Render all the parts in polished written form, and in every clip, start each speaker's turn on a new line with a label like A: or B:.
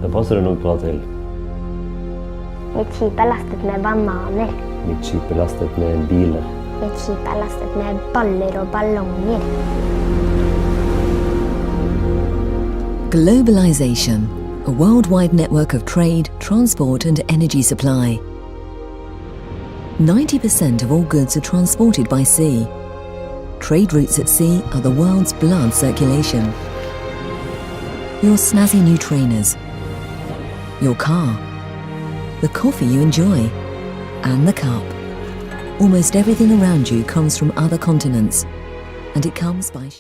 A: Det passer det nok bra til.
B: Mitt skip er lastet med bananer.
A: Mitt skip er lastet med biler.
B: Mitt skip er lastet med baller og ballonger.
C: Globalization, a worldwide network of trade, transport and energy supply. 90% of all goods are transported by sea. Trade routes at sea are the world's blood circulation. Your snazzy new trainers, your car, the coffee you enjoy, and the cup. Almost everything around you comes from other continents, and it comes by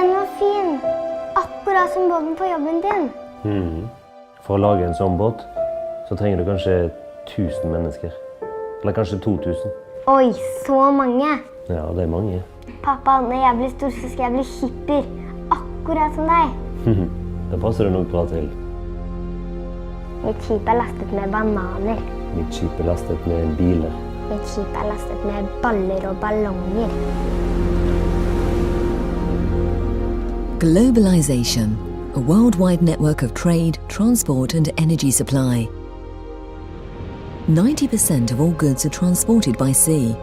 B: Den var fin. Akkurat som båten på jobben din.
A: For å lage en sånn båt, så trenger du kanskje 1000 mennesker. Eller kanskje 2000.
B: Oi, så mange.
A: Ja, det er mange.
B: Pappa, når jeg blir stor, så skal jeg bli hipper. Akkurat som deg.
A: Det passer det nok bra til.
B: Mitt skip er lastet med bananer.
A: Mitt skip er lastet med biler.
B: Mitt skip er lastet med baller og ballonger.
C: Globalization, a worldwide network of trade, transport and energy supply. 90% of all goods are transported by sea.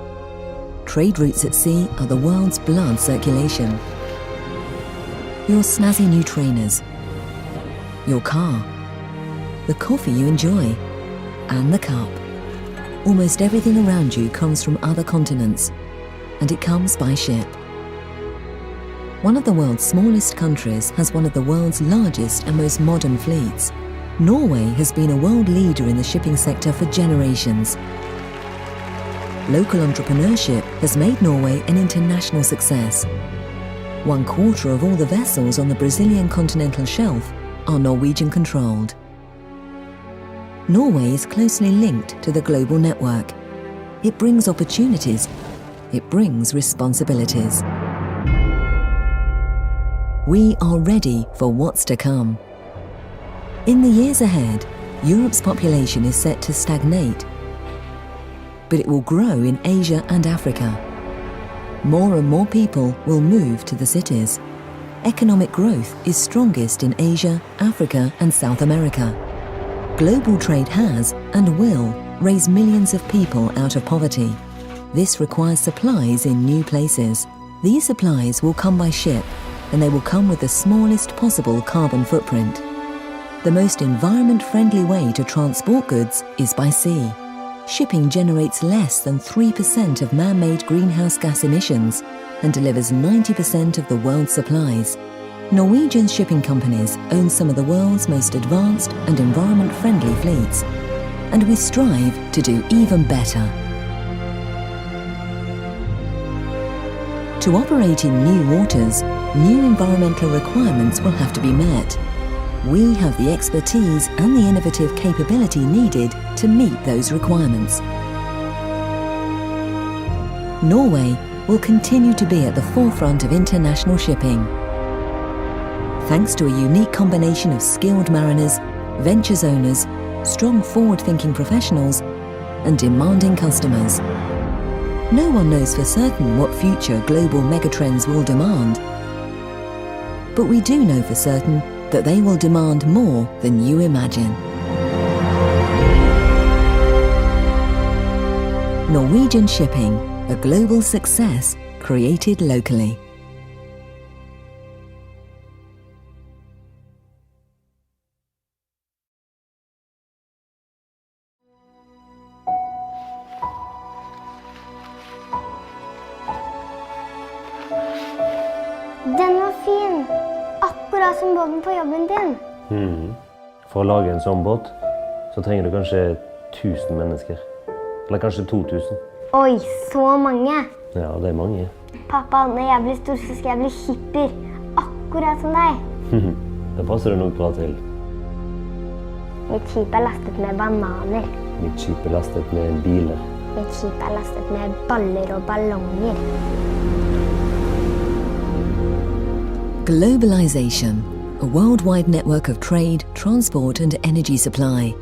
C: Trade routes at sea are the world's blood circulation. Your snazzy new trainers, your car, the coffee you enjoy, and the cup. Almost everything around you comes from other continents, and it comes by ship. One of the world's smallest countries has one of the world's largest and most modern fleets. Norway has been a world leader in the shipping sector for generations. Local entrepreneurship has made Norway an international success. 1/4 of all the vessels on the Brazilian continental shelf are Norwegian-controlled. Norway is closely linked to the global network. It brings opportunities. It brings responsibilities. We are ready for what's to come. In the years ahead, Europe's population is set to stagnate, but it will grow in Asia and Africa. More and more people will move to the cities. Economic growth is strongest in Asia, Africa, and South America. Global trade has and will raise millions of people out of poverty. This requires supplies in new places. These supplies will come by ship, and they will come with the smallest possible carbon footprint. The most environment-friendly way to transport goods is by sea. Shipping generates less than 3% of man-made greenhouse gas emissions and delivers 90% of the world's supplies. Norwegian shipping companies own some of the world's most advanced and environment-friendly fleets, and we strive to do even better. To operate in new waters, new environmental requirements will have to be met. We have the expertise and the innovative capability needed to meet those requirements. Norway will continue to be at the forefront of international shipping. Thanks to a unique combination of skilled mariners, ventures owners, strong forward-thinking professionals, and demanding customers. No one knows for certain what future global megatrends will demand. But we do know for certain that they will demand more than you imagine. Norwegian Shipping, a global success created locally.
B: Den var fin. Akkurat som båten på jobben din.
A: For å lage en sånn båt, så trenger du kanskje 1000 mennesker. Eller kanskje 2000.
B: Oi, så mange.
A: Ja, det er mange.
B: Pappa, når jeg blir stor, så skal jeg bli hipper. Akkurat som deg.
A: Det passer det nok bra til.
B: Mitt skip er lastet med bananer.
A: Mitt skip er lastet med biler.
B: Mitt skip er lastet med baller og ballonger.
C: Globalization, a worldwide network of trade, transport and energy supply.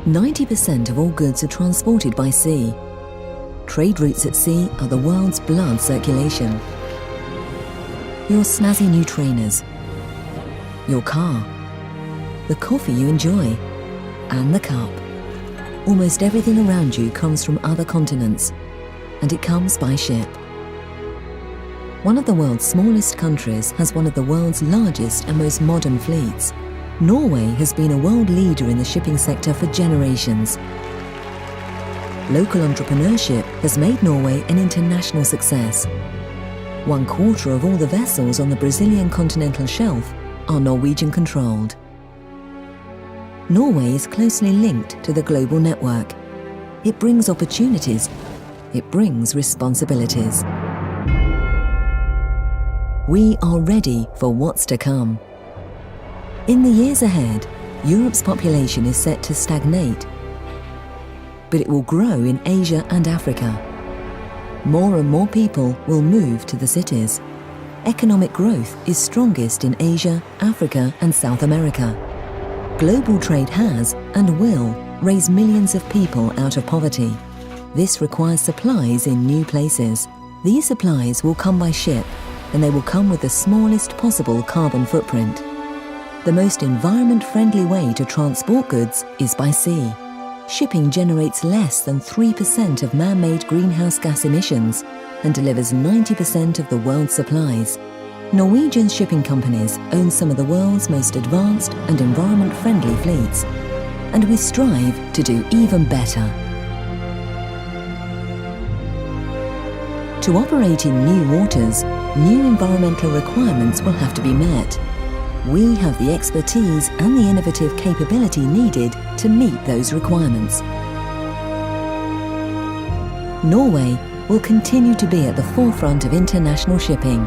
C: 90% of all goods are transported by sea. Trade routes at sea are the world's blood circulation. Your snazzy new trainers, your car, the coffee you enjoy, and the cup. Almost everything around you comes from other continents, and it comes by ship. One of the world's smallest countries has one of the world's largest and most modern fleets. Norway has been a world leader in the shipping sector for generations. Local entrepreneurship has made Norway an international success. 1/4 of all the vessels on the Brazilian continental shelf are Norwegian-controlled. Norway is closely linked to the global network. It brings opportunities. It brings responsibilities. We are ready for what's to come. In the years ahead, Europe's population is set to stagnate, but it will grow in Asia and Africa. More and more people will move to the cities. Economic growth is strongest in Asia, Africa, and South America. Global trade has and will raise millions of people out of poverty. This requires supplies in new places. These supplies will come by ship, and they will come with the smallest possible carbon footprint. The most environment-friendly way to transport goods is by sea. Shipping generates less than 3% of man-made greenhouse gas emissions and delivers 90% of the world's supplies. Norwegian shipping companies own some of the world's most advanced and environment-friendly fleets, and we strive to do even better. To operate in new waters, new environmental requirements will have to be met. We have the expertise and the innovative capability needed to meet those requirements. Norway will continue to be at the forefront of international shipping.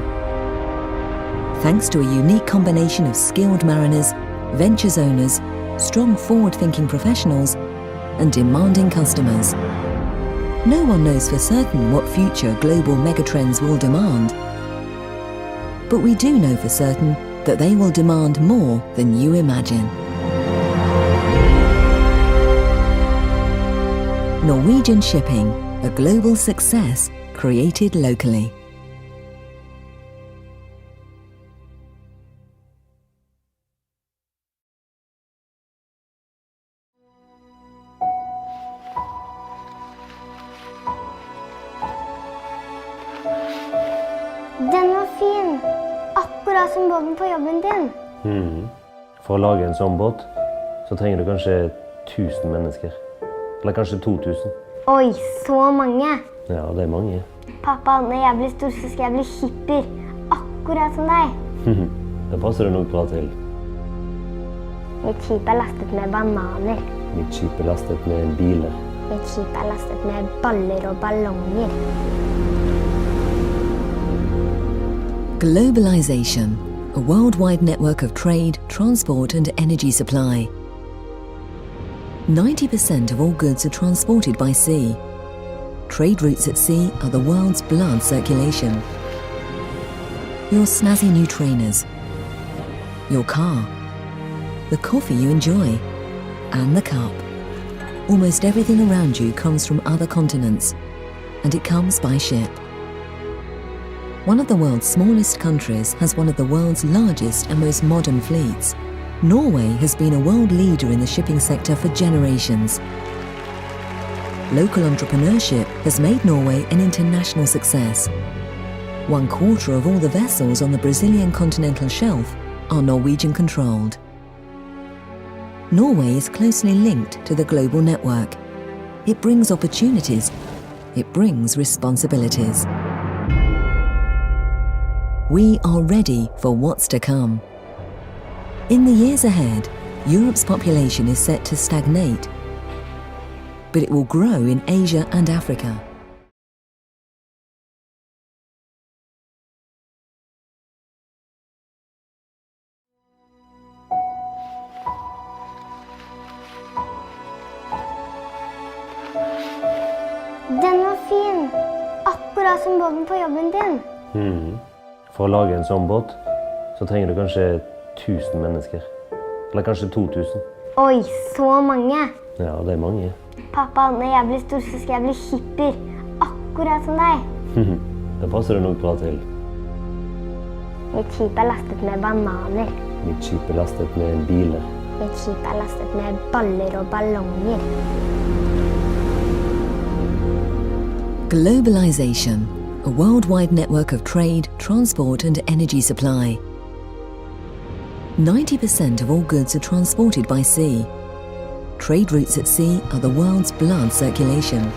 C: Thanks to a unique combination of skilled mariners, ventures owners, strong forward-thinking professionals, and demanding customers. No one knows for certain what future global megatrends will demand, but we do know for certain that they will demand more than you imagine. Norwegian Shipping, a global success created locally.
B: Den var fin. Akkurat som båten på jobben din.
A: For å lage en sånn båt, så trenger du kanskje 1000 mennesker. Eller kanskje 2000.
B: Oi, så mange.
A: Ja, det er mange.
B: Pappa, når jeg blir stor, så skal jeg bli hipper. Akkurat som deg.
A: Det passer du nok bra til.
B: Mitt skip er lastet med bananer.
A: Mitt skip er lastet med biler.
B: Mitt skip er lastet med baller og ballonger.
C: Globalization, a worldwide network of trade, transport and energy supply. 90% of all goods are transported by sea. Trade routes at sea are the world's blood circulation. Your snazzy new trainers, your car, the coffee you enjoy, and the cup. Almost everything around you comes from other continents, and it comes by ship. One of the world's smallest countries has one of the world's largest and most modern fleets. Norway has been a world leader in the shipping sector for generations. Local entrepreneurship has made Norway an international success. 1/4 of all the vessels on the Brazilian continental shelf are Norwegian-controlled. Norway is closely linked to the global network. It brings opportunities. It brings responsibilities. We are ready for what's to come. In the years ahead, Europe's population is set to stagnate, but it will grow in Asia and Africa.
B: Den var fin. Akkurat som båten på jobben din.
A: For å lage en sånn båt, så trenger du kanskje 1000 mennesker. Eller kanskje 2000.
B: Oi, så mange.
A: Ja, det er mange.
B: Pappa, når jeg blir stor, så skal jeg bli hipper. Akkurat som deg.
A: Det passer du nok bra til.
B: Mitt skip er lastet med bananer.
A: Mitt skip er lastet med biler.
B: Mitt skip er lastet med baller og ballonger.
C: Globalization, a worldwide network of trade, transport and energy supply. 90% of all goods are transported by sea. Trade routes at sea are the world's blood circulation.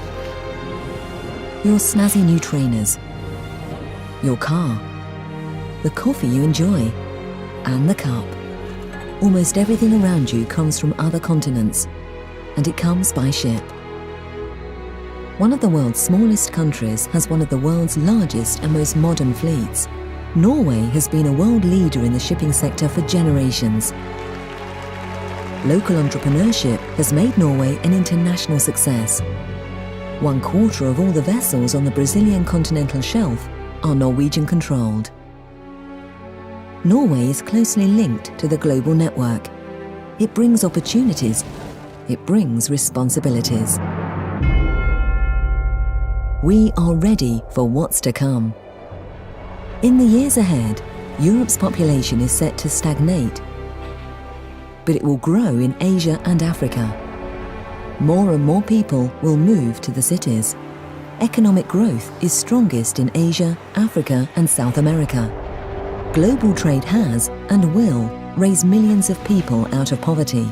C: Your snazzy new trainers, your car, the coffee you enjoy, and the cup. Almost everything around you comes from other continents, and it comes by ship. One of the world's smallest countries has one of the world's largest and most modern fleets. Norway has been a world leader in the shipping sector for generations. Local entrepreneurship has made Norway an international success. 1/4 of all the vessels on the Brazilian continental shelf are Norwegian-controlled. Norway is closely linked to the global network. It brings opportunities. It brings responsibilities. We are ready for what's to come. In the years ahead, Europe's population is set to stagnate, but it will grow in Asia and Africa. More and more people will move to the cities. Economic growth is strongest in Asia, Africa, and South America. Global trade has and will raise millions of people out of poverty.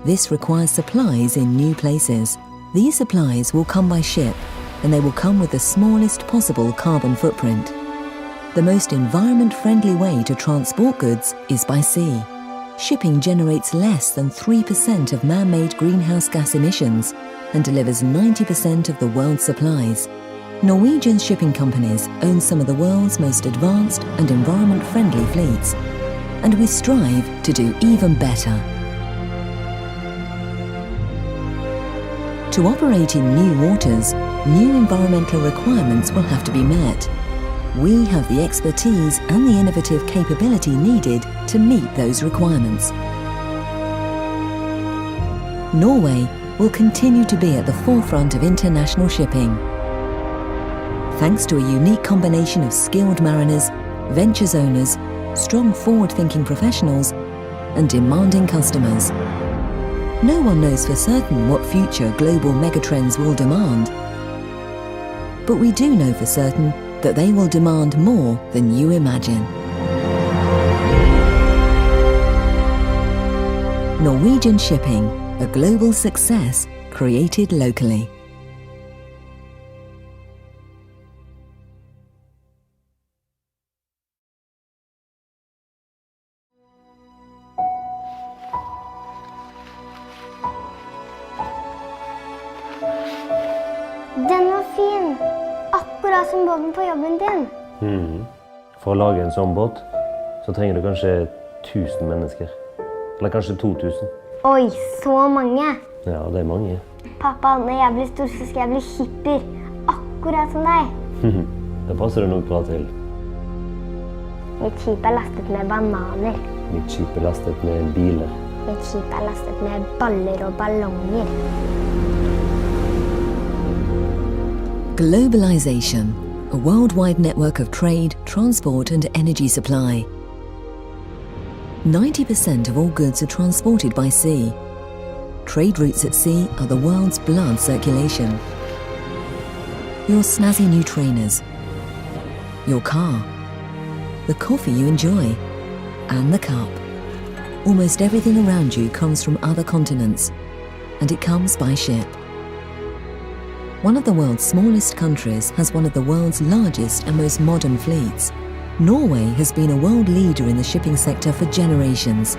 C: This requires supplies in new places. These supplies will come by ship, and they will come with the smallest possible carbon footprint. The most environment-friendly way to transport goods is by sea. Shipping generates less than 3% of man-made greenhouse gas emissions and delivers 90% of the world's supplies. Norwegian shipping companies own some of the world's most advanced and environment-friendly fleets, and we strive to do even better. To operate in new waters, new environmental requirements will have to be met. We have the expertise and the innovative capability needed to meet those requirements. Norway will continue to be at the forefront of international shipping. Thanks to a unique combination of skilled mariners, ventures owners, strong forward-thinking professionals, and demanding customers. No one knows for certain what future global megatrends will demand, but we do know for certain that they will demand more than you imagine. Norwegian shipping, a global success created locally.
B: Den var fin! Akkurat som båten på jobben din.
A: For å lage en sånn båt, så trenger du kanskje 1000 mennesker. Eller kanskje 2000.
B: Oi, så mange!
A: Ja, det er mange.
B: Pappa, når jeg blir stor, så skal jeg bli hipper. Akkurat som deg.
A: Det passer du nok bra til.
B: Mitt skip er lastet med bananer.
A: Mitt skip er lastet med biler.
B: Mitt skip er lastet med baller og ballonger.
C: Globalization, a worldwide network of trade, transport and energy supply. 90% of all goods are transported by sea. Trade routes at sea are the world's blood circulation. Your snazzy new trainers, your car, the coffee you enjoy, and the cup. Almost everything around you comes from other continents, and it comes by ship. One of the world's smallest countries has one of the world's largest and most modern fleets. Norway has been a world leader in the shipping sector for generations.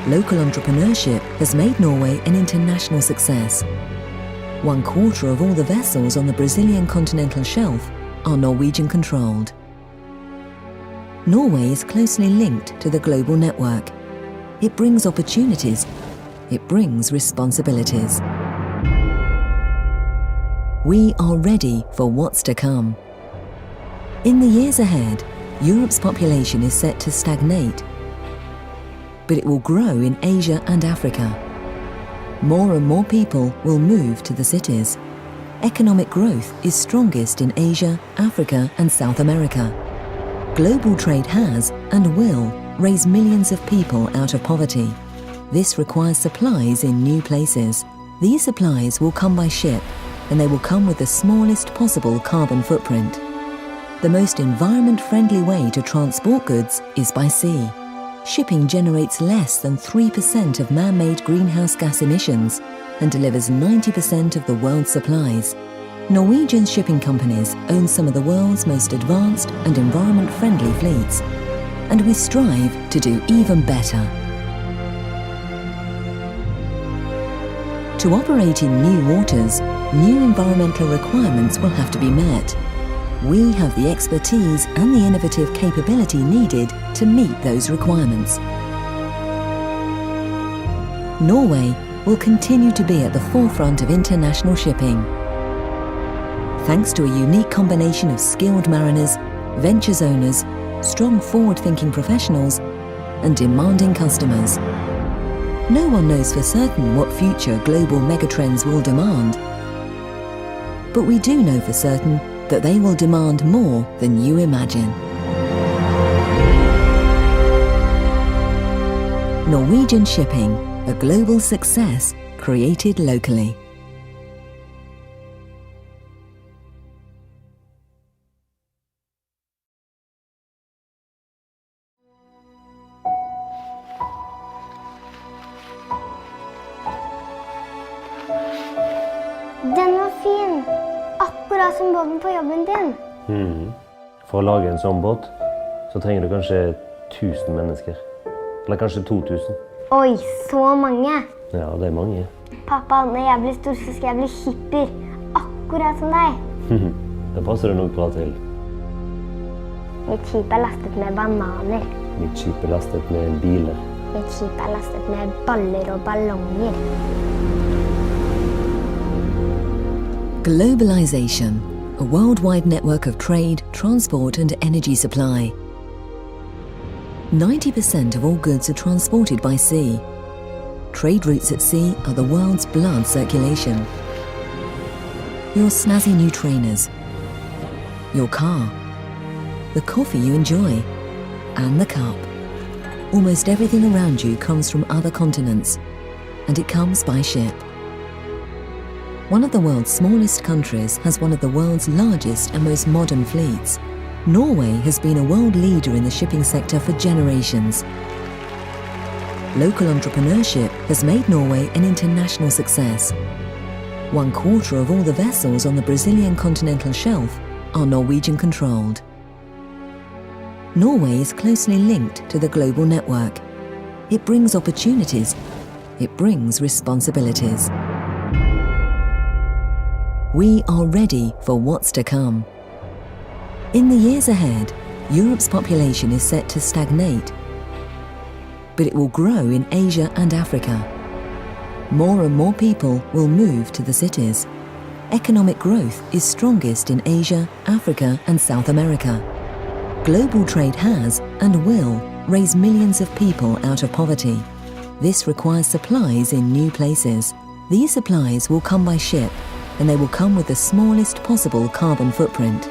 C: Local entrepreneurship has made Norway an international success. 1/4 of all the vessels on the Brazilian continental shelf are Norwegian-controlled. Norway is closely linked to the global network. It brings opportunities. It brings responsibilities. We are ready for what's to come. In the years ahead, Europe's population is set to stagnate, but it will grow in Asia and Africa. More and more people will move to the cities. Economic growth is strongest in Asia, Africa, and South America. Global trade has and will raise millions of people out of poverty. This requires supplies in new places. These supplies will come by ship, and they will come with the smallest possible carbon footprint. The most environment-friendly way to transport goods is by sea. Shipping generates less than 3% of man-made greenhouse gas emissions and delivers 90% of the world's supplies. Norwegian shipping companies own some of the world's most advanced and environment-friendly fleets, and we strive to do even better. To operate in new waters, new environmental requirements will have to be met. We have the expertise and the innovative capability needed to meet those requirements. Norway will continue to be at the forefront of international shipping. Thanks to a unique combination of skilled mariners, ventures owners, strong forward-thinking professionals, and demanding customers. No one knows for certain what future global megatrends will demand, but we do know for certain that they will demand more than you imagine. Norwegian shipping, a global success created locally.
B: Den var fin, akkurat som båten på jobben din.
A: For å lage en sånn båt, så trenger du kanskje 1000 mennesker. Eller kanskje 2000.
B: Oi, så mange.
A: Ja, det er mange.
B: Pappa, når jeg blir stor, så skal jeg bli hipper, akkurat som deg.
A: Det passer du nok bra til.
B: Mitt skip er lastet med bananer.
A: Mitt skip er lastet med biler.
B: Mitt skip er lastet med baller og ballonger.
C: Globalization, a worldwide network of trade, transport and energy supply. 90% of all goods are transported by sea. Trade routes at sea are the world's blood circulation. Your snazzy new trainers, your car, the coffee you enjoy, and the cup. Almost everything around you comes from other continents, and it comes by ship. One of the world's smallest countries has one of the world's largest and most modern fleets. Norway has been a world leader in the shipping sector for generations. Local entrepreneurship has made Norway an international success. 1/4 of all the vessels on the Brazilian continental shelf are Norwegian-controlled. Norway is closely linked to the global network. It brings opportunities. It brings responsibilities. We are ready for what's to come. In the years ahead, Europe's population is set to stagnate, but it will grow in Asia and Africa. More and more people will move to the cities. Economic growth is strongest in Asia, Africa, and South America. Global trade has and will raise millions of people out of poverty. This requires supplies in new places. These supplies will come by ship, and they will come with the smallest possible carbon footprint.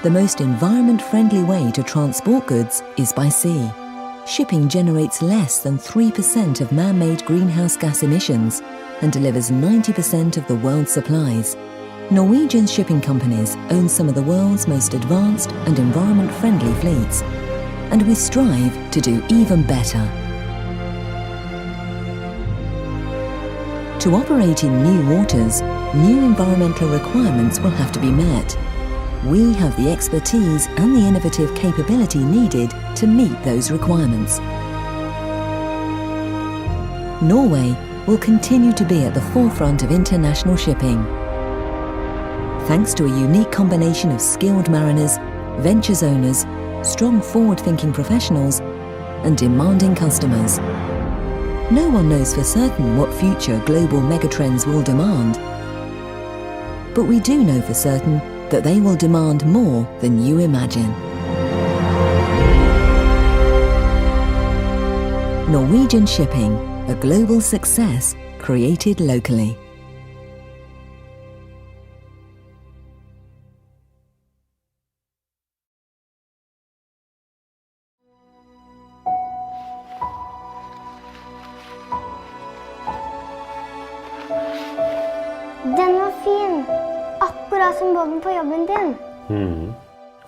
C: The most environment-friendly way to transport goods is by sea. Shipping generates less than 3% of man-made greenhouse gas emissions and delivers 90% of the world's supplies. Norwegian shipping companies own some of the world's most advanced and environment-friendly fleets, and we strive to do even better. To operate in new waters, new environmental requirements will have to be met. We have the expertise and the innovative capability needed to meet those requirements. Norway will continue to be at the forefront of international shipping. Thanks to a unique combination of skilled mariners, ventures owners, strong forward-thinking professionals, and demanding customers. No one knows for certain what future global megatrends will demand, but we do know for certain that they will demand more than you imagine. Norwegian shipping, a global success created locally.
B: Den var fin, akkurat som båten på jobben din.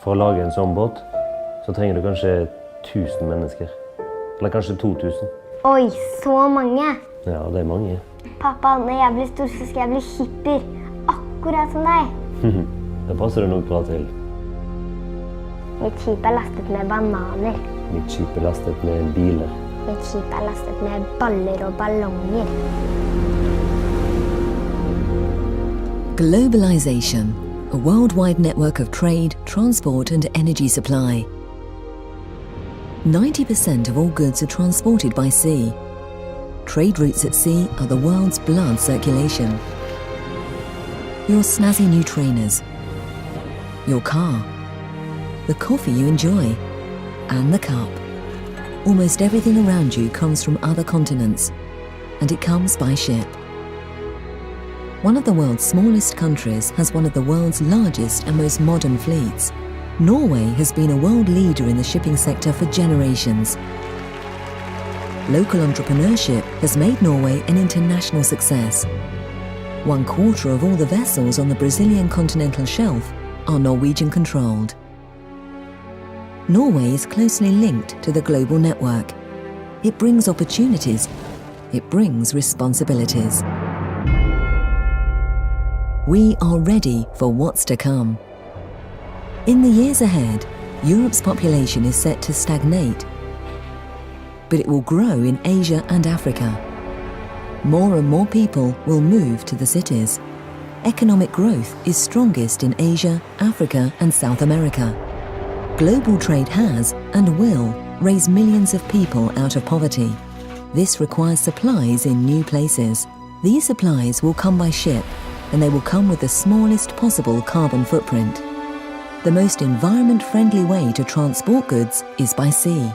A: For å lage en sånn båt, så trenger du kanskje 1000 mennesker. Eller kanskje 2000.
B: Oi, så mange.
A: Ja, det er mange.
B: Pappa, når jeg blir stor, så skal jeg bli hipper, akkurat som deg.
A: Det passer du nok bra til.
B: Mitt skip er lastet med bananer.
A: Mitt skip er lastet med biler.
B: Mitt skip er lastet med baller og ballonger.
C: Globalization, a worldwide network of trade, transport and energy supply. 90% of all goods are transported by sea. Trade routes at sea are the world's blood circulation. Your snazzy new trainers, your car, the coffee you enjoy, and the cup. Almost everything around you comes from other continents, and it comes by ship. One of the world's smallest countries has one of the world's largest and most modern fleets. Norway has been a world leader in the shipping sector for generations. Local entrepreneurship has made Norway an international success. 1/4 of all the vessels on the Brazilian continental shelf are Norwegian-controlled. Norway is closely linked to the global network. It brings opportunities. It brings responsibilities. We are ready for what's to come. In the years ahead, Europe's population is set to stagnate, but it will grow in Asia and Africa. More and more people will move to the cities. Economic growth is strongest in Asia, Africa and South America. Global trade has and will raise millions of people out of poverty. This requires supplies in new places. These supplies will come by ship, and they will come with the smallest possible carbon footprint. The most environment-friendly way to transport goods is by sea.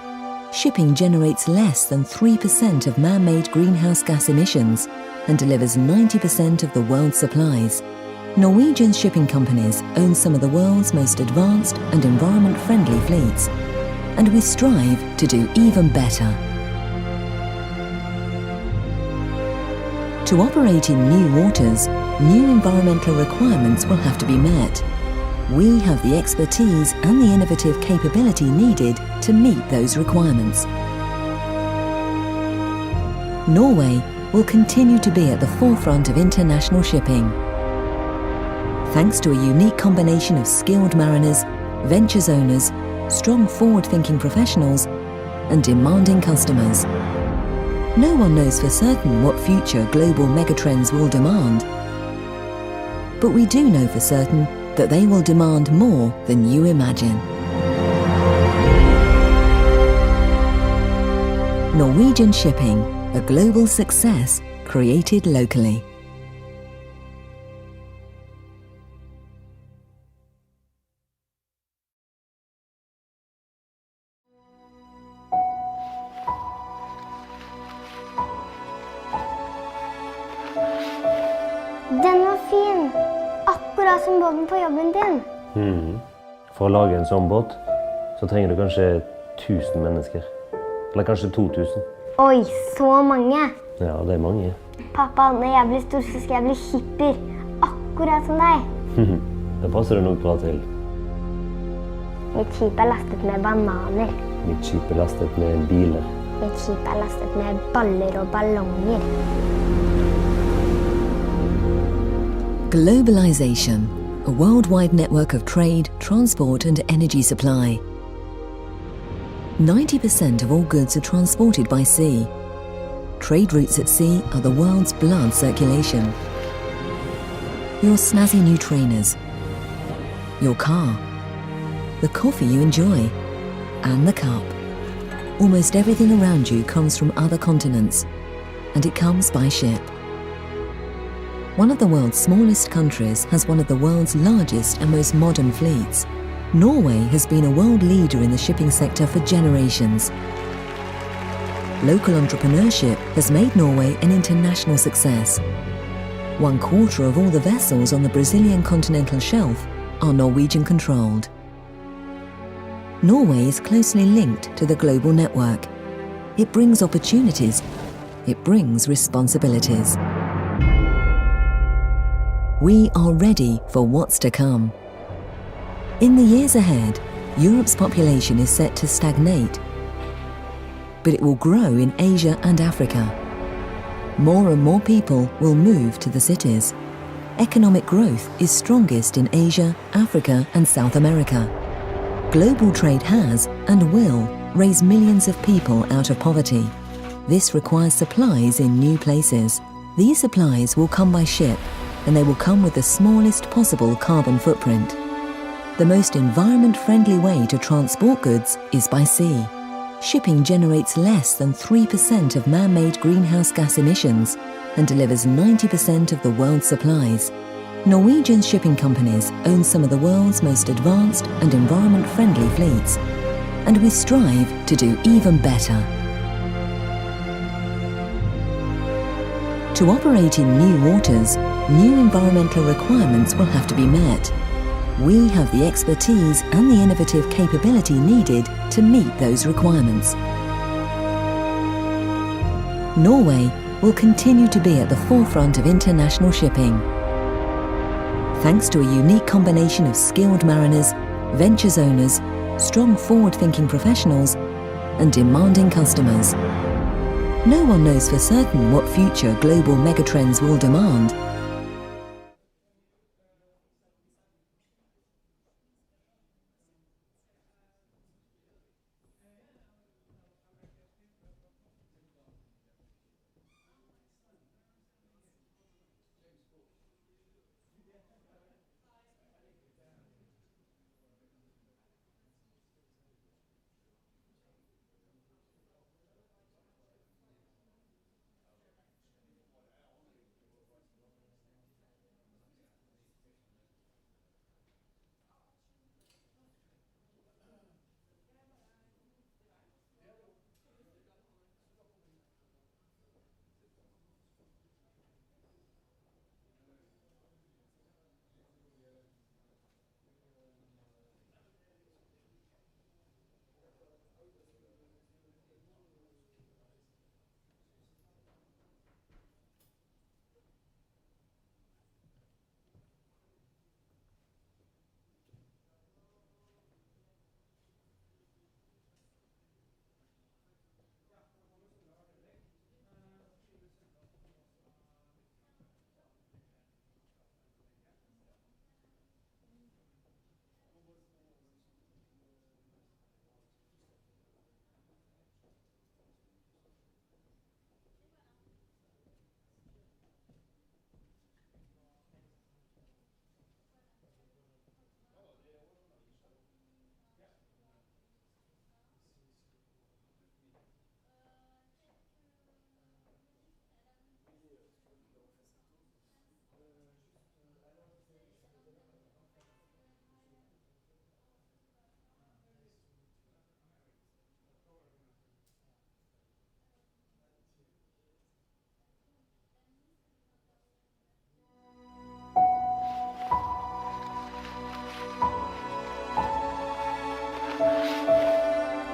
C: Shipping generates less than 3% of man-made greenhouse gas emissions and delivers 90% of the world's supplies. Norwegian shipping companies own some of the world's most advanced and environment-friendly fleets, and we strive to do even better. To operate in new waters, new environmental requirements will have to be met. We have the expertise and the innovative capability needed to meet those requirements. Norway will continue to be at the forefront of international shipping. Thanks to a unique combination of skilled mariners, ventures owners, strong forward-thinking professionals, and demanding customers. No one knows for certain what future global megatrends will demand. But we do know for certain that they will demand more than you imagine. Norwegian Shipping, a global success created locally.
B: Den var fin, akkurat som båten på jobben din.
A: For å lage en sånn båt, så trenger du kanskje 1000 mennesker. Eller kanskje 2000.
B: Oi, så mange.
A: Ja, det er mange.
B: Pappa, når jeg blir stor, så skal jeg bli hipper, akkurat som deg.
A: Det passer du nok bra til.
B: Mitt skip er lastet med bananer.
A: Mitt skip er lastet med biler.
B: Mitt skip er lastet med baller og ballonger.
C: Globalization, a worldwide network of trade, transport and energy supply. 90% of all goods are transported by sea. Trade routes at sea are the world's blood circulation. Your snazzy new trainers, your car, the coffee you enjoy, and the cup. Almost everything around you comes from other continents, and it comes by ship. One of the world's smallest countries has one of the world's largest and most modern fleets. Norway has been a world leader in the shipping sector for generations. Local entrepreneurship has made Norway an international success. 1/4 of all the vessels on the Brazilian continental shelf are Norwegian-controlled. Norway is closely linked to the global network. It brings opportunities. It brings responsibilities. We are ready for what's to come. In the years ahead, Europe's population is set to stagnate, but it will grow in Asia and Africa. More and more people will move to the cities. Economic growth is strongest in Asia, Africa and South America. Global trade has and will raise millions of people out of poverty. This requires supplies in new places. These supplies will come by ship, and they will come with the smallest possible carbon footprint. The most environment-friendly way to transport goods is by sea. Shipping generates less than 3% of man-made greenhouse gas emissions and delivers 90% of the world's supplies. Norwegian shipping companies own some of the world's most advanced and environment-friendly fleets, and we strive to do even better. To operate in new waters, new environmental requirements will have to be met. We have the expertise and the innovative capability needed to meet those requirements. Norway will continue to be at the forefront of international shipping. Thanks to a unique combination of skilled mariners, ventures owners, strong forward-thinking professionals, and demanding customers. No one knows for certain what future global megatrends will demand.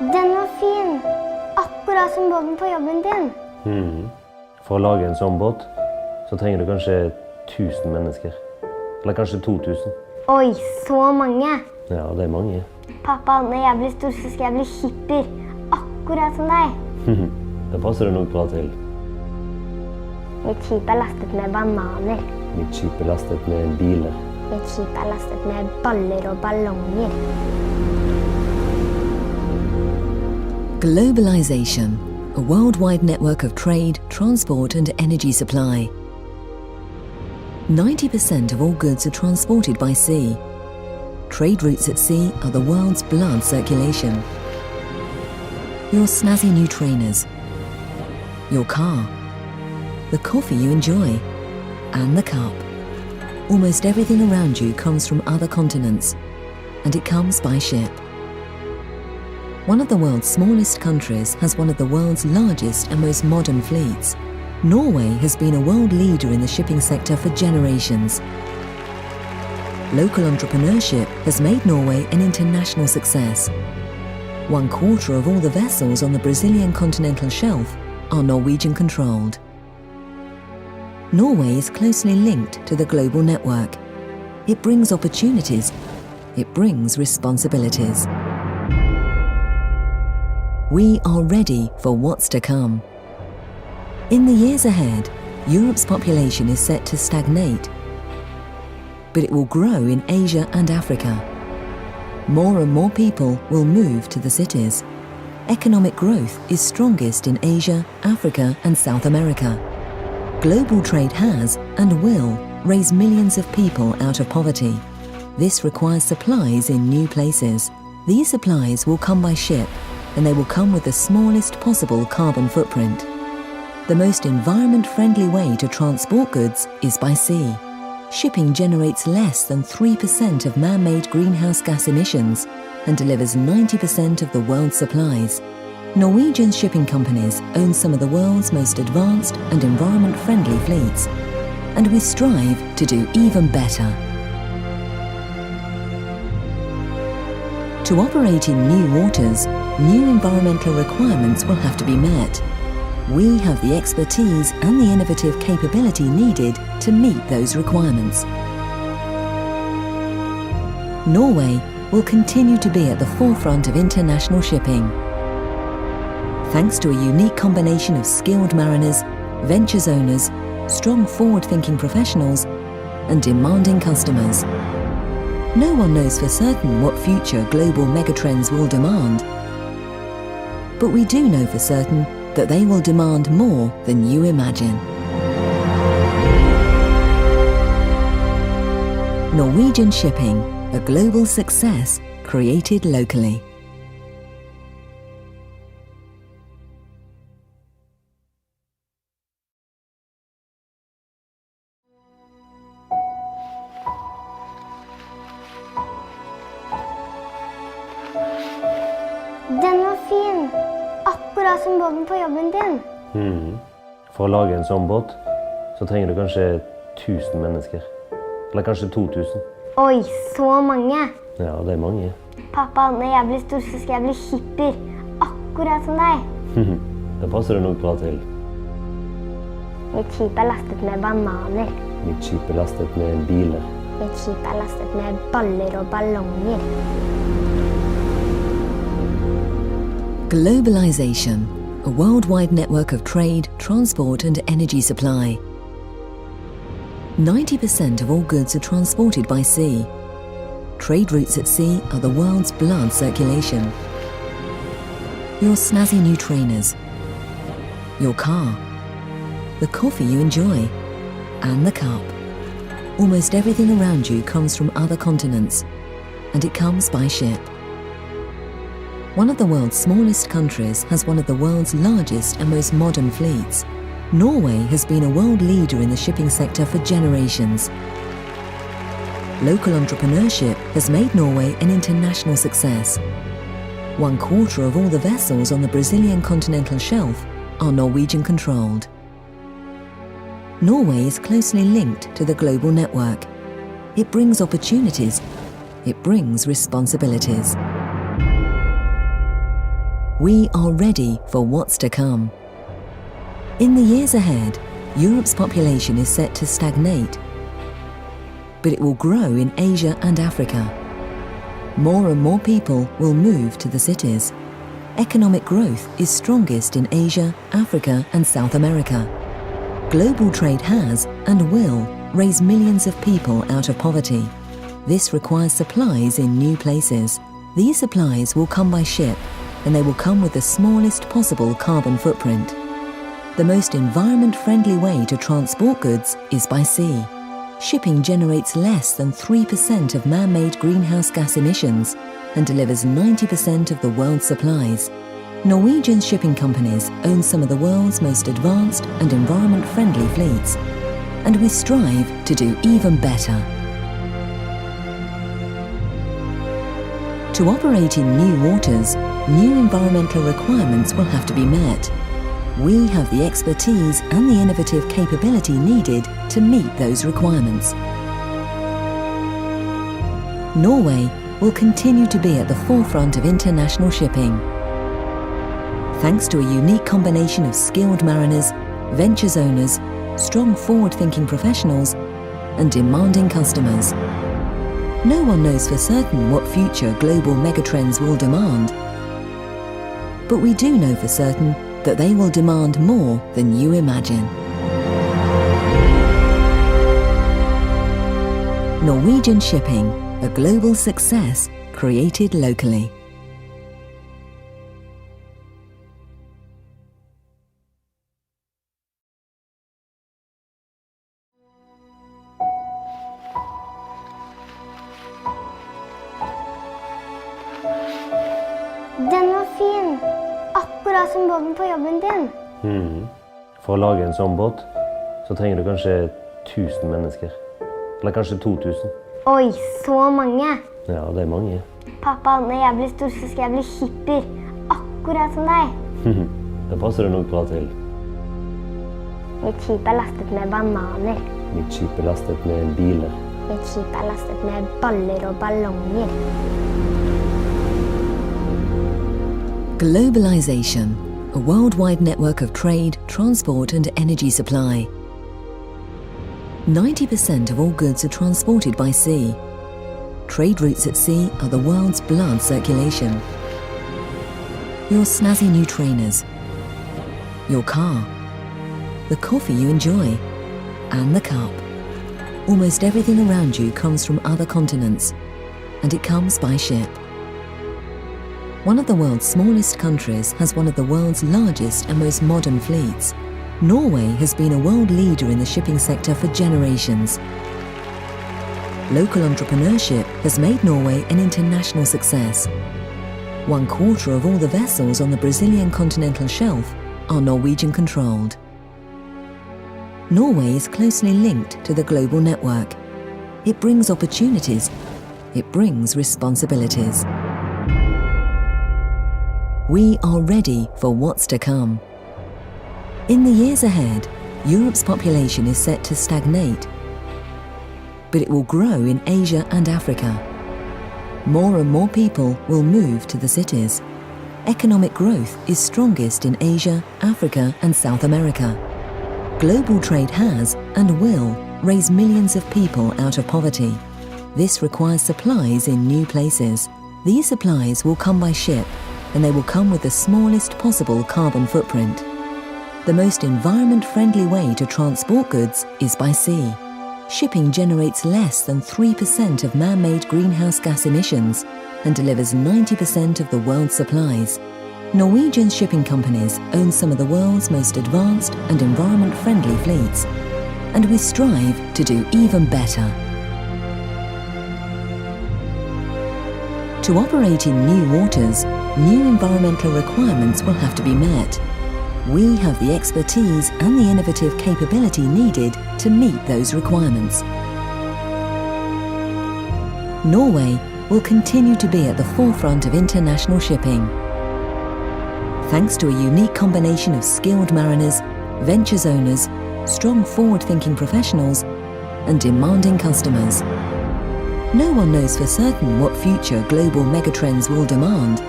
B: Den var fin, akkurat som båten på jobben din.
A: For å lage en sånn båt, så trenger du kanskje 1000 mennesker. Eller kanskje 2000.
B: Oi, så mange.
A: Ja, det er mange.
B: Pappa, når jeg blir stor, så skal jeg bli hipper, akkurat som deg.
A: Det passer du nok bra til.
B: Mitt skip er lastet med bananer.
A: Mitt skip er lastet med biler.
B: Mitt skip er lastet med baller og ballonger.
C: Globalization, a worldwide network of trade, transport and energy supply. 90% of all goods are transported by sea. Trade routes at sea are the world's blood circulation. Your snazzy new trainers, your car, the coffee you enjoy, and the cup. Almost everything around you comes from other continents, and it comes by ship. One of the world's smallest countries has one of the world's largest and most modern fleets. Norway has been a world leader in the shipping sector for generations. Local entrepreneurship has made Norway an international success. 1/4 of all the vessels on the Brazilian continental shelf are Norwegian-controlled. Norway is closely linked to the global network. It brings opportunities. It brings responsibilities. We are ready for what's to come. In the years ahead, Europe's population is set to stagnate, but it will grow in Asia and Africa. More and more people will move to the cities. Economic growth is strongest in Asia, Africa and South America. Global trade has and will raise millions of people out of poverty. This requires supplies in new places. These supplies will come by ship, and they will come with the smallest possible carbon footprint. The most environment-friendly way to transport goods is by sea. Shipping generates less than 3% of man-made greenhouse gas emissions and delivers 90% of the world's supplies. Norwegian shipping companies own some of the world's most advanced and environment-friendly fleets, and we strive to do even better. To operate in new waters, new environmental requirements will have to be met. We have the expertise and the innovative capability needed to meet those requirements. Norway will continue to be at the forefront of international shipping. Thanks to a unique combination of skilled mariners, ventures owners, strong forward-thinking professionals, and demanding customers. No one knows for certain what future global megatrends will demand, but we do know for certain that they will demand more than you imagine. Norwegian shipping, a global success created locally.
B: Den var fin! Akkurat som båten på jobben din.
A: For å lage en sånn båt, så trenger du kanskje 1000 mennesker. Eller kanskje 2000.
B: Oi, så mange!
A: Ja, det er mange.
B: Pappa, når jeg blir stor, så skal jeg bli hipper. Akkurat som deg.
A: Det passer du nok bra til.
B: Mitt skip er lastet med bananer.
A: Mitt skip er lastet med biler.
B: Mitt skip er lastet med baller og ballonger.
C: Globalization, a worldwide network of trade, transport and energy supply. 90% of all goods are transported by sea. Trade routes at sea are the world's blood circulation. Your snazzy new trainers, your car, the coffee you enjoy, and the cup. Almost everything around you comes from other continents, and it comes by ship. One of the world's smallest countries has one of the world's largest and most modern fleets. Norway has been a world leader in the shipping sector for generations. Local entrepreneurship has made Norway an international success. 1/4 of all the vessels on the Brazilian continental shelf are Norwegian-controlled. Norway is closely linked to the global network. It brings opportunities. It brings responsibilities. We are ready for what's to come. In the years ahead, Europe's population is set to stagnate, but it will grow in Asia and Africa. More and more people will move to the cities. Economic growth is strongest in Asia, Africa, and South America. Global trade has and will raise millions of people out of poverty. This requires supplies in new places. These supplies will come by ship, and they will come with the smallest possible carbon footprint. The most environment-friendly way to transport goods is by sea. Shipping generates less than 3% of man-made greenhouse gas emissions and delivers 90% of the world's supplies. Norwegian shipping companies own some of the world's most advanced and environment-friendly fleets, and we strive to do even better. To operate in new waters, new environmental requirements will have to be met. We have the expertise and the innovative capability needed to meet those requirements. Norway will continue to be at the forefront of international shipping. Thanks to a unique combination of skilled mariners, ventures owners, strong forward-thinking professionals, and demanding customers. No one knows for certain what future global megatrends will demand, but we do know for certain that they will demand more than you imagine. Norwegian shipping, a global success created locally.
B: Akkurat som båten på jobben din.
A: For å lage en sånn båt, så trenger du kanskje 1000 mennesker. Eller kanskje 2000.
B: Oi, så mange.
A: Ja, det er mange.
B: Pappa, når jeg blir stor, så skal jeg bli hipper. Akkurat som deg.
A: Det passer du nok bra til.
B: Mitt skip er lastet med bananer.
A: Mitt skip er lastet med biler.
B: Mitt skip er lastet med baller og ballonger.
C: Globalization, a worldwide network of trade, transport and energy supply. 90% of all goods are transported by sea. Trade routes at sea are the world's blood circulation. Your snazzy new trainers, your car, the coffee you enjoy, and the cup. Almost everything around you comes from other continents, and it comes by ship. One of the world's smallest countries has one of the world's largest and most modern fleets. Norway has been a world leader in the shipping sector for generations. Local entrepreneurship has made Norway an international success. 1/4 of all the vessels on the Brazilian continental shelf are Norwegian-controlled. Norway is closely linked to the global network. It brings opportunities. It brings responsibilities. We are ready for what's to come. In the years ahead, Europe's population is set to stagnate, but it will grow in Asia and Africa. More and more people will move to the cities. Economic growth is strongest in Asia, Africa and South America. Global trade has and will raise millions of people out of poverty. This requires supplies in new places. These supplies will come by ship, and they will come with the smallest possible carbon footprint. The most environment-friendly way to transport goods is by sea. Shipping generates less than 3% of man-made greenhouse gas emissions and delivers 90% of the world's supplies. Norwegian shipping companies own some of the world's most advanced and environment-friendly fleets, and we strive to do even better. To operate in new waters, new environmental requirements will have to be met. We have the expertise and the innovative capability needed to meet those requirements. Norway will continue to be at the forefront of international shipping. Thanks to a unique combination of skilled mariners, ventures owners, strong forward-thinking professionals, and demanding customers. No one knows for certain what future global megatrends will demand.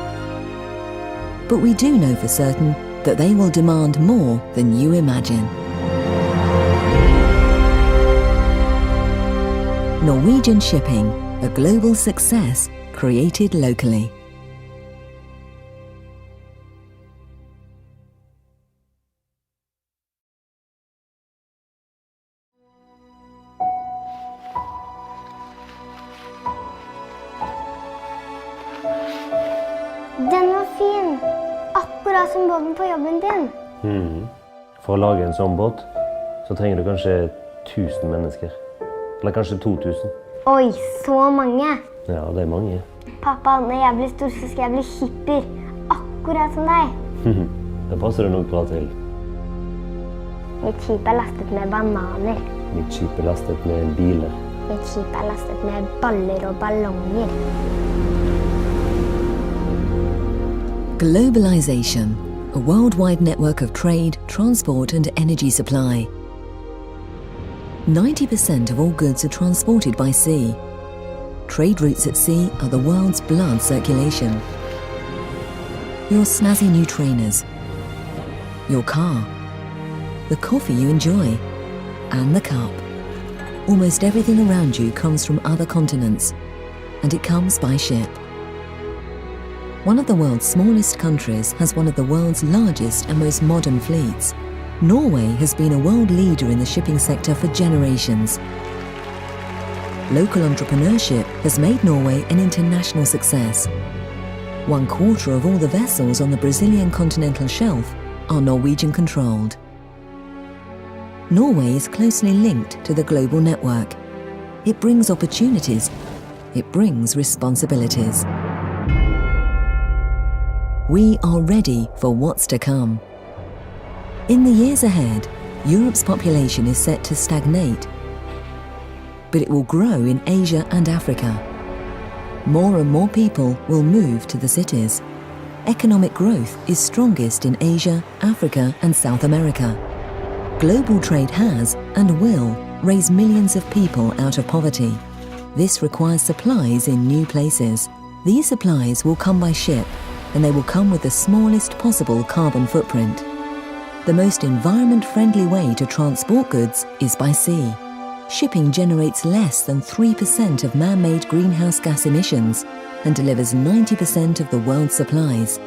C: But we do know for certain that they will demand more than you imagine. Norwegian Shipping, a global success created locally.
B: Den var fin. Akkurat som båten på jobben din.
A: For å lage en sånn båt, så trenger du kanskje 1000 mennesker. Eller kanskje 2000.
B: Oi, så mange.
A: Ja, det er mange.
B: Pappa, når jeg blir stor, så skal jeg bli hipper. Akkurat som deg.
A: Det passer du nok bra til.
B: Mitt skip er lastet med bananer.
A: Mitt skip er lastet med biler.
B: Mitt skip er lastet med baller og ballonger.
C: Globalization, a worldwide network of trade, transport and energy supply. 90% of all goods are transported by sea. Trade routes at sea are the world's blood circulation. Your snazzy new trainers, your car, the coffee you enjoy, and the cup. Almost everything around you comes from other continents, and it comes by ship. One of the world's smallest countries has one of the world's largest and most modern fleets. Norway has been a world leader in the shipping sector for generations. Local entrepreneurship has made Norway an international success. 1/4 of all the vessels on the Brazilian continental shelf are Norwegian-controlled. Norway is closely linked to the global network. It brings opportunities. It brings responsibilities. We are ready for what's to come. In the years ahead, Europe's population is set to stagnate, but it will grow in Asia and Africa. More and more people will move to the cities. Economic growth is strongest in Asia, Africa, and South America. Global trade has and will raise millions of people out of poverty. This requires supplies in new places. These supplies will come by ship, and they will come with the smallest possible carbon footprint. The most environment-friendly way to transport goods is by sea. Shipping generates less than 3% of man-made greenhouse gas emissions and delivers 90% of the world's supplies.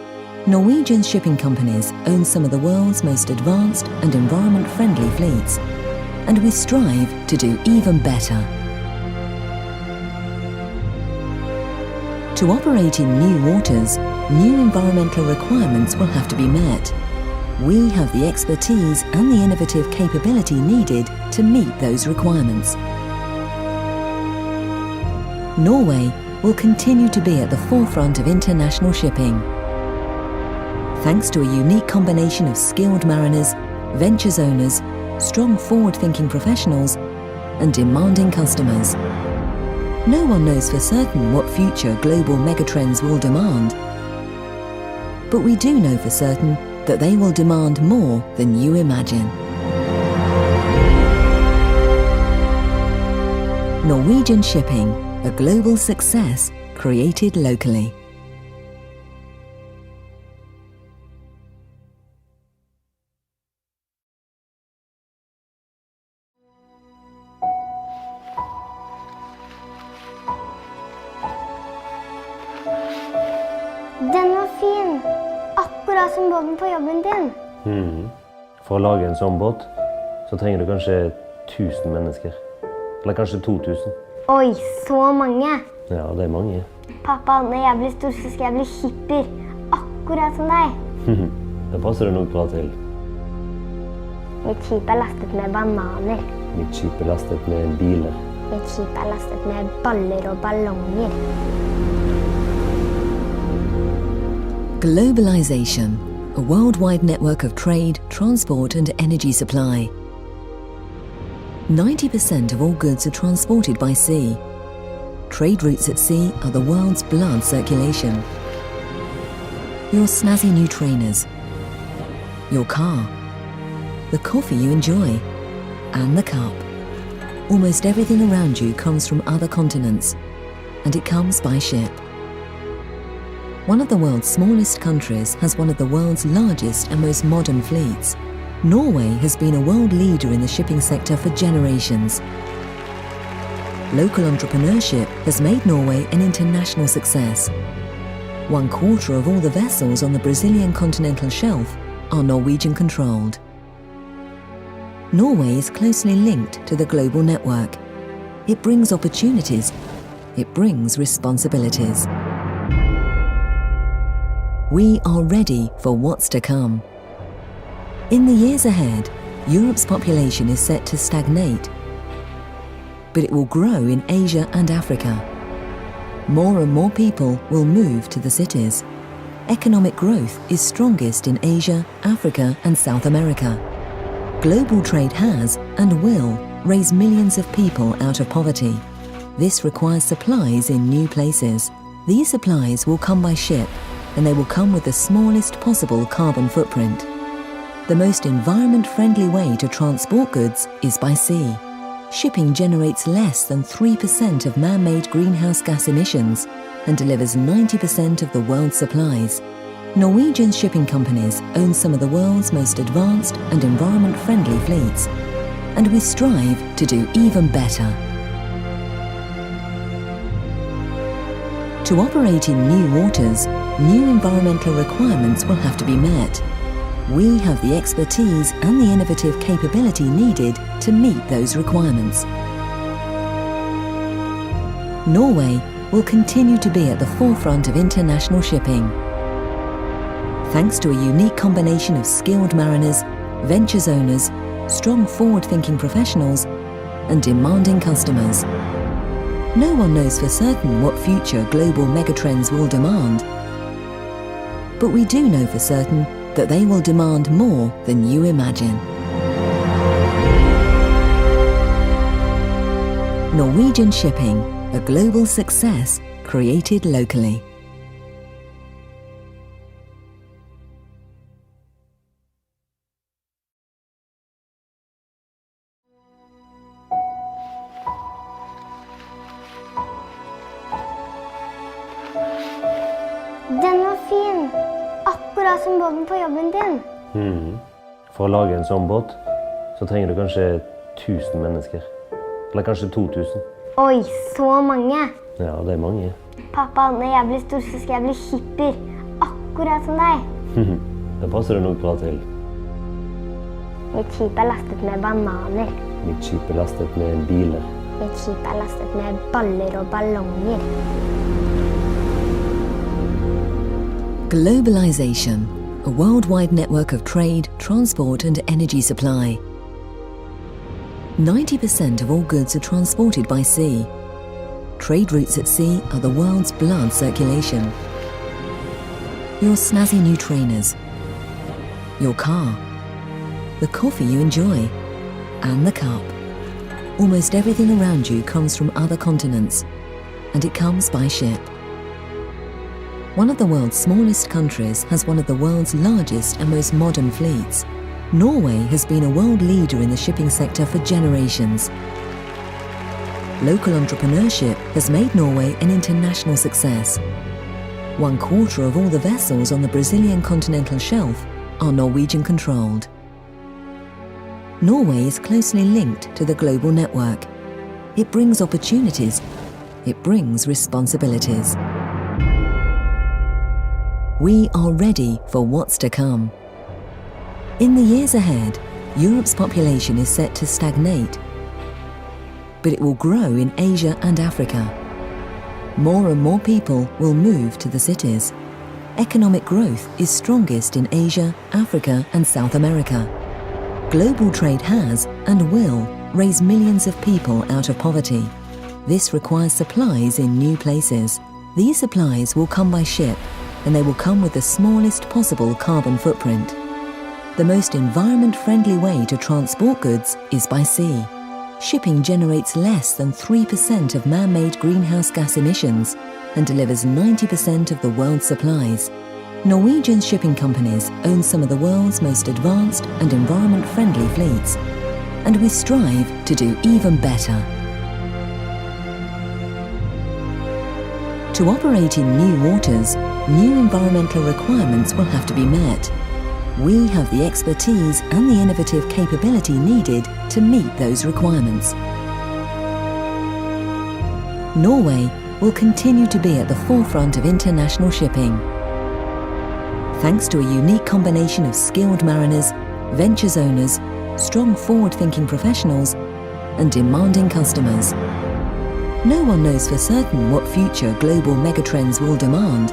C: Norwegian shipping companies own some of the world's most advanced and environment-friendly fleets, and we strive to do even better. To operate in new waters, new environmental requirements will have to be met. We have the expertise and the innovative capability needed to meet those requirements. Norway will continue to be at the forefront of international shipping. Thanks to a unique combination of skilled mariners, ventures owners, strong forward-thinking professionals, and demanding customers. No one knows for certain what future global megatrends will demand, but we do know for certain that they will demand more than you imagine. Norwegian Shipping, a global success created locally.
B: Den var fin, akkurat som båten på jobben din.
A: For å lage en sånn båt, så trenger du kanskje 1000 mennesker. Eller kanskje 2000.
B: Oi, så mange.
A: Ja, det er mange.
B: Pappa, når jeg blir stor, så skal jeg bli hipper, akkurat som deg.
A: Det passer du nok bra til.
B: Mitt skip er lastet med bananer.
A: Mitt skip er lastet med biler.
B: Mitt skip er lastet med baller og ballonger.
C: Globalization, a worldwide network of trade, transport and energy supply. 90% of all goods are transported by sea. Trade routes at sea are the world's blood circulation. Your snazzy new trainers, your car, the coffee you enjoy, and the cup. Almost everything around you comes from other continents, and it comes by ship. One of the world's smallest countries has one of the world's largest and most modern fleets. Norway has been a world leader in the shipping sector for generations. Local entrepreneurship has made Norway an international success. 1/4 of all the vessels on the Brazilian continental shelf are Norwegian-controlled. Norway is closely linked to the global network. It brings opportunities. It brings responsibilities. We are ready for what's to come. In the years ahead, Europe's population is set to stagnate, but it will grow in Asia and Africa. More and more people will move to the cities. Economic growth is strongest in Asia, Africa, and South America. Global trade has and will raise millions of people out of poverty. This requires supplies in new places. These supplies will come by ship, and they will come with the smallest possible carbon footprint. The most environment-friendly way to transport goods is by sea. Shipping generates less than 3% of man-made greenhouse gas emissions and delivers 90% of the world's supplies. Norwegian shipping companies own some of the world's most advanced and environment-friendly fleets, and we strive to do even better. To operate in new waters, new environmental requirements will have to be met. We have the expertise and the innovative capability needed to meet those requirements. Norway will continue to be at the forefront of international shipping. Thanks to a unique combination of skilled mariners, ventures owners, strong forward-thinking professionals, and demanding customers. No one knows for certain what future global megatrends will demand, But we do know for certain that they will demand more than you imagine. Norwegian Shipping, a global success created locally.
B: Den var fin. Akkurat som båten på jobben din.
A: For å lage en sånn båt, så trenger du kanskje 1000 mennesker. Eller kanskje 2000.
B: Oi, så mange.
A: Ja, det er mange.
B: Pappa, når jeg blir stor, så skal jeg bli hipper. Akkurat som deg.
A: Det passer du nok bra til.
B: Mitt skip er lastet med bananer.
A: Mitt skip er lastet med biler.
B: Mitt skip er lastet med baller og ballonger.
C: Globalization, a worldwide network of trade, transport and energy supply. 90% of all goods are transported by sea. Trade routes at sea are the world's blood circulation. Your snazzy new trainers, your car, the coffee you enjoy, and the cup. Almost everything around you comes from other continents, and it comes by ship. One of the world's smallest countries has one of the world's largest and most modern fleets. Norway has been a world leader in the shipping sector for generations. Local entrepreneurship has made Norway an international success. 1/4 of all the vessels on the Brazilian continental shelf are Norwegian-controlled. Norway is closely linked to the global network. It brings opportunities. It brings responsibilities. We are ready for what's to come. In the years ahead, Europe's population is set to stagnate, but it will grow in Asia and Africa. More and more people will move to the cities. Economic growth is strongest in Asia, Africa and South America. Global trade has and will raise millions of people out of poverty. This requires supplies in new places. These supplies will come by ship, and they will come with the smallest possible carbon footprint. The most environment-friendly way to transport goods is by sea. Shipping generates less than 3% of man-made greenhouse gas emissions and delivers 90% of the world's supplies. Norwegian shipping companies own some of the world's most advanced and environment-friendly fleets, and we strive to do even better. To operate in new waters, new environmental requirements will have to be met. We have the expertise and the innovative capability needed to meet those requirements. Norway will continue to be at the forefront of international shipping. Thanks to a unique combination of skilled mariners, ventures owners, strong forward-thinking professionals, and demanding customers. No one knows for certain what future global megatrends will demand.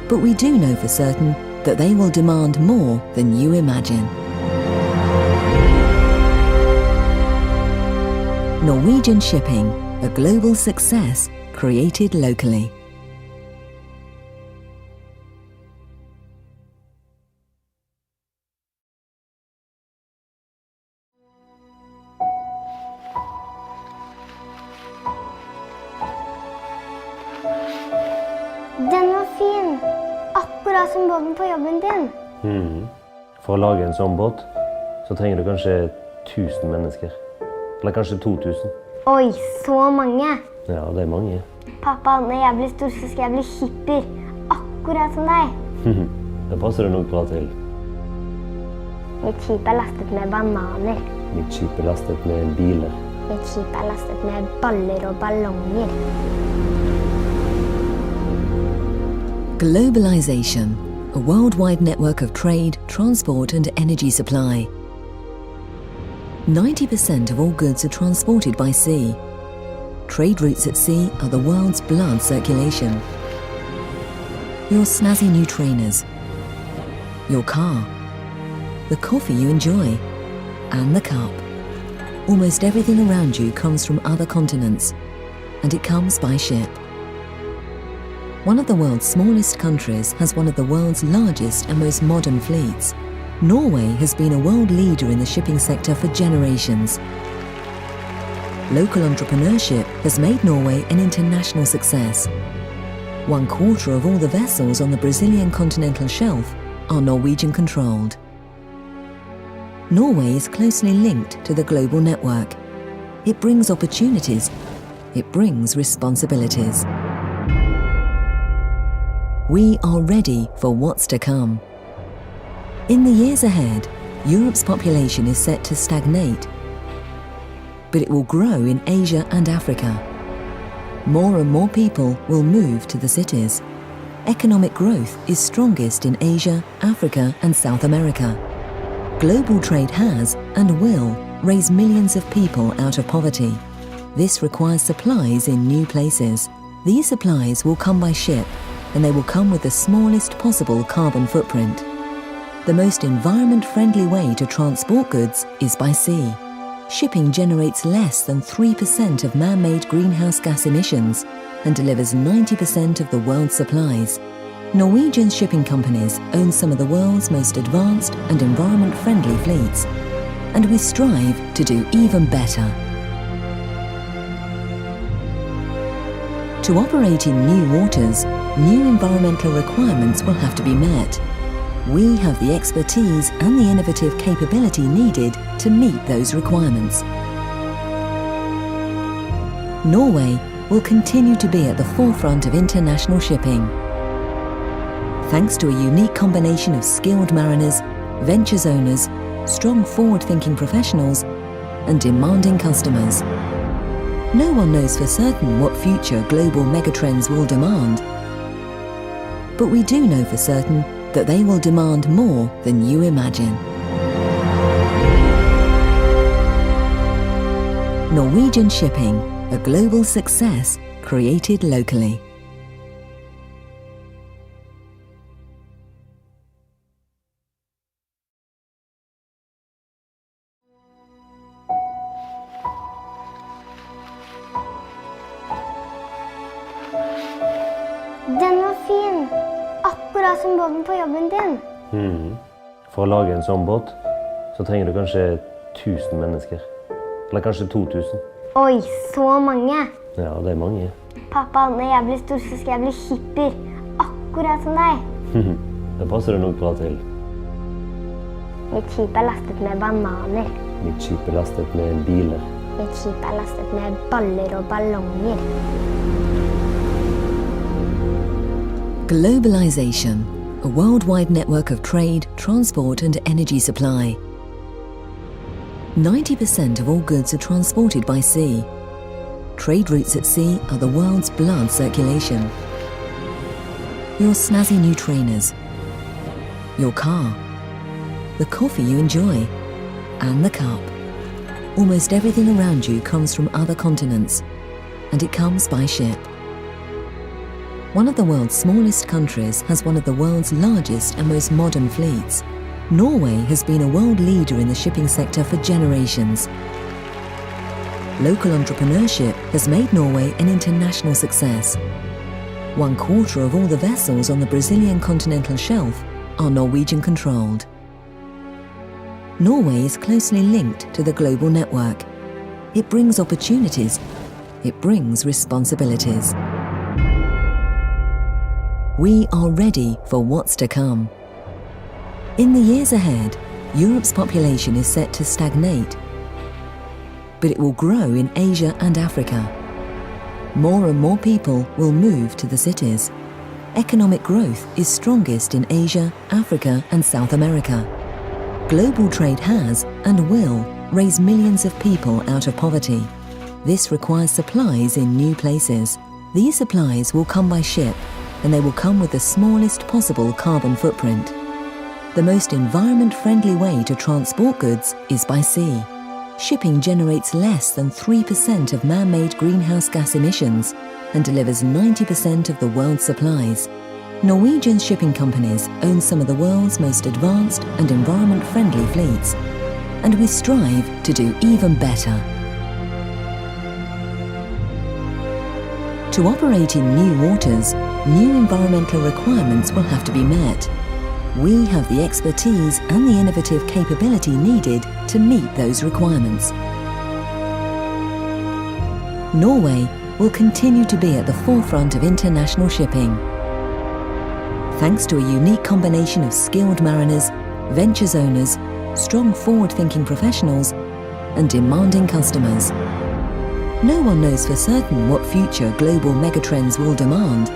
C: But we do know for certain that they will demand more than you imagine. Norwegian Shipping, a global success created locally.
B: Den var fin. Akkurat som båten på jobben din.
A: For å lage en sånn båt, så trenger du kanskje 1000 mennesker. Eller kanskje 2000.
B: Oi, så mange.
A: Ja, det er mange.
B: Pappa, når jeg blir stor, så skal jeg bli hipper. Akkurat som deg.
A: Det passer du nok bra til.
B: Mitt skip er lastet med bananer.
A: Mitt skip er lastet med biler.
B: Mitt skip er lastet med baller og ballonger.
C: Globalization, a worldwide network of trade, transport and energy supply. 90% of all goods are transported by sea. Trade routes at sea are the world's blood circulation. Your snazzy new trainers, your car, the coffee you enjoy, and the cup. Almost everything around you comes from other continents, and it comes by ship. One of the world's smallest countries has one of the world's largest and most modern fleets. Norway has been a world leader in the shipping sector for generations. Local entrepreneurship has made Norway an international success. 1/4 of all the vessels on the Brazilian continental shelf are Norwegian-controlled. Norway is closely linked to the global network. It brings opportunities. It brings responsibilities. We are ready for what's to come. In the years ahead, Europe's population is set to stagnate, but it will grow in Asia and Africa. More and more people will move to the cities. Economic growth is strongest in Asia, Africa, and South America. Global trade has and will raise millions of people out of poverty. This requires supplies in new places. These supplies will come by ship, and they will come with the smallest possible carbon footprint. The most environment-friendly way to transport goods is by sea. Shipping generates less than 3% of man-made greenhouse gas emissions and delivers 90% of the world's supplies. Norwegian shipping companies own some of the world's most advanced and environment-friendly fleets, and we strive to do even better. To operate in new waters, new environmental requirements will have to be met. We have the expertise and the innovative capability needed to meet those requirements. Norway will continue to be at the forefront of international shipping. Thanks to a unique combination of skilled mariners, ventures owners, strong forward-thinking professionals, and demanding customers. No one knows for certain what future global megatrends will demand, but we do know for certain that they will demand more than you imagine. Norwegian Shipping, a global success created locally.
B: Den var fin. Akkurat som båten på jobben din.
A: For å lage en sånn båt, så trenger du kanskje 1000 mennesker. Eller kanskje 2000.
B: Oi, så mange.
A: Ja, det er mange.
B: Pappa, når jeg blir stor, så skal jeg bli hipper. Akkurat som deg.
A: Det passer du nok bra til.
B: Mitt skip er lastet med bananer.
A: Mitt skip er lastet med biler.
B: Mitt skip er lastet med baller og ballonger.
C: Globalization, a worldwide network of trade, transport and energy supply. 90% of all goods are transported by sea. Trade routes at sea are the world's blood circulation. Your snazzy new trainers, your car, the coffee you enjoy, and the cup. Almost everything around you comes from other continents, and it comes by ship. One of the world's smallest countries has one of the world's largest and most modern fleets. Norway has been a world leader in the shipping sector for generations. Local entrepreneurship has made Norway an international success. 1/4 of all the vessels on the Brazilian continental shelf are Norwegian-controlled. Norway is closely linked to the global network. It brings opportunities. It brings responsibilities. We are ready for what's to come. In the years ahead, Europe's population is set to stagnate, but it will grow in Asia and Africa. More and more people will move to the cities. Economic growth is strongest in Asia, Africa, and South America. Global trade has and will raise millions of people out of poverty. This requires supplies in new places. These supplies will come by ship, and they will come with the smallest possible carbon footprint. The most environment-friendly way to transport goods is by sea. Shipping generates less than 3% of man-made greenhouse gas emissions and delivers 90% of the world's supplies. Norwegian shipping companies own some of the world's most advanced and environment-friendly fleets, and we strive to do even better. To operate in new waters, new environmental requirements will have to be met. We have the expertise and the innovative capability needed to meet those requirements. Norway will continue to be at the forefront of international shipping. Thanks to a unique combination of skilled mariners, ventures owners, strong forward-thinking professionals, and demanding customers. No one knows for certain what future global megatrends will demand.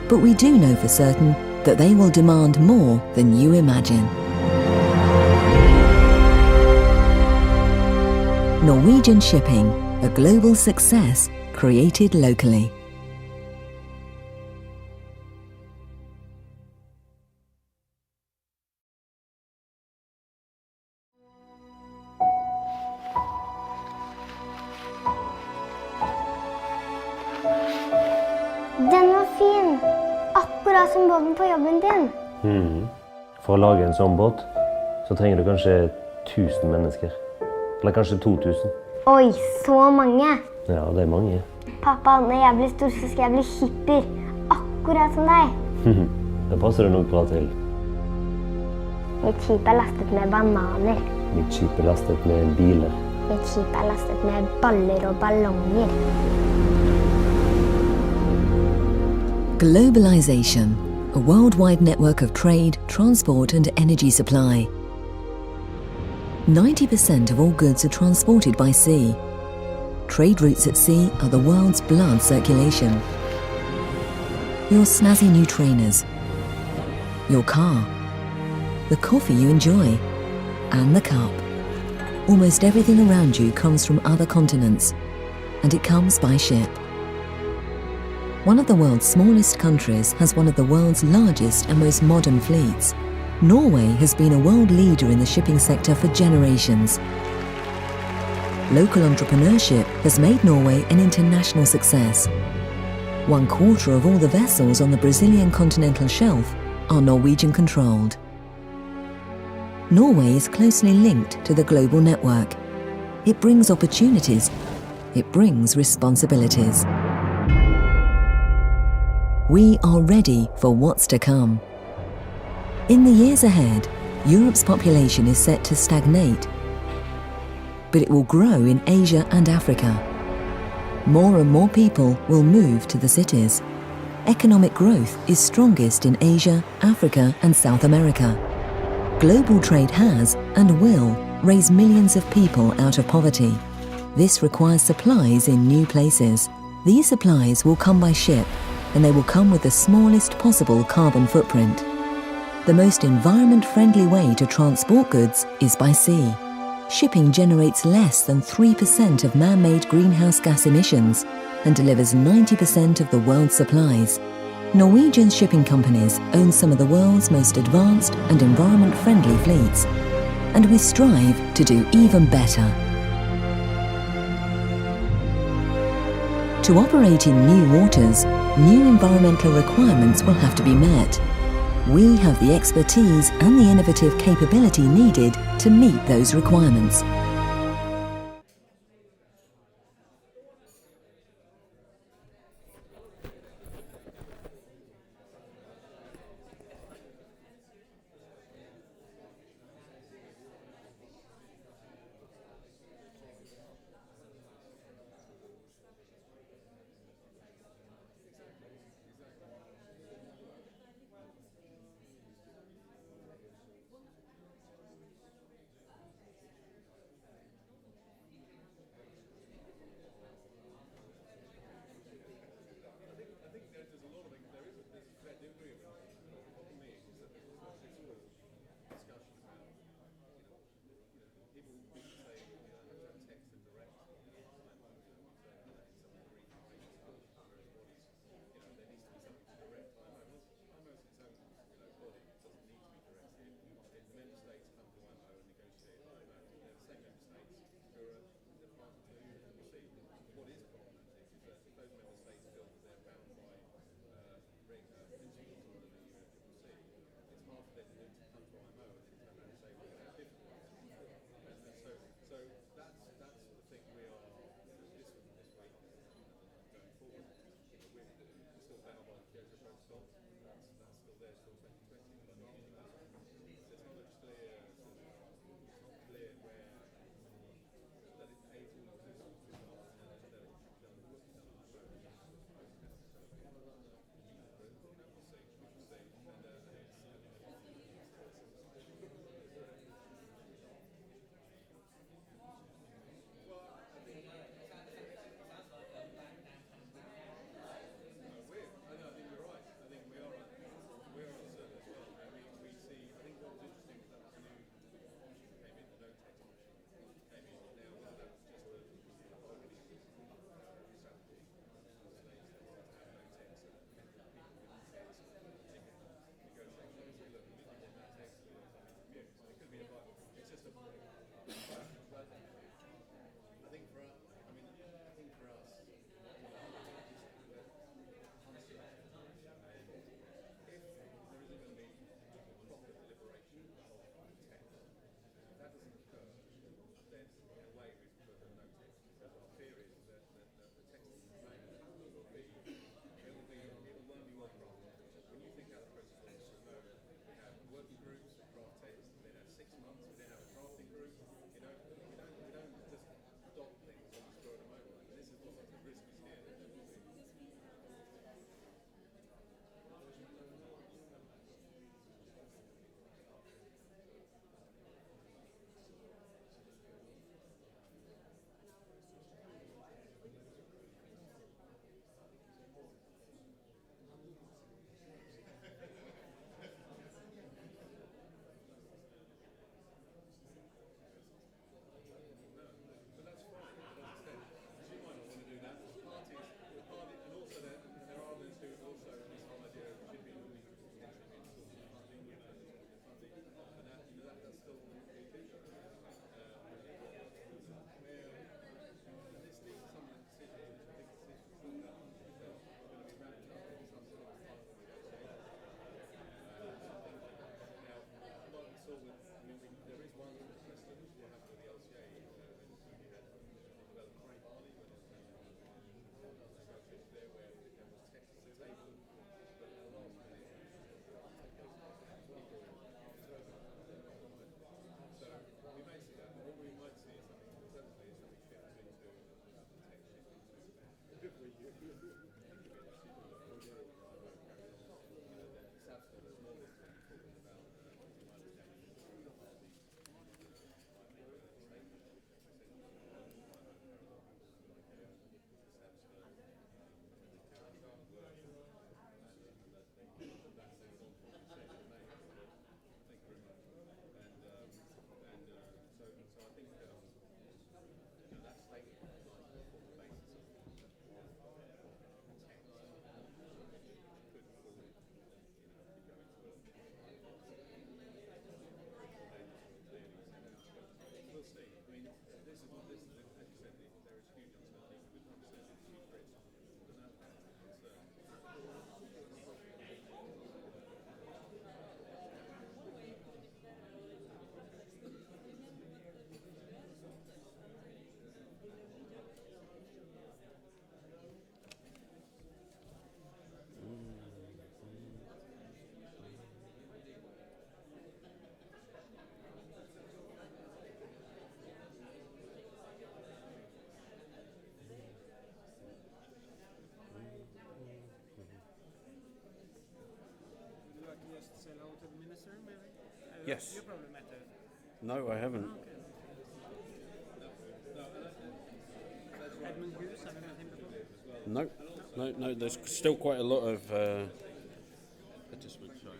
C: But we do know for certain that they will demand more than you imagine. Norwegian shipping, a global success created locally.
B: Den var fin. Akkurat som båten på jobben din.
A: For å lage en sånn båt, så trenger du kanskje 1000 mennesker. Eller kanskje 2000.
B: Oi, så mange.
A: Ja, det er mange.
B: Pappa, når jeg blir stor, så skal jeg bli hipper. Akkurat som deg.
A: Det passer det nok bra til.
B: Mitt skip er lastet med bananer.
A: Mitt skip er lastet med biler.
B: Mitt skip er lastet med baller og ballonger.
C: Globalization, a worldwide network of trade, transport and energy supply. 90% of all goods are transported by sea. Trade routes at sea are the world's blood circulation. Your snazzy new trainers, your car, the coffee you enjoy, and the cup. Almost everything around you comes from other continents, and it comes by ship. One of the world's smallest countries has one of the world's largest and most modern fleets. Norway has been a world leader in the shipping sector for generations. Local entrepreneurship has made Norway an international success. 1/4 of all the vessels on the Brazilian continental shelf are Norwegian-controlled. Norway is closely linked to the global network. It brings opportunities. It brings responsibilities. We are ready for what's to come. In the years ahead, Europe's population is set to stagnate, but it will grow in Asia and Africa. More and more people will move to the cities. Economic growth is strongest in Asia, Africa, and South America. Global trade has and will raise millions of people out of poverty. This requires supplies in new places. These supplies will come by ship, and they will come with the smallest possible carbon footprint. The most environment-friendly way to transport goods is by sea. Shipping generates less than 3% of man-made greenhouse gas emissions and delivers 90% of the world's supplies. Norwegian shipping companies own some of the world's most advanced and environment-friendly fleets, and we strive to do even better. To operate in new waters, new environmental requirements will have to be met. We have the expertise and the innovative capability needed to meet those requirements.
D: threshold stopped, that's still there till 2020, but not there's not a clear it's not clear where that it's able to that it done what it's done at the moment. We'll see. And I think you're right. I think we are uncertain as well. I mean, we see. I think what was interesting was that was new option that came in, the no text option came in. Now that was just a marketing strategy. So they said to have no text, so that meant that people wouldn't text negotiation. They say, look, we want that text, we want something from you. So it could be a vibe. It's just a. But I think for us,
E: just say hello to the minister, maybe?
F: Yes.
E: You probably met her.
F: No, I haven't.
E: Okay. Edmund Hughes, have you met him before?
F: No. There's still quite a lot of participants. Sorry.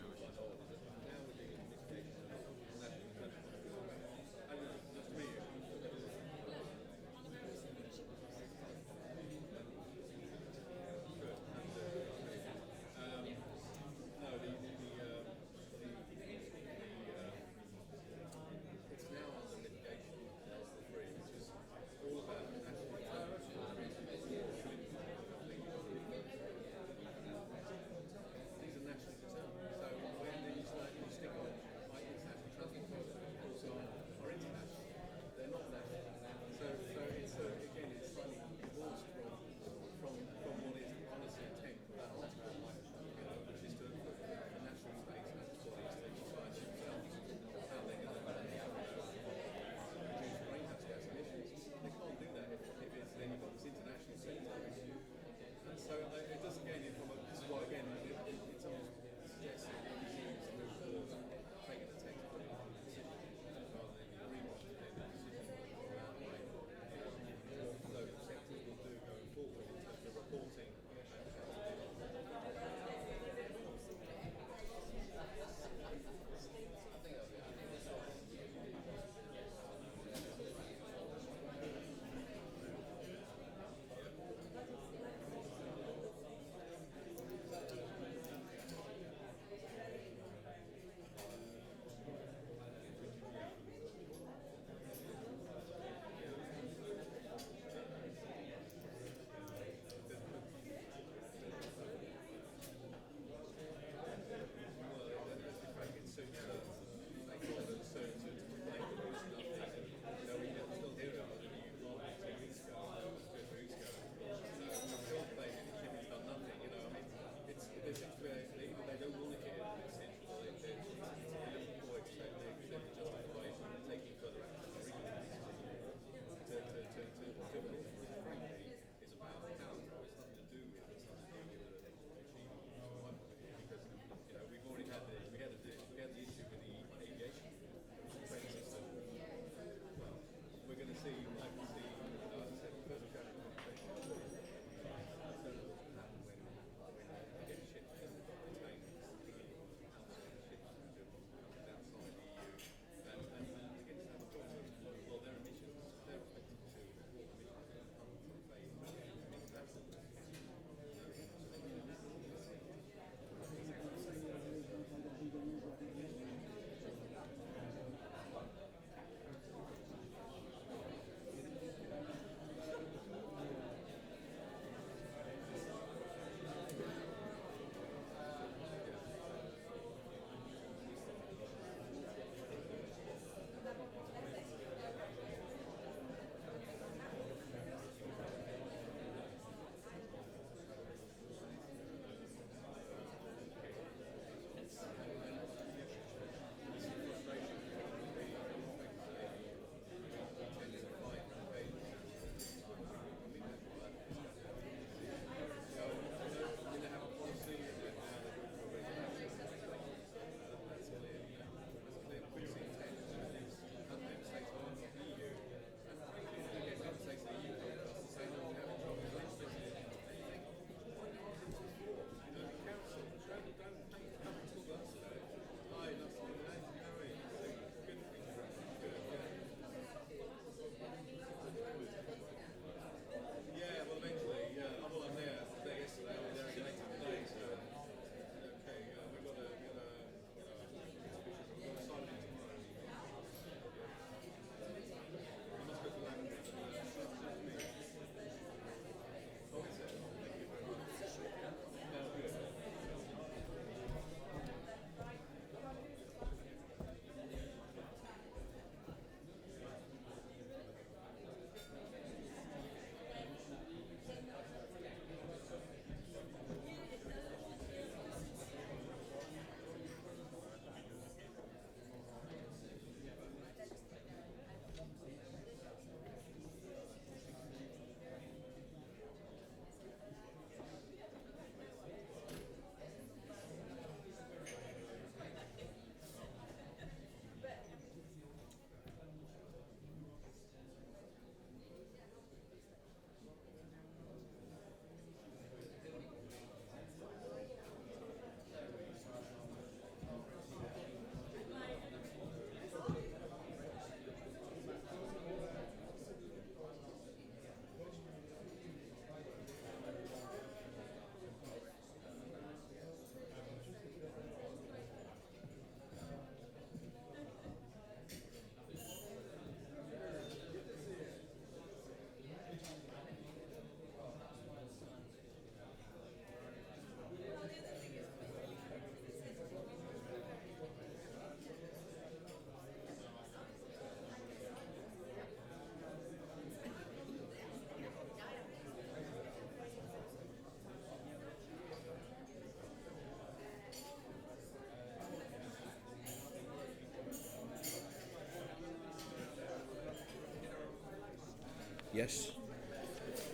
F: Yes.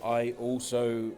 F: I also.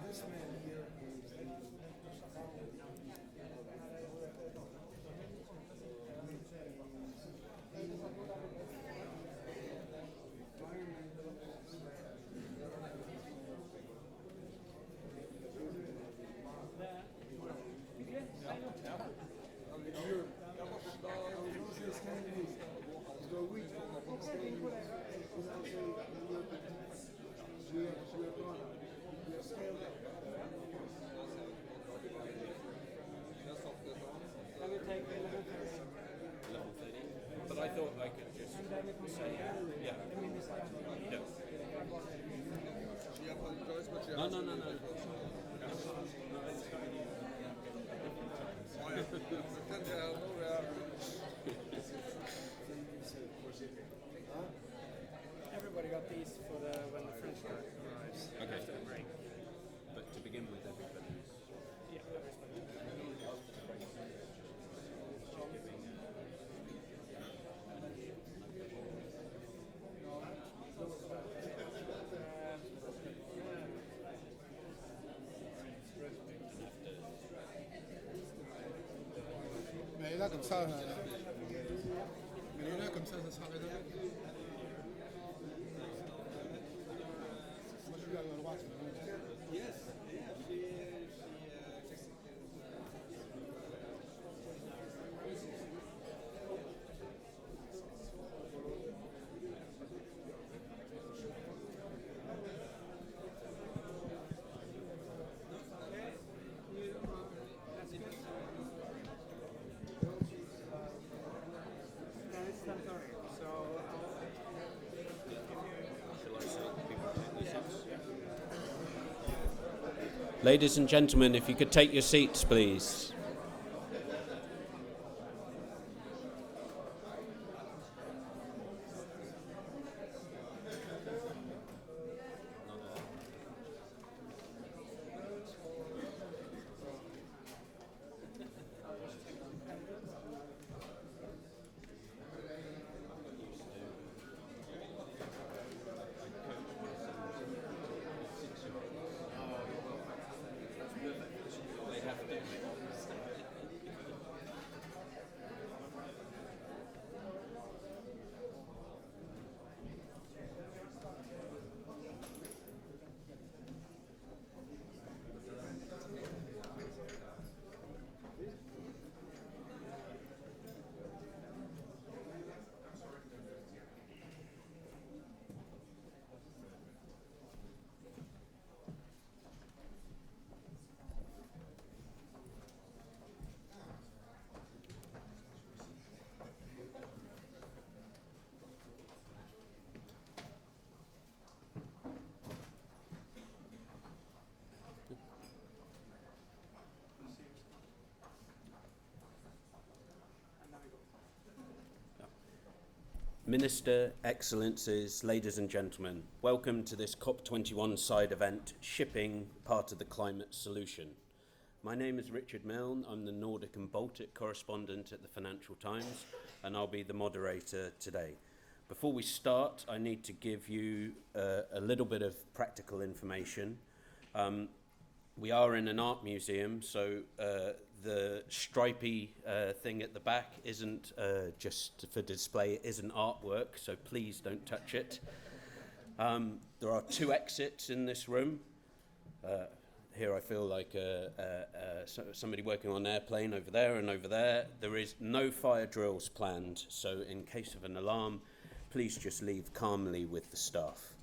D: this man here is
F: But I thought I could just say, yeah. No.
E: Everybody got these for when the French guy arrives after the break.
F: But to begin with, everybody's.
E: Yeah,
D: Mais là, comme ça, ça sera raisonnable. Moi, je suis à droite.
F: Ladies and gentlemen, if you could take your seats, please. Minister, Excellencies, ladies and gentlemen, welcome to this COP21 side event, Shipping, Part of the Climate Solution. My name is Richard Milne. I'm the Nordic and Baltic correspondent at the Financial Times, and I'll be the moderator today. Before we start, I need to give you a little bit of practical information. We are in an art museum, so the stripy thing at the back isn't just for display, it is an artwork, so please don't touch it. There are 2 exits in this room. Here I feel like somebody working on an airplane over there and over there. There is no fire drills planned, so in case of an alarm, please just leave calmly with the staff.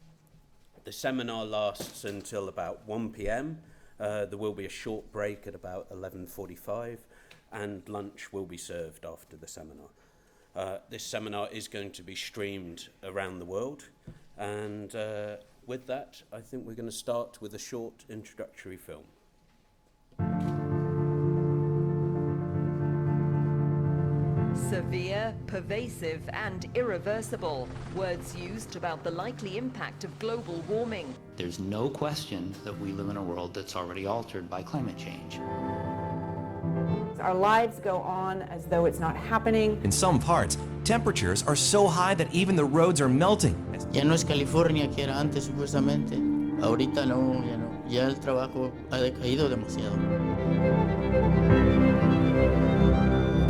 F: The seminar lasts until about 1 p.m. There will be a short break at about 11:45, and lunch will be served after the seminar. This seminar is going to be streamed around the world, and with that, I think we're going to start with a short introductory film.
G: Severe, pervasive, and irreversible. Words used about the likely impact of global warming.
H: There's no question that we live in a world that's already altered by climate change. our lives go on as though it's not happening.
I: In some parts, temperatures are so high that even the roads are melting.
J: Ya no es California que era antes, supuestamente. Ahorita no, ya no. Ya el trabajo ha decaído demasiado.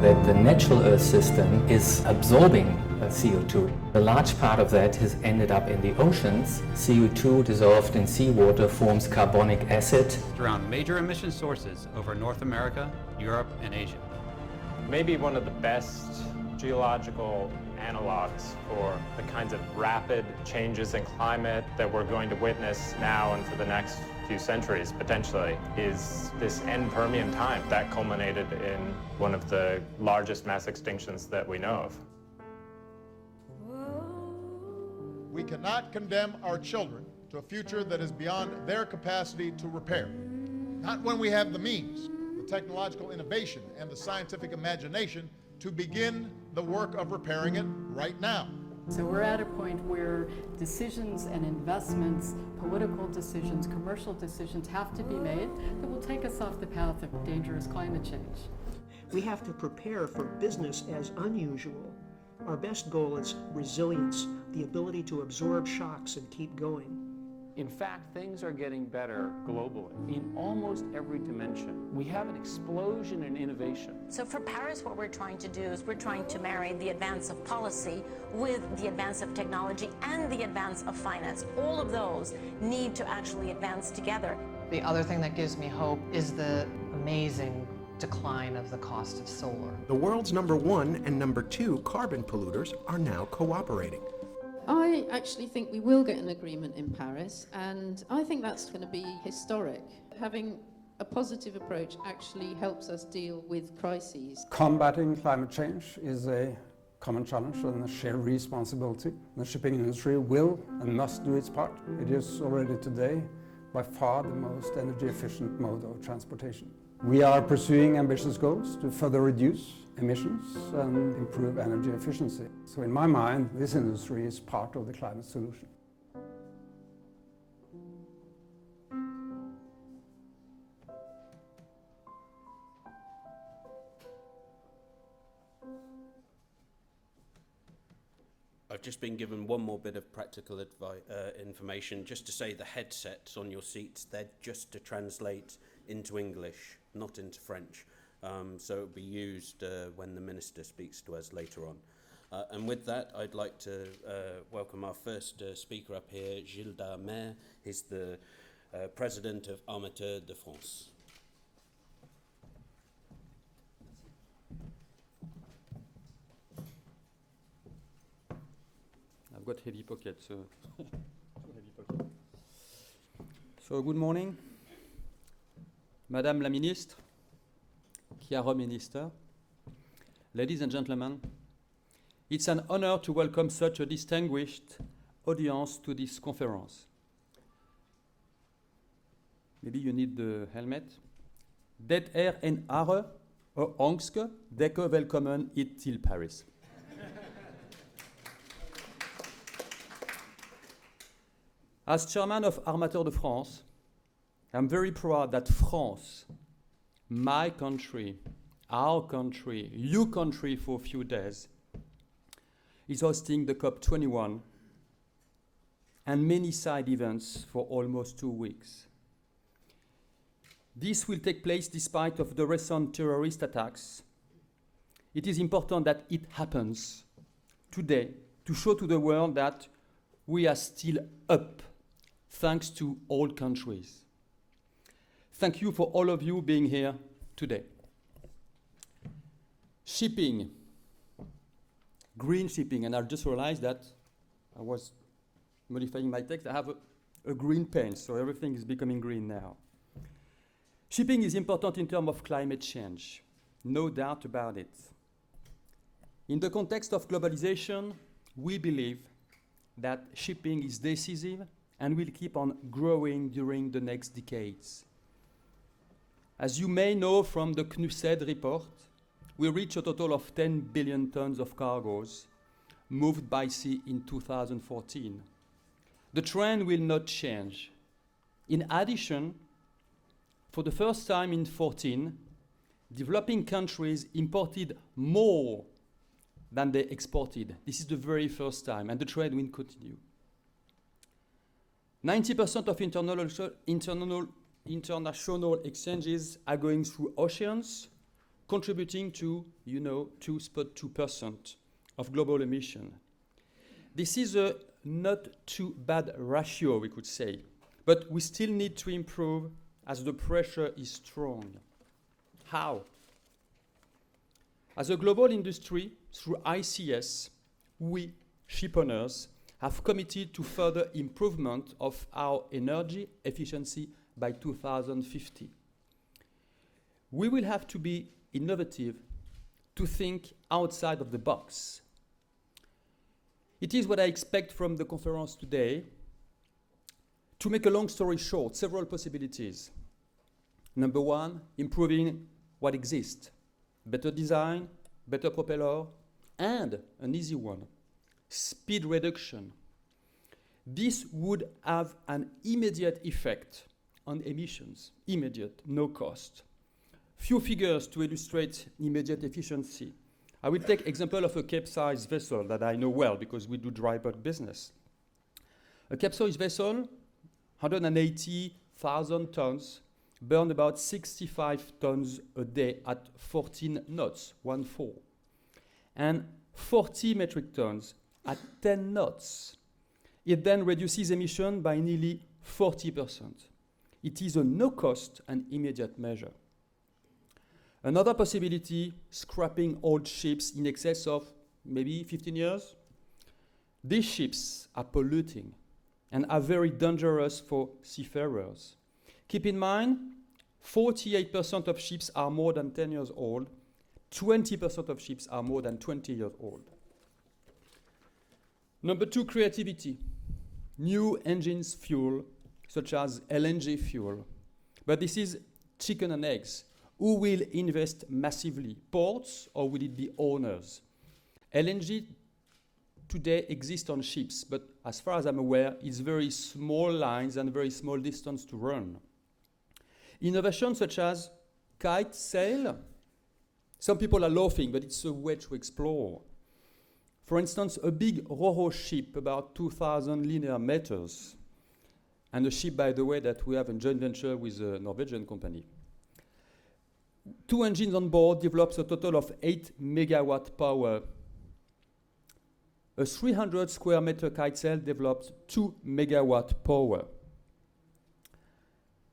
K: That the natural Earth system is absorbing CO2. A large part of that has ended up in the oceans. CO2 dissolved in seawater forms carbonic acid.
E: Around major emission sources over North America, Europe, and Asia.
L: Maybe one of the best geological analogs for the kinds of rapid changes in climate that we're going to witness now and for the next few centuries, potentially, is this end Permian time that culminated in one of the largest mass extinctions that we know of.
M: We cannot condemn our children to a future that is beyond their capacity to repair. Not when we have the means, the technological innovation, and the scientific imagination to begin the work of repairing it right now.
N: So we're at a point where decisions and investments, political decisions, commercial decisions have to be made that will take us off the path of dangerous climate change.
O: We have to prepare for business as unusual. Our best goal is resilience, the ability to absorb shocks and keep going.
P: In fact, things are getting better globally in almost every dimension. We have an explosion in innovation.
Q: So for Paris, what we're trying to do is we're trying to marry the advance of policy with the advance of technology and the advance of finance. All of those need to actually advance together.
R: The other thing that gives me hope is the amazing decline of the cost of solar.
S: The world's #1 and #2 carbon polluters are now cooperating.
T: I actually think we will get an agreement in Paris, and I think that's going to be historic. Having a positive approach actually helps us deal with crises.
U: Combating climate change is a common challenge and a shared responsibility. The shipping industry will and must do its part. It is already today by far the most energy efficient mode of transportation. We are pursuing ambitious goals to further reduce emissions and improve energy efficiency. So in my mind, this industry is part of the climate solution.
F: I've just been given one more bit of practical information, just to say the headsets on your seats, they're just to translate into English, not into French. So it'll be used when the Minister speaks to us later on. And with that, I'd like to welcome our first speaker up here, Gilles Darmer. He's the President of Armateurs de France.
V: I've got heavy pockets, so heavy pocket. So good morning, Madame la Ministre, Chiara Minister, ladies and gentlemen. It's an honor to welcome such a distinguished audience to this conference. Maybe you need the helmet. Det en ära och önske däcke välkommen hit till Paris. As chairman of Armateurs de France, I'm very proud that France, my country, our country, your country for a few days, is hosting the COP21 and many side events for almost 2 weeks. This will take place despite of the recent terrorist attacks. It is important that it happens today to show to the world that we are still up, thanks to all countries. Thank you for all of you being here today. Shipping, green shipping, and I just realized that I was modifying my text. I have a green pen, so everything is becoming green now. Shipping is important in terms of climate change, no doubt about it. In the context of globalization, we believe that shipping is decisive and will keep on growing during the next decades. As you may know from the CNUSED report, we reached a total of 10 billion tons of cargoes moved by sea in 2014. The trend will not change. In addition, for the first time in 2014, developing countries imported more than they exported. This is the very first time, and the trade will continue. 90% of international exchanges are going through oceans, contributing to, 2.2% of global emission. This is a not too bad ratio, we could say, but we still need to improve as the pressure is strong. How? As a global industry, through ICS, we, ship owners, have committed to further improvement of our energy efficiency by 2050. We will have to be innovative, to think outside of the box. It is what I expect from the conference today. To make a long story short, several possibilities. Number one, improving what exists. Better design, better propeller, and an easy one, speed reduction. This would have an immediate effect on emissions, immediate, no cost. Few figures to illustrate immediate efficiency. I will take example of a Capesize vessel that I know well because we do dry bulk business. A Capesize vessel, 180,000 tons, burn about 65 tons a day at 14 knots, 1/4, and 40 metric tons at 10 knots. It then reduces emission by nearly 40%. It is a no-cost and immediate measure. Another possibility, scrapping old ships in excess of maybe 15 years. These ships are polluting and are very dangerous for seafarers. Keep in mind, 48% of ships are more than 10 years old, 20% of ships are more than 20 years old. Number two, creativity. New engines fuel, such as LNG fuel. But this is chicken and eggs. Who will invest massively? Ports, or will it be owners? LNG today exists on ships, but as far as I'm aware, it's very small lines and very small distance to run. Innovations such as kite sail. Some people are laughing, but it's a way to explore. For instance, a big ro-ro ship, about 2,000 linear meters, and a ship, by the way, that we have in joint venture with a Norwegian company. 2 engines on board develops a total of 8 megawatt power. A 300 square meter kite sail develops 2 megawatt power.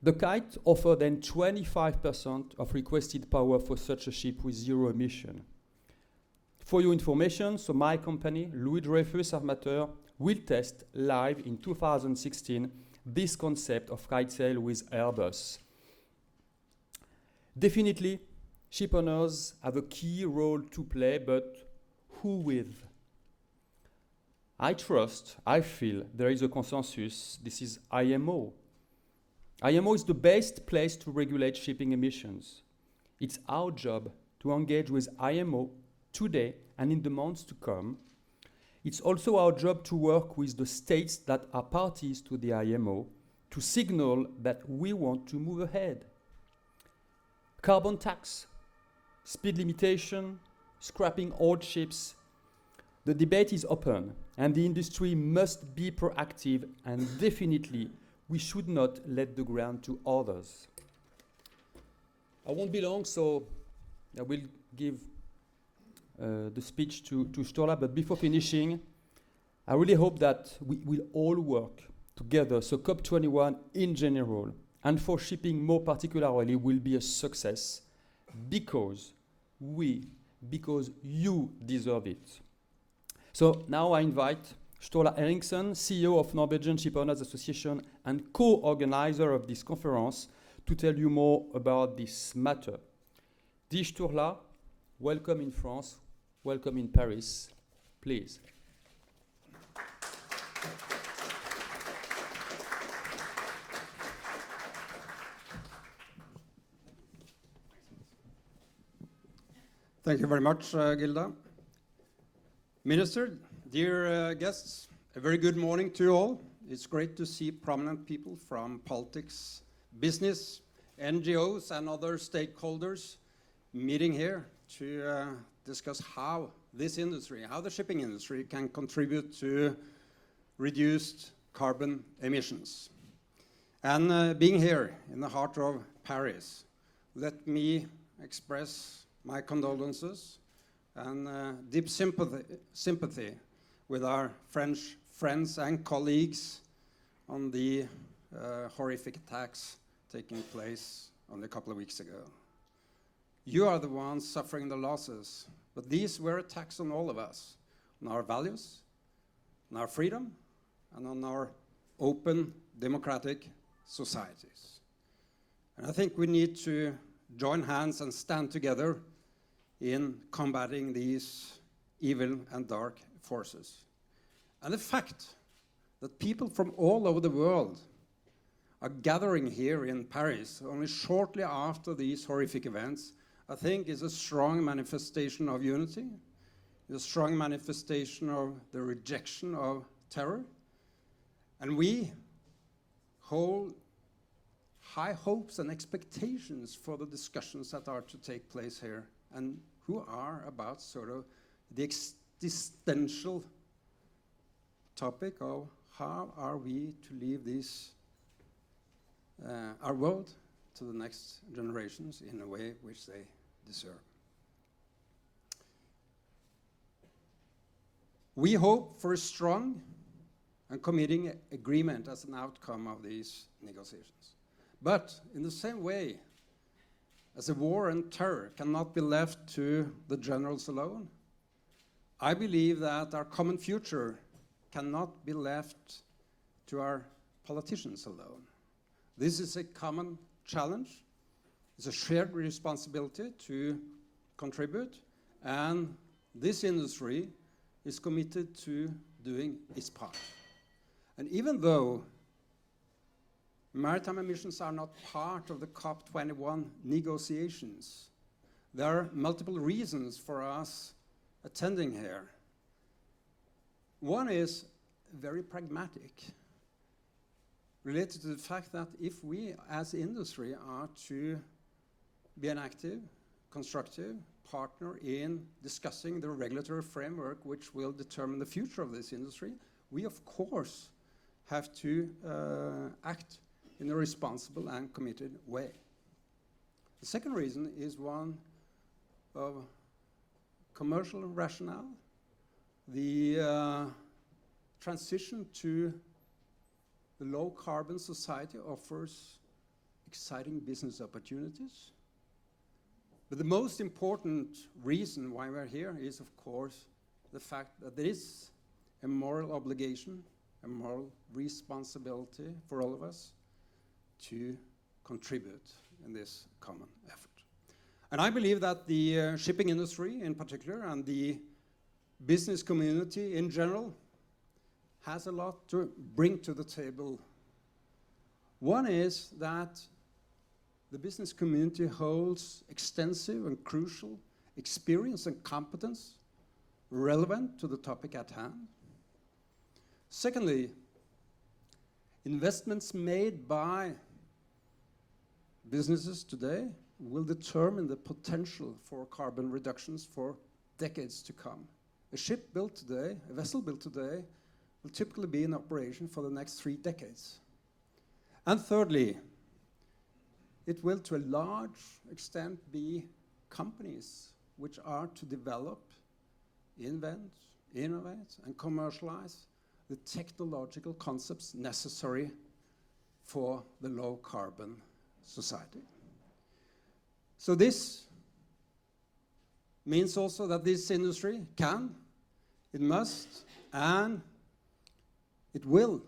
V: The kite offers then 25% of requested power for such a ship with zero emission. For your information, so my company, Louis Dreyfus Armateur, will test live in 2016 this concept of kite sail with Airbus. Definitely, ship owners have a key role to play, but who with? I feel there is a consensus. This is IMO. IMO is the best place to regulate shipping emissions. It's our job to engage with IMO today and in the months to come. It's also our job to work with the states that are parties to the IMO to signal that we want to move ahead. Carbon tax, speed limitation, scrapping old ships. The debate is open, and the industry must be proactive, and definitely we should not let the ground to others. I won't be long, so I will give the speech to Sturla, but before finishing, I really hope that we will all work together, so COP21 in general, and for shipping more particularly, will be a success because you deserve it. So now I invite Sturla Eriksen, CEO of Norwegian Shipowners Association and co-organizer of this conference, to tell you more about this matter. Dear Sturla, welcome in France, welcome in Paris, please.
A: Thank you very much, Gilda. Minister, dear guests, a very good morning to you all. It's great to see prominent people from politics, business, NGOs, and other stakeholders meeting here to discuss how this industry, how the shipping industry can contribute to reduced carbon emissions. And being here in the heart of Paris, let me express my condolences and deep sympathy with our French friends and colleagues on the horrific attacks taking place only a couple of weeks ago. You are the ones suffering the losses, but these were attacks on all of us, on our values, on our freedom, and on our open, democratic societies. And I think we need to join hands and stand together in combating these evil and dark forces. And the fact that people from all over the world are gathering here in Paris only shortly after these horrific events, I think is a strong manifestation of unity, a strong manifestation of the rejection of terror. And we hold high hopes and expectations for the discussions that are to take place here, and who are about sort of the existential topic of how are we to leave this, our world to the next generations in a way which they deserve. We hope for a strong and committing agreement as an outcome of these negotiations. But in the same way as the war and terror cannot be left to the generals alone, I believe that our common future cannot be left to our politicians alone. This is a common challenge. It's a shared responsibility to contribute, and this industry is committed to doing its part. And even though maritime emissions are not part of the COP21 negotiations, there are multiple reasons for us attending here. One is very pragmatic, related to the fact that if we as industry are to be an active, constructive partner in discussing the regulatory framework which will determine the future of this industry, we of course have to act in a responsible and committed way. The second reason is one of commercial rationale. The transition to the low-carbon society offers exciting business opportunities. But the most important reason why we're here is, of course, the fact that there is a moral obligation, a moral responsibility for all of us to contribute in this common effort. And I believe that the shipping industry in particular and the business community in general has a lot to bring to the table. One is that the business community holds extensive and crucial experience and competence relevant to the topic at hand. Secondly, investments made by businesses today will determine the potential for carbon reductions for decades to come. A ship built today, a vessel built today, will typically be in operation for the next 3 decades. And thirdly, it will to a large extent be companies which are to develop, invent, innovate, and commercialize the technological concepts necessary for the low-carbon society. So this means also that this industry can, it must, and it will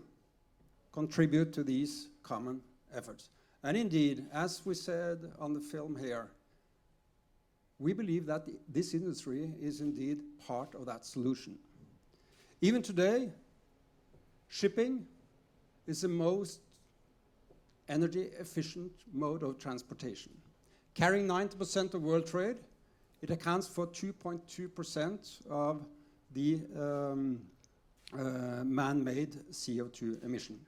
A: contribute to these common efforts. And indeed, as we said on the film here, we believe that this industry is indeed part of that solution. Even today, shipping is the most energy efficient mode of transportation. Carrying 90% of world trade, it accounts for 2.2% of the man-made CO2 emission.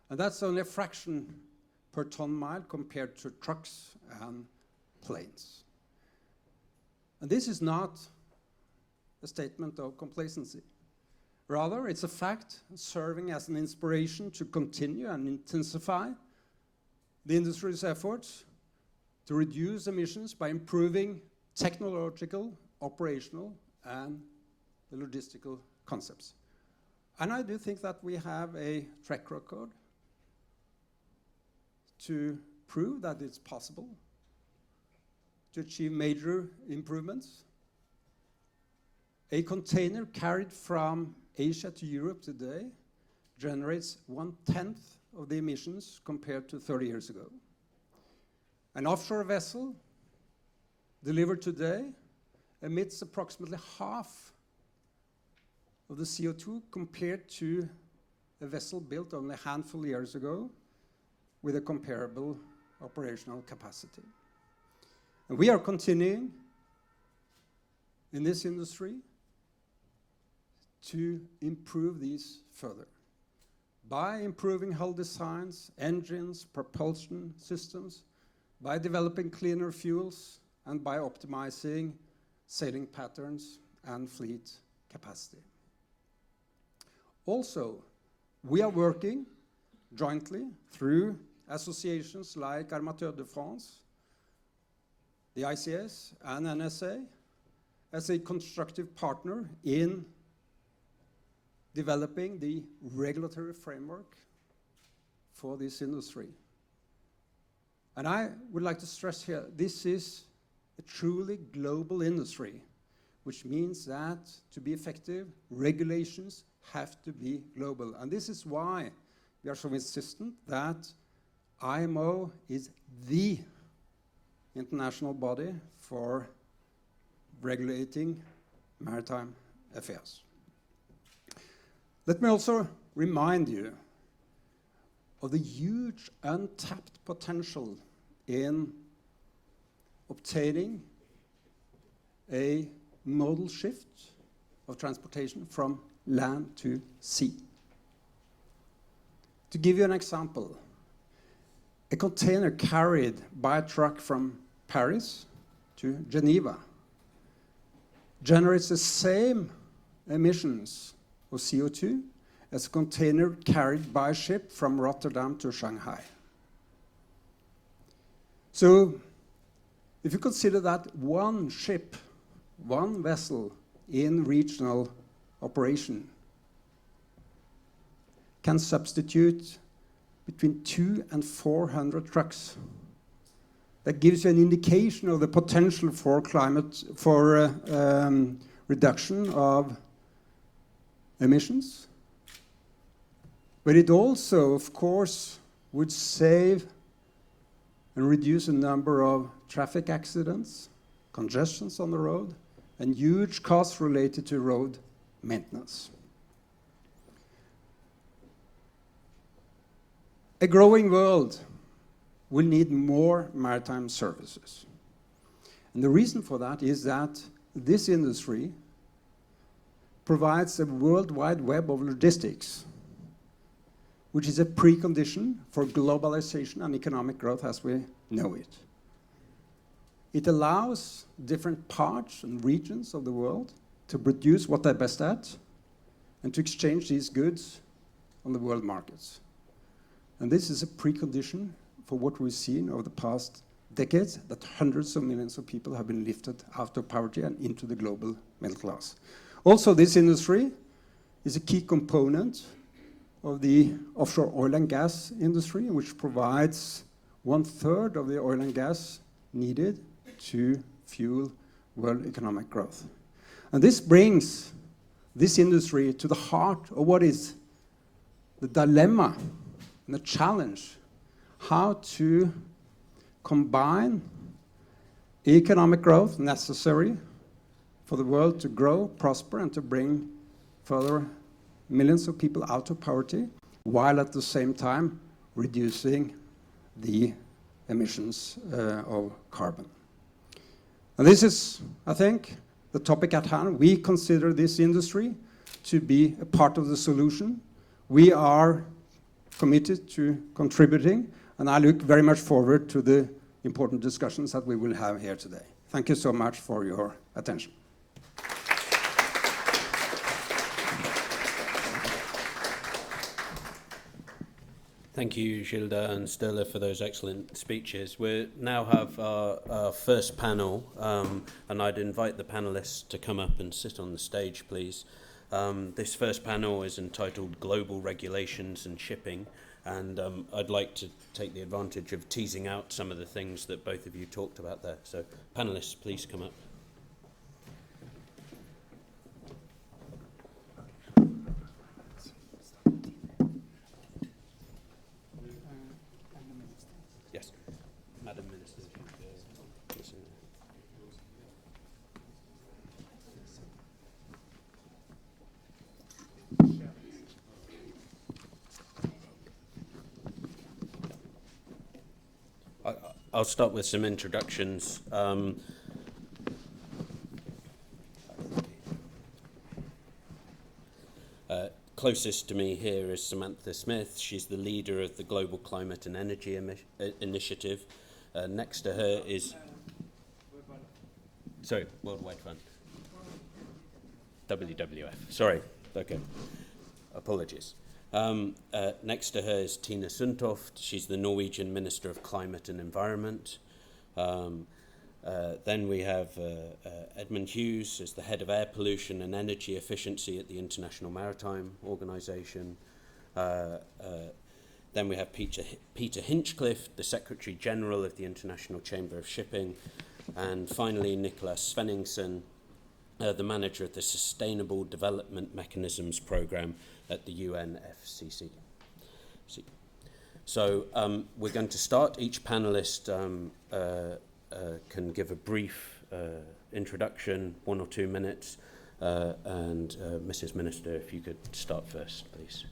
A: And that's only a fraction per ton mile compared to trucks and planes. And this is not a statement of complacency. Rather, it's a fact serving as an inspiration to continue and intensify the industry's efforts to reduce emissions by improving technological, operational, and the logistical concepts. And I do think that we have a track record to prove that it's possible to achieve major improvements. A container carried from Asia to Europe today generates 1/10 of the emissions compared to 30 years ago. An offshore vessel delivered today emits approximately half of the CO2 compared to a vessel built only a handful of years ago with a comparable operational capacity. And we are continuing in this industry to improve these further by improving hull designs, engines, propulsion systems, by developing cleaner fuels, and by optimizing sailing patterns and fleet capacity. Also, we are working jointly through associations like Armateurs de France, the ICS, and NSA as a constructive partner in developing the regulatory framework for this industry. And I would like to stress here, this is a truly global industry, which means that to be effective, regulations have to be global. And this is why we are so insistent that IMO is the international body for regulating maritime affairs. Let me also remind you of the huge untapped potential in obtaining a modal shift of transportation from land to sea. To give you an example, a container carried by a truck from Paris to Geneva generates the same emissions of CO2 as a container carried by ship from Rotterdam to Shanghai. So if you consider that one ship, one vessel in regional operation can substitute between 200 and 400 trucks, that gives you an indication of the potential for reduction of emissions. But it also, of course, would save and reduce the number of traffic accidents, congestions on the road, and huge costs related to road maintenance. A growing world will need more maritime services. And the reason for that is that this industry provides a worldwide web of logistics, which is a precondition for globalization and economic growth as we know it. It allows different parts and regions of the world to produce what they're best at and to exchange these goods on the world markets. And this is a precondition for what we've seen over the past decades, that hundreds of millions of people have been lifted out of poverty and into the global middle class. Also, this industry is a key component of the offshore oil and gas industry, which provides 1/3 of the oil and gas needed to fuel world economic growth. And this brings this industry to the heart of what is the dilemma and the challenge, how to combine economic growth necessary for the world to grow, prosper, and to bring further millions of people out of poverty, while at the same time reducing the emissions of carbon. And this is, I think, the topic at hand. We consider this industry to be a part of the solution. We are committed to contributing, and I look very much forward to the important discussions that we will have here today. Thank you so much for your attention.
F: Thank you, Gilda and Stella, for those excellent speeches. We now have our first panel, and I'd invite the panelists to come up and sit on the stage, please. This first panel is entitled Global Regulations and Shipping, and I'd like to take the advantage of teasing out some of the things that both of you talked about there. So, panelists, please come up. Yes, Madam Minister. I'll start with some introductions. Closest to me here is Samantha Smith. She's the leader of the Global Climate and Energy Initiative. Next to her is... Sorry, World Wide Fund. WWF. Sorry. Okay. Apologies. Next to her is Tina Sundtoft. She's the Norwegian Minister of Climate and Environment. Then we have Edmund Hughes as the Head of Air Pollution and Energy Efficiency at the International Maritime Organization. Then we have Peter Hinchcliffe, the Secretary General of the International Chamber of Shipping. And finally, Nicholas Svenningsson, the Manager of the Sustainable Development Mechanisms Programme at the UNFCCC. So we're going to start. Each panelist can give a brief introduction, 1 or 2 minutes, and Mrs. Minister, if you could start first, please.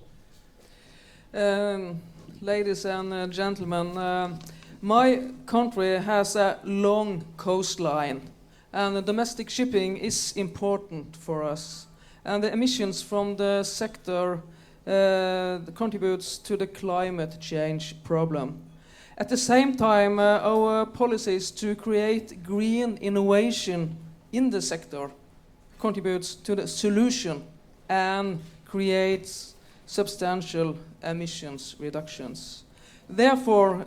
B: Ladies and gentlemen, my country has a long coastline, and domestic shipping is important for us. And the emissions from the sector contributes to the climate change problem. At the same time, our policies to create green innovation in the sector contributes to the solution and creates substantial emissions reductions. Therefore,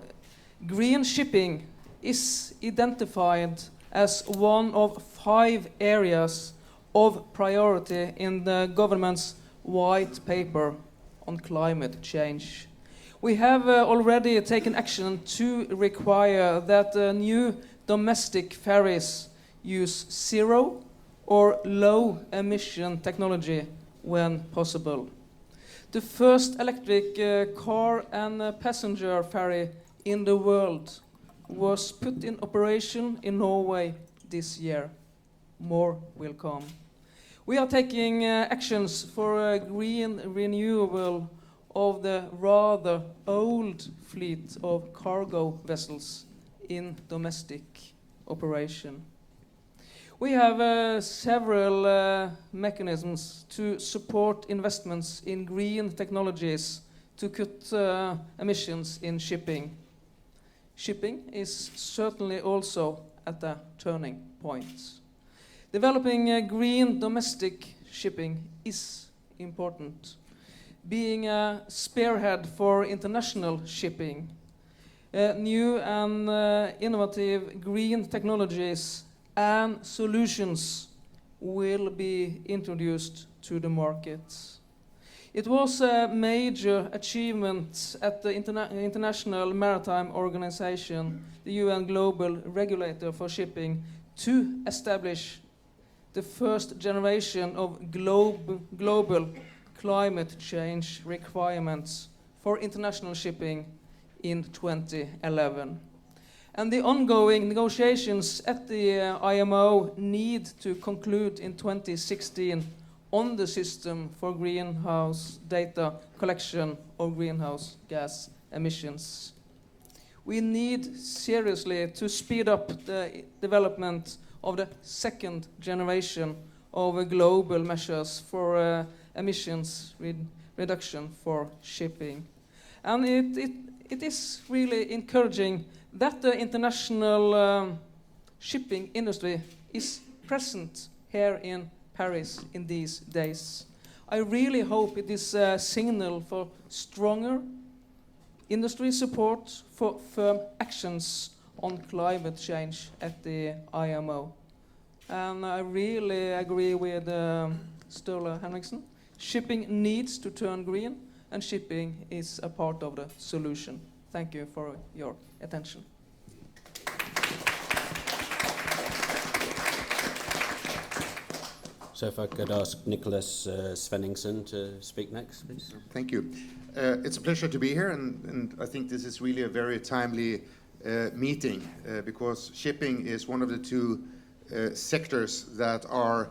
B: green shipping is identified as one of 5 areas of priority in the government's white paper on climate change. We have already taken action to require that new domestic ferries use zero or low emission technology when possible. The first electric car and passenger ferry in the world was put in operation in Norway this year. More will come. We are taking actions for a green renewal of the rather old fleet of cargo vessels in domestic operation. We have several mechanisms to support investments in green technologies to cut emissions in shipping. Shipping is certainly also at a turning point. Developing green domestic shipping is important. Being a spearhead for international shipping, new and innovative green technologies and solutions will be introduced to the market. It was a major achievement at the International Maritime Organization, the UN Global Regulator for Shipping, to establish the first generation of global climate change requirements for international shipping in 2011. And the ongoing negotiations at the IMO need to conclude in 2016 on the system for greenhouse data collection of greenhouse gas emissions. We need seriously to speed up the development of the second generation of global measures for emissions reduction for shipping. And it is really encouraging that the international shipping industry is present here in Paris in these days. I really hope it is a signal for stronger industry support for firm actions on climate change at the IMO. And I really agree with Sturla Henriksen. Shipping needs to turn green, and shipping is a part of the solution. Thank you for your attention.
F: So if I could ask Nicholas Svenningsson to speak next, please.
C: Thank you. It's a pleasure to be here, and I think this is really a very timely meeting because shipping is one of the two sectors that are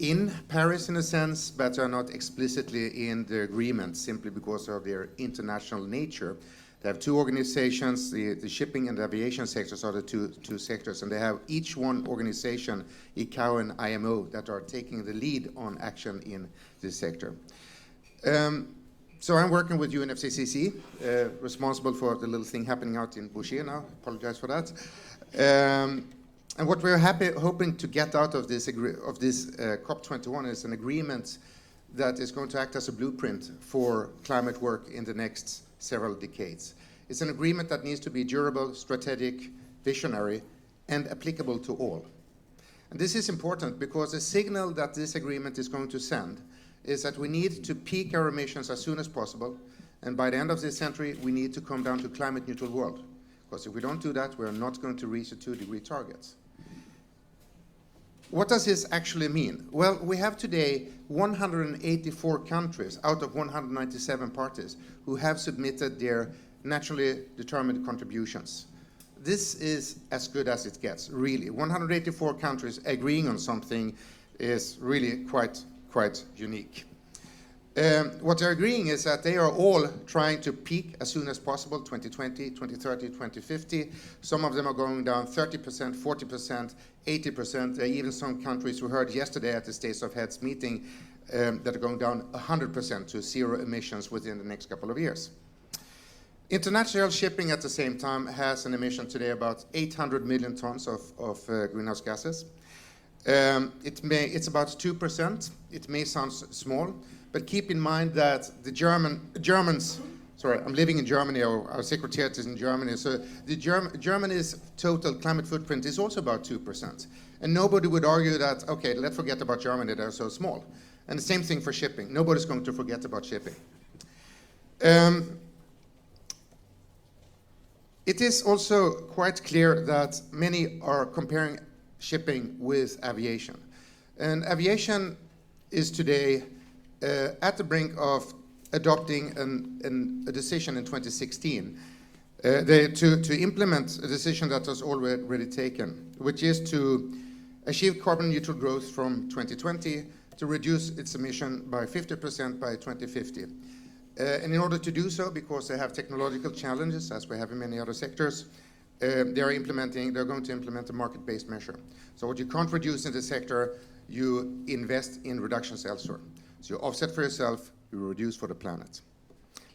C: in Paris in a sense, but are not explicitly in the agreement simply because of their international nature. They have two organizations, the shipping and the aviation sectors are the two sectors, and they have each one organization, ICAO and IMO, that are taking the lead on action in this sector. So I'm working with UNFCCC, responsible for the little thing happening out in Boucher now, apologize for that. And what we're hoping to get out of this COP21 is an agreement that is going to act as a blueprint for climate work in the next several decades. It's an agreement that needs to be durable, strategic, visionary, and applicable to all. And this is important because the signal that this agreement is going to send is that we need to peak our emissions as soon as possible, and by the end of this century, we need to come down to climate neutral world. Because if we don't do that, we're not going to reach the 2-degree targets. What does this actually mean? Well, we have today 184 countries out of 197 parties who have submitted their naturally determined contributions. This is as good as it gets, really. 184 countries agreeing on something is really quite unique. What they're agreeing is that they are all trying to peak as soon as possible, 2020, 2030, 2050. Some of them are going down 30%, 40%, 80%. There are even some countries we heard yesterday at the States of Heads meeting that are going down 100% to zero emissions within the next couple of years. International shipping at the same time has an emission today about 800 million tons of greenhouse gases. It's about 2%. It may sound small, but keep in mind that the Germans, sorry, I'm living in Germany, or our secretariat is in Germany, so the Germany's total climate footprint is also about 2%. And nobody would argue that, okay, let's forget about Germany, they're so small. And the same thing for shipping. Nobody's going to forget about shipping. It is also quite clear that many are comparing shipping with aviation. And aviation is today at the brink of adopting a decision in 2016 to implement a decision that was already taken, which is to achieve carbon neutral growth from 2020 to reduce its emission by 50% by 2050. And in order to do so, because they have technological challenges, as we have in many other sectors, they're going to implement a market-based measure. So what you can't reduce in the sector, you invest in reductions elsewhere. So you offset for yourself, you reduce for the planet.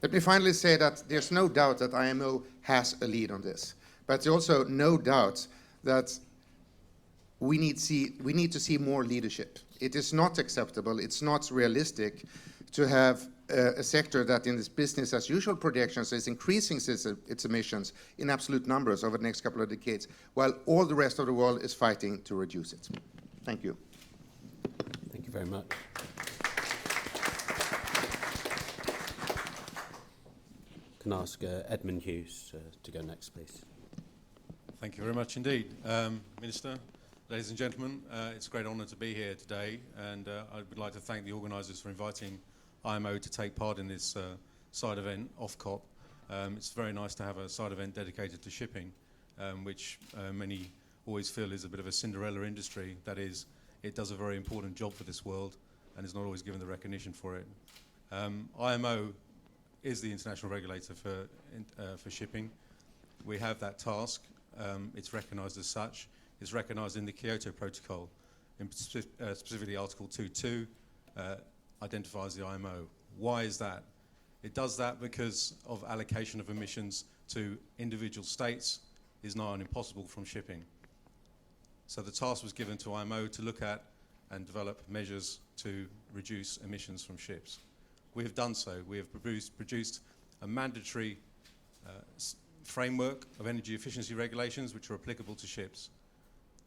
C: Let me finally say that there's no doubt that IMO has a lead on this, but there's also no doubt that we need to see more leadership. It is not acceptable, it's not realistic to have a sector that in this business as usual projections is increasing its emissions in absolute numbers over the next couple of decades, while all the rest of the world is fighting to reduce it. Thank you.
F: Thank you very much. Can I ask Edmund Hughes to go next, please?
D: Thank you very much indeed. Minister, ladies and gentlemen, it's a great honour to be here today, and I would like to thank the organisers for inviting IMO to take part in this side event off COP. It's very nice to have a side event dedicated to shipping, which many always feel is a bit of a Cinderella industry. That is, it does a very important job for this world and is not always given the recognition for it. IMO is the international regulator for shipping. We have that task. It's recognised as such. It's recognised in the Kyoto Protocol, specifically Article 2.2, identifies the IMO. Why is that? It does that because of allocation of emissions to individual states is now impossible from shipping. So the task was given to IMO to look at and develop measures to reduce emissions from ships. We have done so. We have produced a mandatory framework of energy efficiency regulations which are applicable to ships.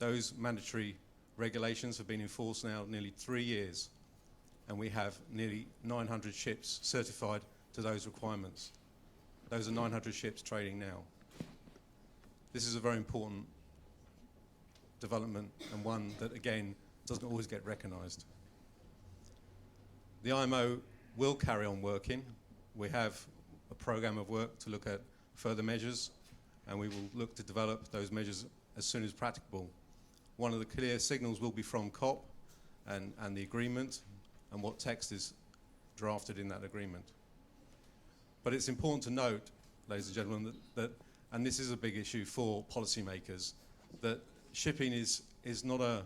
D: Those mandatory regulations have been in force now nearly 3 years, and we have nearly 900 ships certified to those requirements. Those are 900 ships trading now. This is a very important development, and one that, again, doesn't always get recognised. The IMO will carry on working. We have a programme of work to look at further measures, and we will look to develop those measures as soon as practicable. One of the clear signals will be from COP and the agreement and what text is drafted in that agreement. But it's important to note, ladies and gentlemen, that and this is a big issue for policymakers, that shipping is not a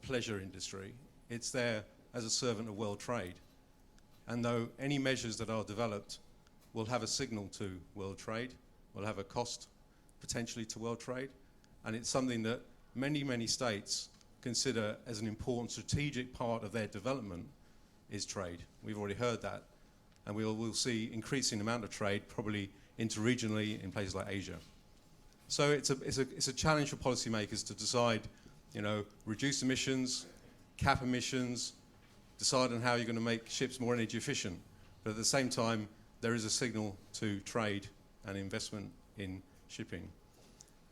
D: pleasure industry. It's there as a servant of world trade. And though any measures that are developed will have a signal to world trade, will have a cost potentially to world trade, and it's something that many, many states consider as an important strategic part of their development is trade. We've already heard that, and we'll see increasing amount of trade, probably interregionally in places like Asia. So it's a challenge for policymakers to decide, reduce emissions, cap emissions, decide on how you're going to make ships more energy efficient. But at the same time, there is a signal to trade and investment in shipping.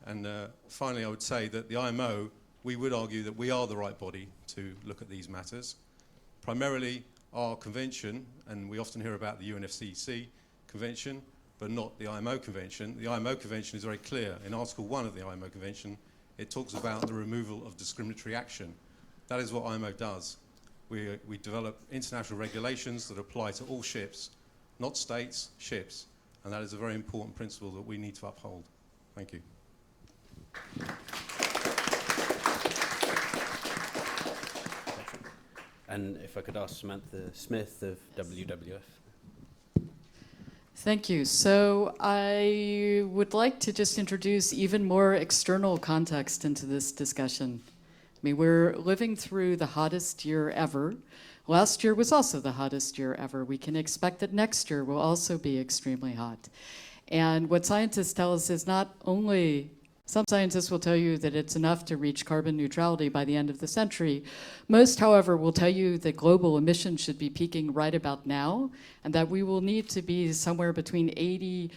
D: And finally, I would say that the IMO, we would argue that we are the right body to look at these matters. Primarily, our convention, and we often hear about the UNFCCC convention, but not the IMO convention. The IMO convention is very clear. In Article 1 of the IMO convention, it talks about the removal of discriminatory action. That is what IMO does. We develop international regulations that apply to all ships, not states, ships. And that is a very important principle that we need to uphold. Thank you.
F: And if I could ask Samantha Smith of WWF.
N: Thank you. So I would like to just introduce even more external context into this discussion. I mean, we're living through the hottest year ever. Last year was also the hottest year ever. We can expect that next year will also be extremely hot. And what scientists tell us is not only, some scientists will tell you that it's enough to reach carbon neutrality by the end of the century. Most, however, will tell you that global emissions should be peaking right about now, and that we will need to be somewhere between 80%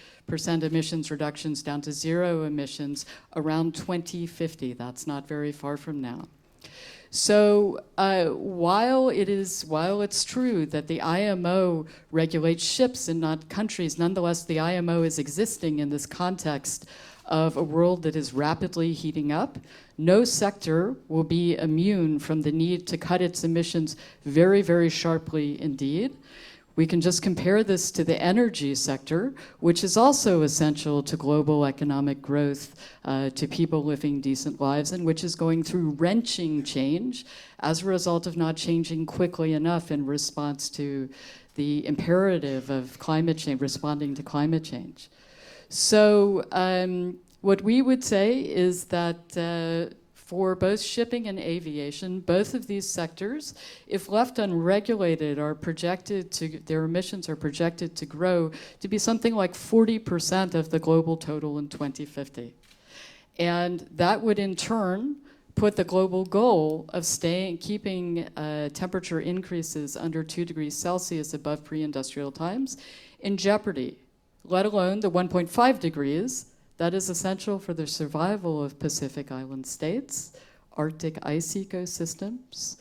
N: emissions reductions down to zero emissions around 2050. That's not very far from now. So while it's true that the IMO regulates ships and not countries, nonetheless the IMO is existing in this context of a world that is rapidly heating up. No sector will be immune from the need to cut its emissions very, very sharply indeed. We can just compare this to the energy sector, which is also essential to global economic growth, to people living decent lives, and which is going through wrenching change as a result of not changing quickly enough in response to the imperative of climate change, responding to climate change. So what we would say is that for both shipping and aviation, both of these sectors, if left unregulated, their emissions are projected to grow to be something like 40% of the global total in 2050. And that would in turn put the global goal of keeping temperature increases under 2 degrees Celsius above pre-industrial times in jeopardy, let alone the 1.5 degrees that is essential for the survival of Pacific Island states, Arctic ice ecosystems,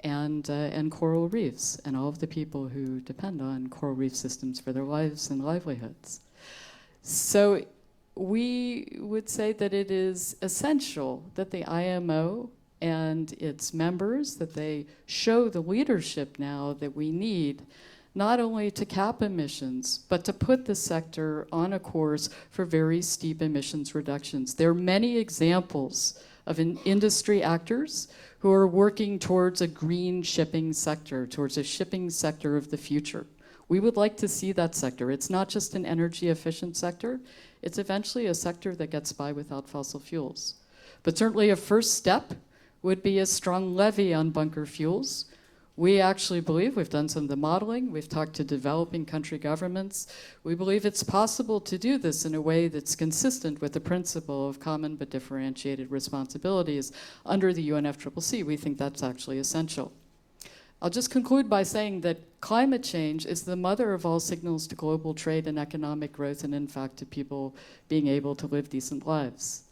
N: and coral reefs, and all of the people who depend on coral reef systems for their lives and livelihoods. So we would say that it is essential that the IMO and its members, that they show the leadership now that we need, not only to cap emissions, but to put the sector on a course for very steep emissions reductions. There are many examples of industry actors who are working towards a green shipping sector, towards a shipping sector of the future. We would like to see that sector. It's not just an energy efficient sector, it's eventually a sector that gets by without fossil fuels. But certainly a first step would be a strong levy on bunker fuels. We actually believe, we've done some of the modeling, we've talked to developing country governments, we believe it's possible to do this in a way that's consistent with the principle of common but differentiated responsibilities under the UNFCCC. We think that's actually essential. I'll just conclude by saying that climate change is the mother of all signals to global trade and economic growth, and in fact to people being able to live decent lives.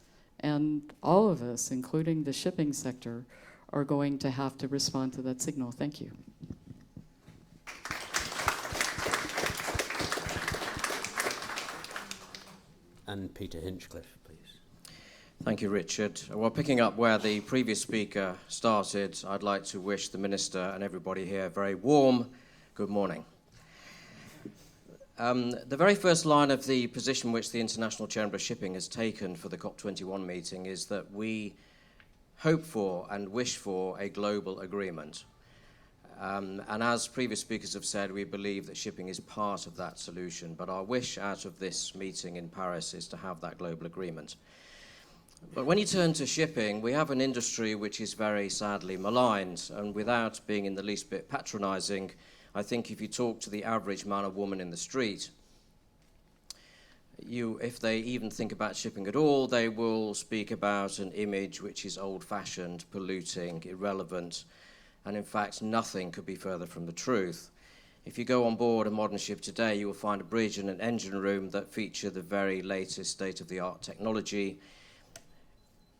N: And all of us, including the shipping sector, are going to have to respond to that signal. Thank you.
F: And Peter Hinchcliffe, please.
G: Thank you, Richard. Well, picking up where the previous speaker started, I'd like to wish the Minister and everybody here a very warm good morning. The very first line of the position which the International Chamber of Shipping has taken for the COP21 meeting is that we hope for and wish for a global agreement. And as previous speakers have said, we believe that shipping is part of that solution. But our wish out of this meeting in Paris is to have that global agreement. But when you turn to shipping, we have an industry which is very sadly maligned. And without being in the least bit patronizing, I think if you talk to the average man or woman in the street, if they even think about shipping at all, they will speak about an image which is old-fashioned, polluting, irrelevant, and in fact nothing could be further from the truth. If you go on board a modern ship today, you will find a bridge and an engine room that feature the very latest state-of-the-art technology.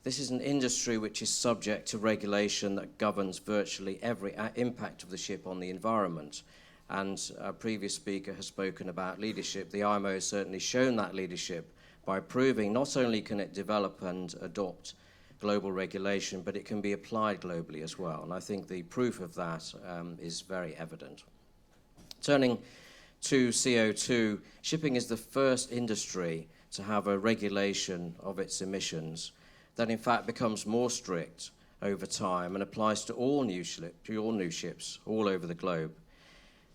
G: This is an industry which is subject to regulation that governs virtually every impact of the ship on the environment. And a previous speaker has spoken about leadership. The IMO has certainly shown that leadership by proving not only can it develop and adopt global regulation, but it can be applied globally as well. And I think the proof of that is very evident. Turning to CO2, shipping is the first industry to have a regulation of its emissions that in fact becomes more strict over time and applies to all new ships all over the globe.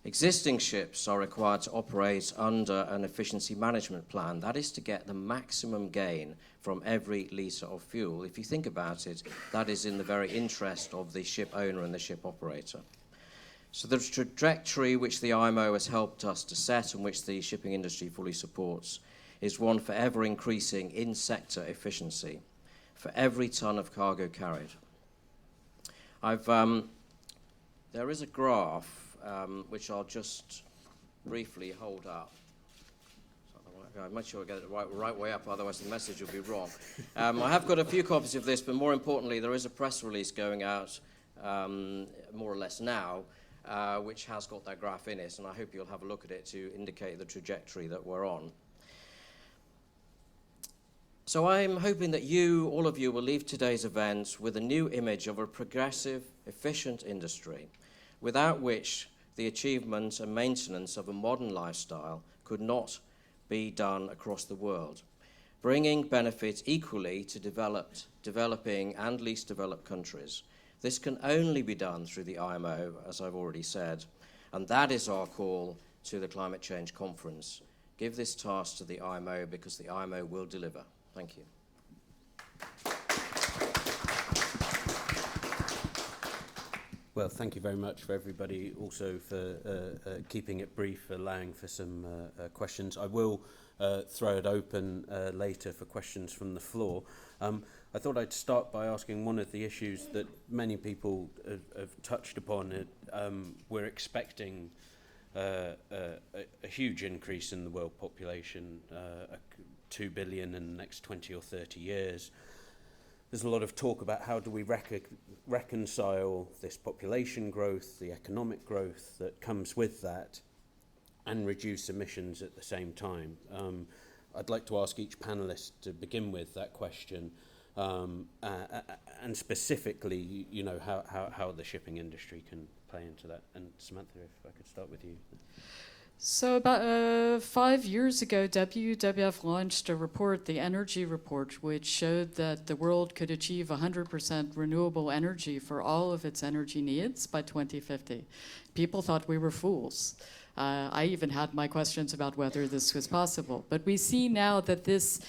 G: Existing ships are required to operate under an efficiency management plan. That is to get the maximum gain from every litre of fuel. If you think about it, that is in the very interest of the ship owner and the ship operator. So the trajectory which the IMO has helped us to set and which the shipping industry fully supports is one for ever increasing in-sector efficiency for every ton of cargo carried. There is a graph which I'll just briefly hold up. I'll make sure I get it right way up, otherwise the message will be wrong. I have got a few copies of this, but more importantly, there is a press release going out more or less now, which has got that graph in it, and I hope you'll have a look at it to indicate the trajectory that we're on. So I'm hoping that all of you, will leave today's event with a new image of a progressive, efficient industry, without which the achievement and maintenance of a modern lifestyle could not be done across the world, bringing benefits equally to developing and least developed countries. This can only be done through the IMO, as I've already said, and that is our call to the Climate Change Conference. Give this task to the IMO, because the IMO will deliver. Thank you.
F: Well, thank you very much for everybody, also for keeping it brief, allowing for some questions. I will throw it open later for questions from the floor. I thought I'd start by asking one of the issues that many people have touched upon. We're expecting a huge increase in the world population, 2 billion in the next 20 or 30 years. There's a lot of talk about how do we reconcile this population growth, the economic growth that comes with that, and reduce emissions at the same time. I'd like to ask each panelist to begin with that question, and specifically, you know, how the shipping industry can play into that. And Samantha, if I could start with you.
N: So about 5 years ago, WWF launched a report, the Energy Report, which showed that the world could achieve 100% renewable energy for all of its energy needs by 2050. People thought we were fools. I even had my questions about whether this was possible. But we see now that this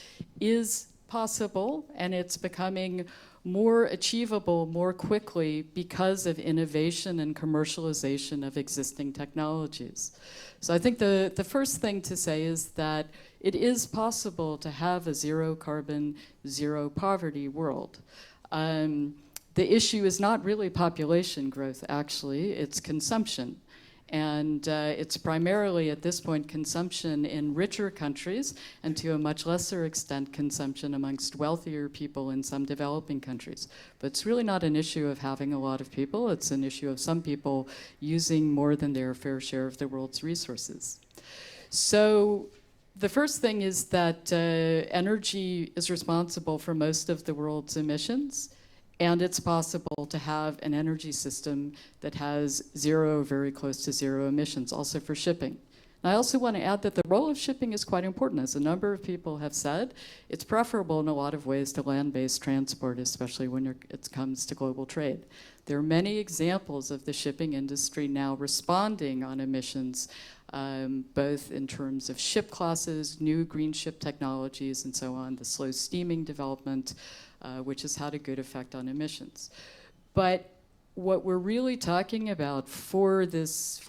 N: is possible, and it's becoming more achievable more quickly because of innovation and commercialization of existing technologies. So I think the first thing to say is that it is possible to have a zero carbon, zero poverty world. The issue is not really population growth, actually, it's consumption. And it's primarily, at this point, consumption in richer countries, and to a much lesser extent, consumption amongst wealthier people in some developing countries. But it's really not an issue of having a lot of people, it's an issue of some people using more than their fair share of the world's resources. So the first thing is that energy is responsible for most of the world's emissions. And it's possible to have an energy system that has zero, very close to zero emissions, also for shipping. And I also want to add that the role of shipping is quite important. As a number of people have said, it's preferable in a lot of ways to land-based transport, especially when it comes to global trade. There are many examples of the shipping industry now responding on emissions, both in terms of ship classes, new green ship technologies, and so on, the slow steaming development, which has had a good effect on emissions. But what we're really talking about for this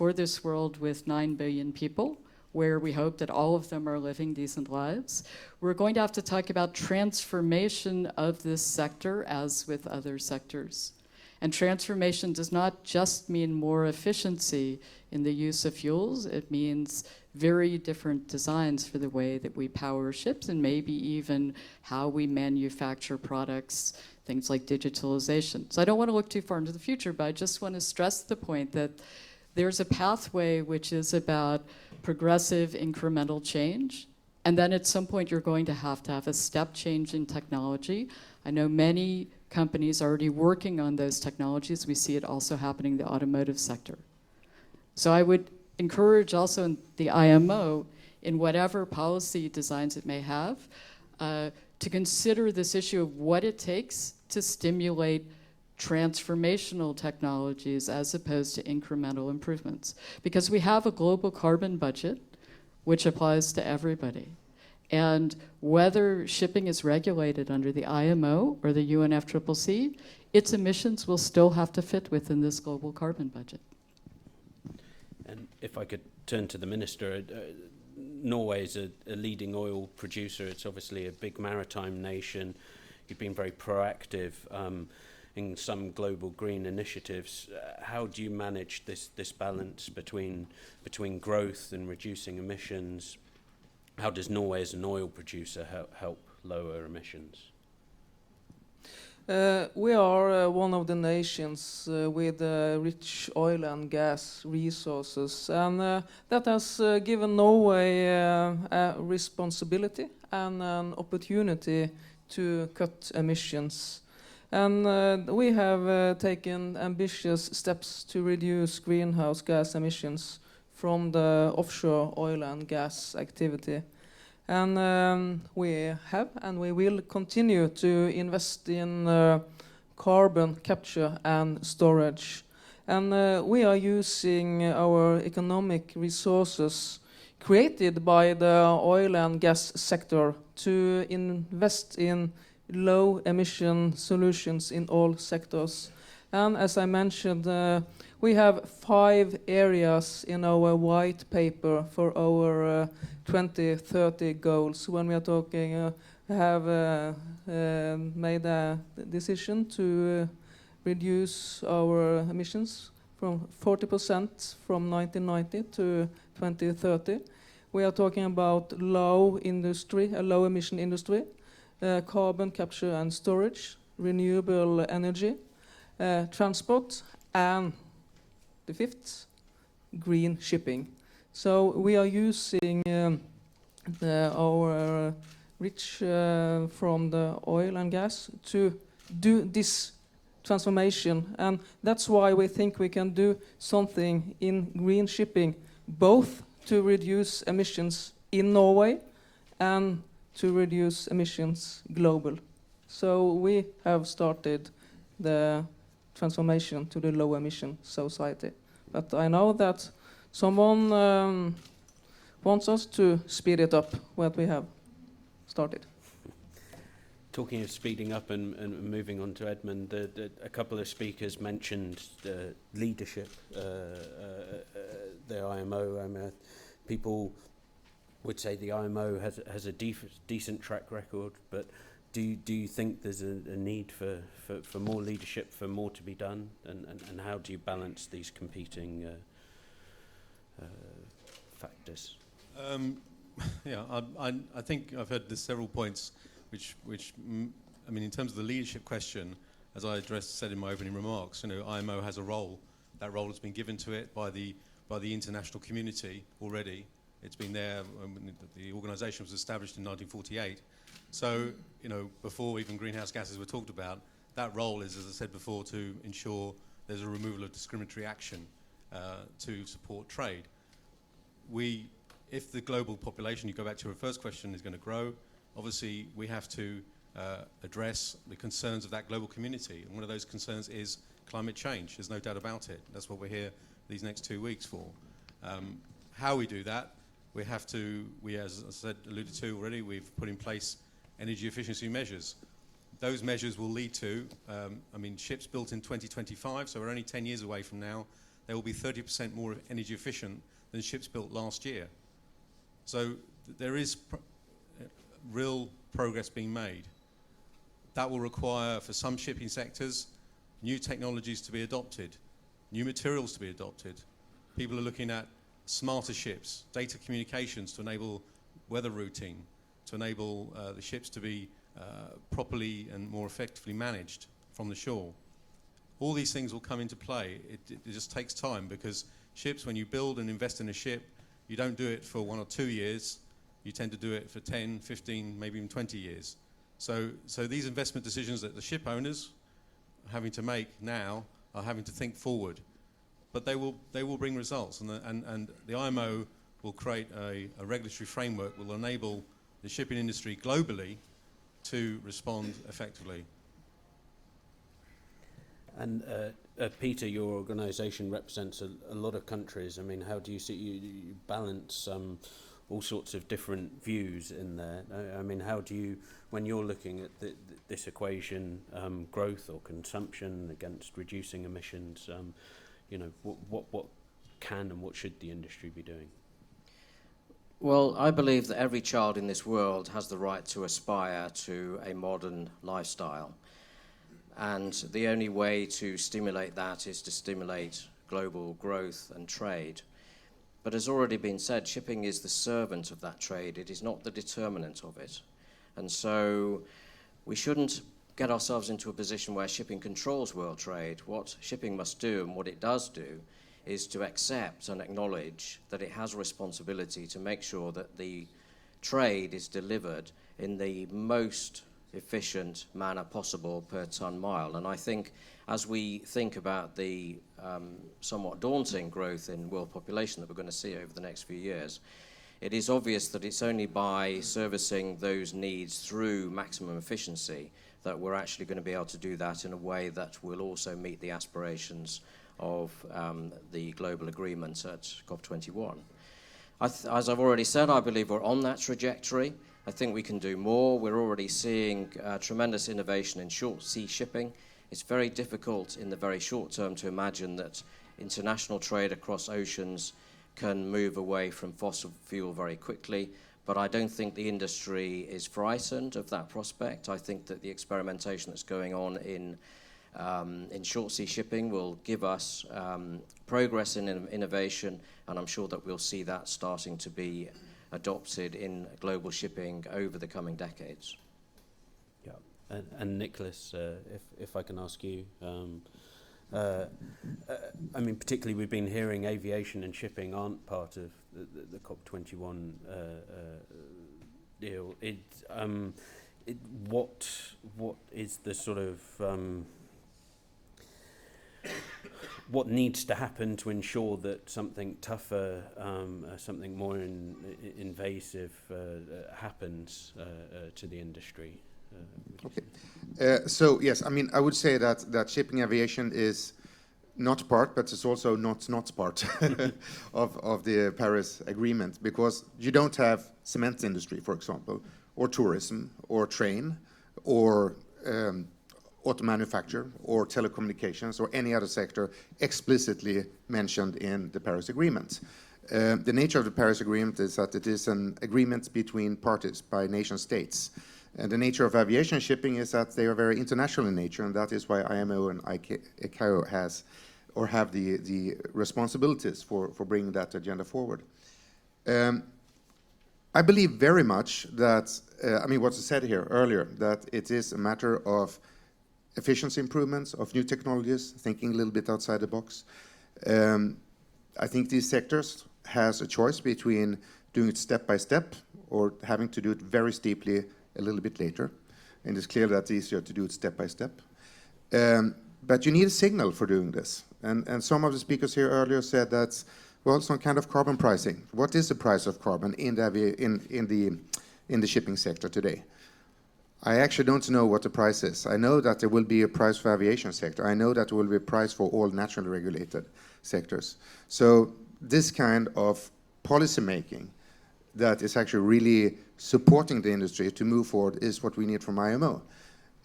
N: world with 9 billion people, where we hope that all of them are living decent lives, we're going to have to talk about transformation of this sector as with other sectors. And transformation does not just mean more efficiency in the use of fuels, it means very different designs for the way that we power ships and maybe even how we manufacture products, things like digitalization. So I don't want to look too far into the future, but I just want to stress the point that there's a pathway which is about progressive incremental change, and then at some point you're going to have a step change in technology. I know many companies are already working on those technologies. We see it also happening in the automotive sector. So I would encourage also in the IMO, in whatever policy designs it may have, to consider this issue of what it takes to stimulate transformational technologies as opposed to incremental improvements. Because we have a global carbon budget, which applies to everybody. And whether shipping is regulated under the IMO or the UNFCCC, its emissions will still have to fit within this global carbon budget.
F: And if I could turn to the Minister, Norway is a leading oil producer. It's obviously a big maritime nation. You've been very proactive in some global green initiatives. How do you manage this balance between growth and reducing emissions? How does Norway as an oil producer help lower emissions?
B: We are one of the nations with rich oil and gas resources, and that has given Norway a responsibility and an opportunity to cut emissions. And we have taken ambitious steps to reduce greenhouse gas emissions from the offshore oil and gas activity. And we have and we will continue to invest in carbon capture and storage. And we are using our economic resources created by the oil and gas sector to invest in low emission solutions in all sectors. And as I mentioned, we have 5 areas in our white paper for our 2030 goals. When we are talking, have made a decision to reduce our emissions from 40% from 1990 to 2030. We are talking about low industry, a low emission industry, carbon capture and storage, renewable energy, transport, and the 5th, green shipping. So we are using our rich from the oil and gas to do this transformation, and that's why we think we can do something in green shipping, both to reduce emissions in Norway and to reduce emissions global. So we have started the transformation to the low emission society. But I know that someone wants us to speed it up, what we have started.
F: Talking of speeding up and moving on to Edmund, a couple of speakers mentioned leadership, the IMO. People would say the IMO has a decent track record, but do you think there's a need for more leadership, for more to be done, and how do you balance these competing factors?
D: Yeah, I think I've heard there's several points which I mean, in terms of the leadership question, as I said in my opening remarks, IMO has a role. That role has been given to it by the international community already. It's been there when the organisation was established in 1948. So, before even greenhouse gases were talked about, that role is, as I said before, to ensure there's a removal of discriminatory action to support trade. If the global population, you go back to your first question, is going to grow, obviously we have to address the concerns of that global community. And one of those concerns is climate change. There's no doubt about it. That's what we're here these next 2 weeks for. How we do that, as I said, alluded to already, we've put in place energy efficiency measures. Those measures will lead to, ships built in 2025, so we're only 10 years away from now, they will be 30% more energy efficient than ships built last year. So there is real progress being made. That will require, for some shipping sectors, new technologies to be adopted, new materials to be adopted. People are looking at smarter ships, data communications to enable weather routing, to enable the ships to be properly and more effectively managed from the shore. All these things will come into play. It just takes time, because ships, when you build and invest in a ship, you don't do it for 1 or 2 years. You tend to do it for 10, 15, maybe even 20 years. So these investment decisions that the ship owners are having to make now are having to think forward. But they will bring results, and the IMO will create a regulatory framework that will enable the shipping industry globally to respond effectively.
F: And Peter, your organisation represents a lot of countries. I mean, how do you see you balance all sorts of different views in there? I mean, how do you, when you're looking at this equation, growth or consumption against reducing emissions, what can and what should the industry be doing?
G: Well, I believe that every child in this world has the right to aspire to a modern lifestyle. And the only way to stimulate that is to stimulate global growth and trade. But as already been said, shipping is the servant of that trade. It is not the determinant of it. And so we shouldn't get ourselves into a position where shipping controls world trade. What shipping must do, and what it does do, is to accept and acknowledge that it has a responsibility to make sure that the trade is delivered in the most efficient manner possible per ton mile. And I think as we think about the somewhat daunting growth in world population that we're going to see over the next few years, it is obvious that it's only by servicing those needs through maximum efficiency that we're actually going to be able to do that in a way that will also meet the aspirations of the global agreement at COP21. As I've already said, I believe we're on that trajectory. I think we can do more. We're already seeing tremendous innovation in short sea shipping. It's very difficult in the very short term to imagine that international trade across oceans can move away from fossil fuel very quickly, but I don't think the industry is frightened of that prospect. I think that the experimentation that's going on in short sea shipping will give us progress in innovation, and I'm sure that we'll see that starting to be adopted in global shipping over the coming decades.
F: Yeah, and Nicholas, if I can ask you, I mean, particularly we've been hearing aviation and shipping aren't part of the COP21 deal. What is the sort of what needs to happen to ensure that something tougher, something more invasive happens to the industry?
C: Okay. So yes, I mean, I would say that shipping aviation is not part, but it's also not part of the Paris Agreement, because you don't have cement industry, for example, or tourism, or train, or auto manufacture or telecommunications or any other sector explicitly mentioned in the Paris Agreement. The nature of the Paris Agreement is that it is an agreement between parties by nation states. And the nature of aviation shipping is that they are very international in nature, and that is why IMO and ICAO have the responsibilities for bringing that agenda forward. I believe very much that, what's said here earlier, that it is a matter of efficiency improvements, of new technologies, thinking a little bit outside the box. I think these sectors has a choice between doing it step by step or having to do it very steeply a little bit later. And it's clear that it's easier to do it step by step. But you need a signal for doing this. And some of the speakers here earlier said that, well, some kind of carbon pricing. What is the price of carbon in the shipping sector today? I actually don't know what the price is. I know that there will be a price for aviation sector. I know that there will be a price for all nationally regulated sectors. So this kind of policy making that is actually really supporting the industry to move forward is what we need from IMO.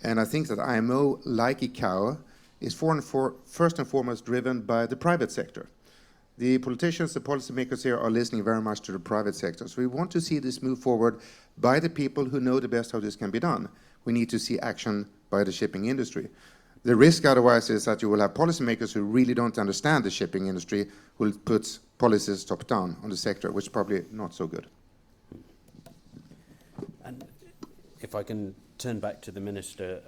C: And I think that IMO, like ICAO, is first and foremost driven by the private sector. The politicians, the policymakers here are listening very much to the private sector. So we want to see this move forward by the people who know the best how this can be done. We need to see action by the shipping industry. The risk otherwise is that you will have policymakers who really don't understand the shipping industry, who will put policies top down on the sector, which is probably not so good.
F: And if I can turn back to the Minister,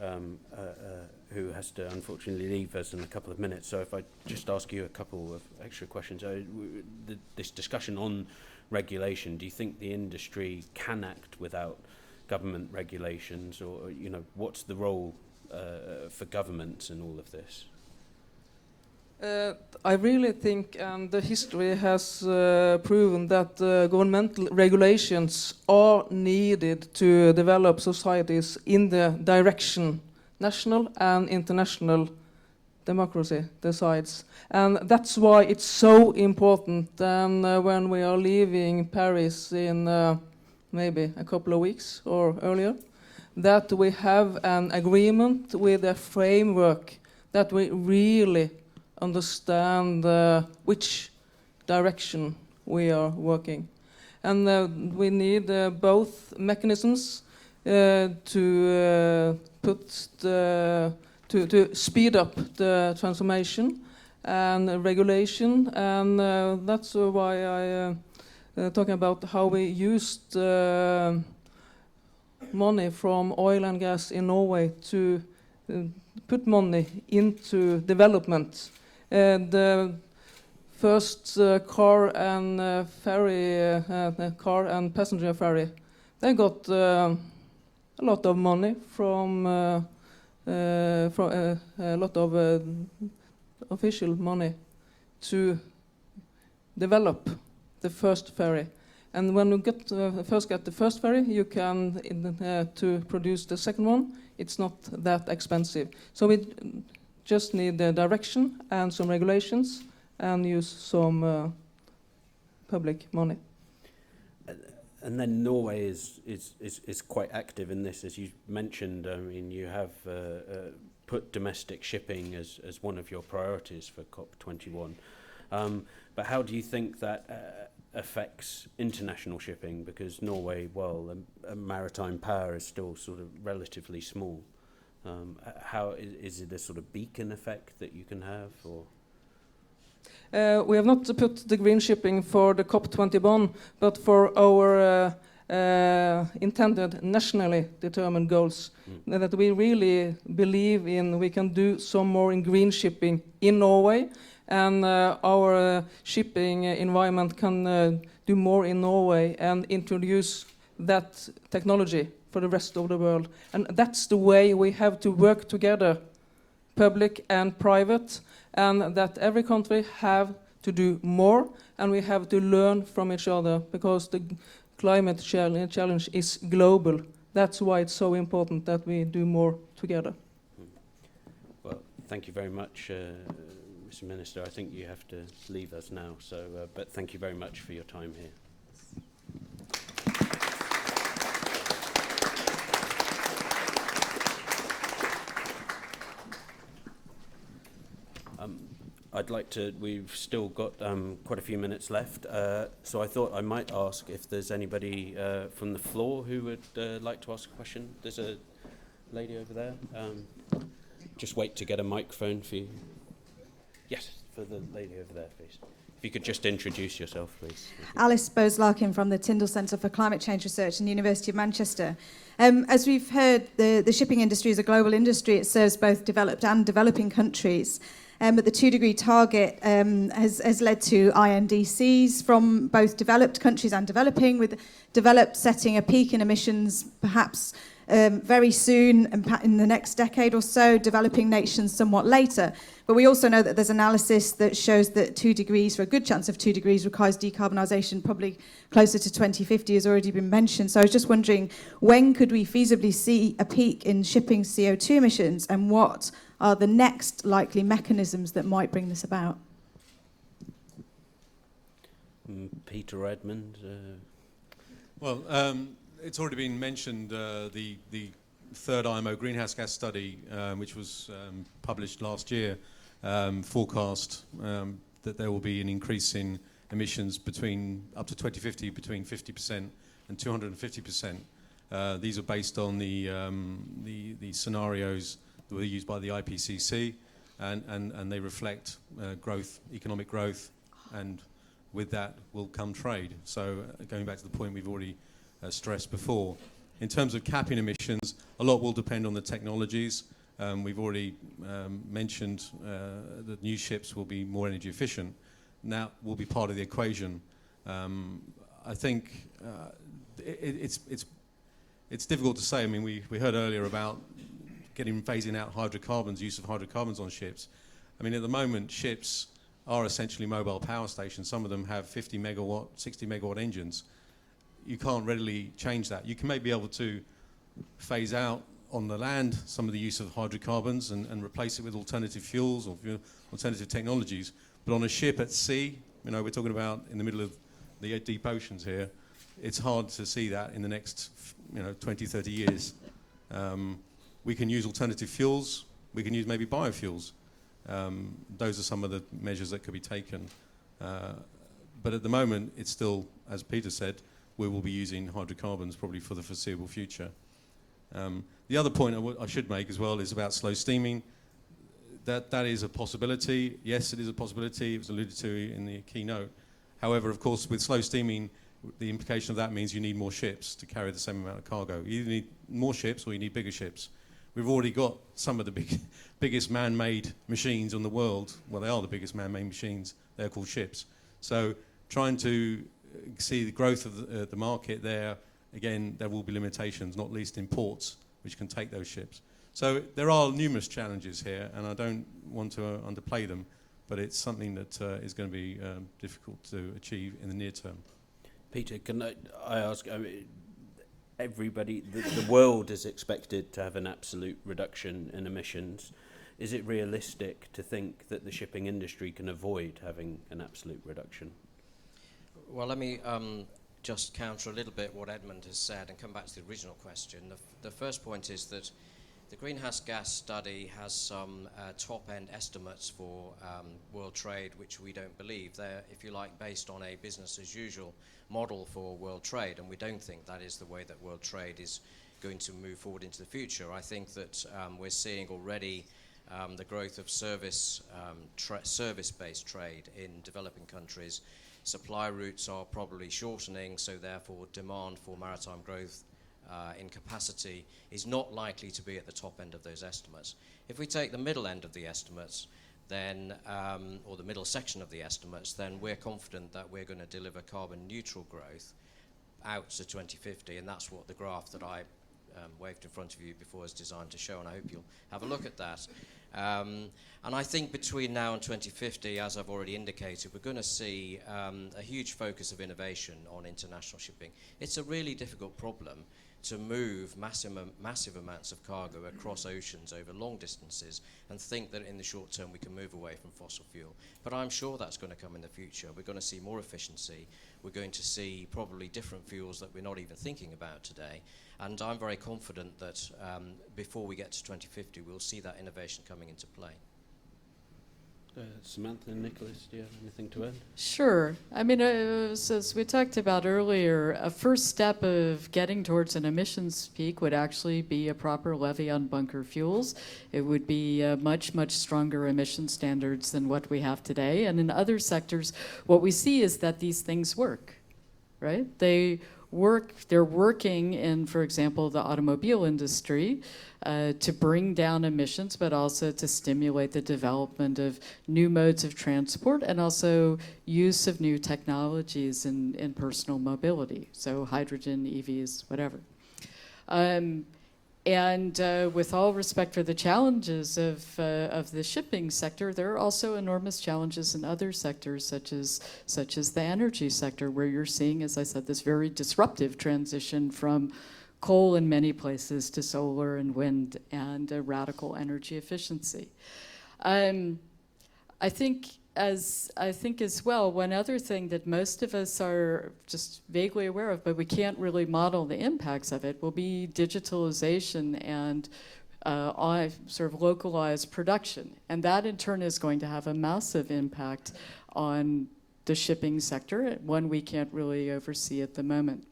F: who has to unfortunately leave us in a couple of minutes. So if I just ask you a couple of extra questions. This discussion on regulation, do you think the industry can act without government regulations, or what's the role for governments in all of this?
B: I really think, and the history has proven that governmental regulations are needed to develop societies in the direction national and international democracy decides. And that's why it's so important when we are leaving Paris in maybe a couple of weeks or earlier, that we have an agreement with a framework that we really understand which direction we are working. And we need both mechanisms to speed up the transformation and regulation, and that's why I talking about how we used money from oil and gas in Norway to put money into development. The first car and car and passenger ferry, they got a lot of money from a lot of official money to develop the first ferry. And when you get the first ferry, you can to produce the second one. It's not that expensive. So we just need the direction and some regulations and use some public money.
F: And then Norway is quite active in this, as you mentioned. I mean, you have put domestic shipping as one of your priorities for COP21. But how do you think that affects international shipping? Because Norway, well, a maritime power is still sort of relatively small. How is it a sort of beacon effect that you can have, or?
B: We have not put the green shipping for the COP21, but for our intended nationally determined goals, that we really believe in. We can do some more in green shipping in Norway, and our shipping environment can do more in Norway and introduce that technology for the rest of the world. And that's the way we have to work together, public and private, and that every country have to do more, and we have to learn from each other, because the climate challenge is global. That's why it's so important that we do more together.
F: Well, thank you very much, Mr. Minister. I think you have to leave us now, so but thank you very much for your time here. I'd like to, we've still got quite a few minutes left, so I thought I might ask if there's anybody from the floor who would like to ask a question. There's a lady over there. Just wait to get a microphone for you. Yes, for the lady over there, please. If you could just introduce yourself, please.
H: Alice Bowes-Larkin from the Tyndall Centre for Climate Change Research in the University of Manchester. As we've heard, the shipping industry is a global industry. It serves both developed and developing countries. But the 2-degree target has led to INDCs from both developed countries and developing, with developed setting a peak in emissions perhaps very soon, in the next decade or so, developing nations somewhat later. But we also know that there's analysis that shows that 2 degrees, for a good chance of 2 degrees, requires decarbonisation probably closer to 2050, has already been mentioned. So I was just wondering, when could we feasibly see a peak in shipping CO2 emissions, and what are the next likely mechanisms that might bring this about?
F: Peter Edmund.
D: Well, it's already been mentioned, the third IMO greenhouse gas study, which was published last year, forecast that there will be an increase in emissions up to 2050 between 50% and 250%. These are based on the scenarios that were used by the IPCC, and they reflect growth, economic growth, and with that will come trade. So going back to the point we've already stressed before, in terms of capping emissions, a lot will depend on the technologies. We've already mentioned that new ships will be more energy efficient. That will be part of the equation. I think it's difficult to say. I mean, we heard earlier about phasing out hydrocarbons, use of hydrocarbons on ships. I mean, at the moment, ships are essentially mobile power stations. Some of them have 50 megawatt, 60 megawatt engines. You can't readily change that. You can maybe be able to phase out on the land some of the use of hydrocarbons and replace it with alternative fuels or alternative technologies. But on a ship at sea, we're talking about in the middle of the deep oceans here, it's hard to see that in the next 20, 30 years. We can use alternative fuels. We can use maybe biofuels. Those are some of the measures that could be taken. But at the moment, it's still, as Peter said, we will be using hydrocarbons probably for the foreseeable future. The other point I should make as well is about slow steaming. That is a possibility. Yes, it is a possibility. It was alluded to in the keynote. However, of course, with slow steaming, the implication of that means you need more ships to carry the same amount of cargo. You either need more ships or you need bigger ships. We've already got some of the biggest man-made machines in the world. Well, they are the biggest man-made machines. They're called ships. So trying to see the growth of the market there, again, there will be limitations, not least in ports, which can take those ships. So there are numerous challenges here, and I don't want to underplay them, but it's something that is going to be difficult to achieve in the near term.
F: Peter, can I ask, everybody, the world is expected to have an absolute reduction in emissions. Is it realistic to think that the shipping industry can avoid having an absolute reduction?
G: Well, let me just counter a little bit what Edmund has said and come back to the original question. The first point is that the greenhouse gas study has some top-end estimates for world trade, which we don't believe. They're, if you like, based on a business-as-usual model for world trade, and we don't think that is the way that world trade is going to move forward into the future. I think that we're seeing already the growth of service-based trade in developing countries. Supply routes are probably shortening, so therefore demand for maritime growth in capacity is not likely to be at the top end of those estimates. If we take the middle end of the estimates, then, or the middle section of the estimates, then we're confident that we're going to deliver carbon neutral growth out to 2050, and that's what the graph that I waved in front of you before is designed to show, and I hope you'll have a look at that. And I think between now and 2050, as I've already indicated, we're going to see a huge focus of innovation on international shipping. It's a really difficult problem to move massive amounts of cargo across oceans over long distances and think that in the short term we can move away from fossil fuel. But I'm sure that's going to come in the future. We're going to see more efficiency. We're going to see probably different fuels that we're not even thinking about today. And I'm very confident that before we get to 2050, we'll see that innovation coming into play.
F: Samantha and Nicholas, do you have anything to add?
N: Sure. I mean, as we talked about earlier, a first step of getting towards an emissions peak would actually be a proper levy on bunker fuels. It would be much, much stronger emission standards than what we have today. And in other sectors, what we see is that these things work, right? They're working in, for example, the automobile industry to bring down emissions, but also to stimulate the development of new modes of transport and also use of new technologies in personal mobility, so hydrogen, EVs, whatever. With all respect for the challenges of the shipping sector, there are also enormous challenges in other sectors, such as the energy sector, where you're seeing, as I said, this very disruptive transition from coal in many places to solar and wind and radical energy efficiency. I think as well, one other thing that most of us are just vaguely aware of, but we can't really model the impacts of it, will be digitalization and sort of localized production. And that in turn is going to have a massive impact on the shipping sector, one we can't really oversee at the moment.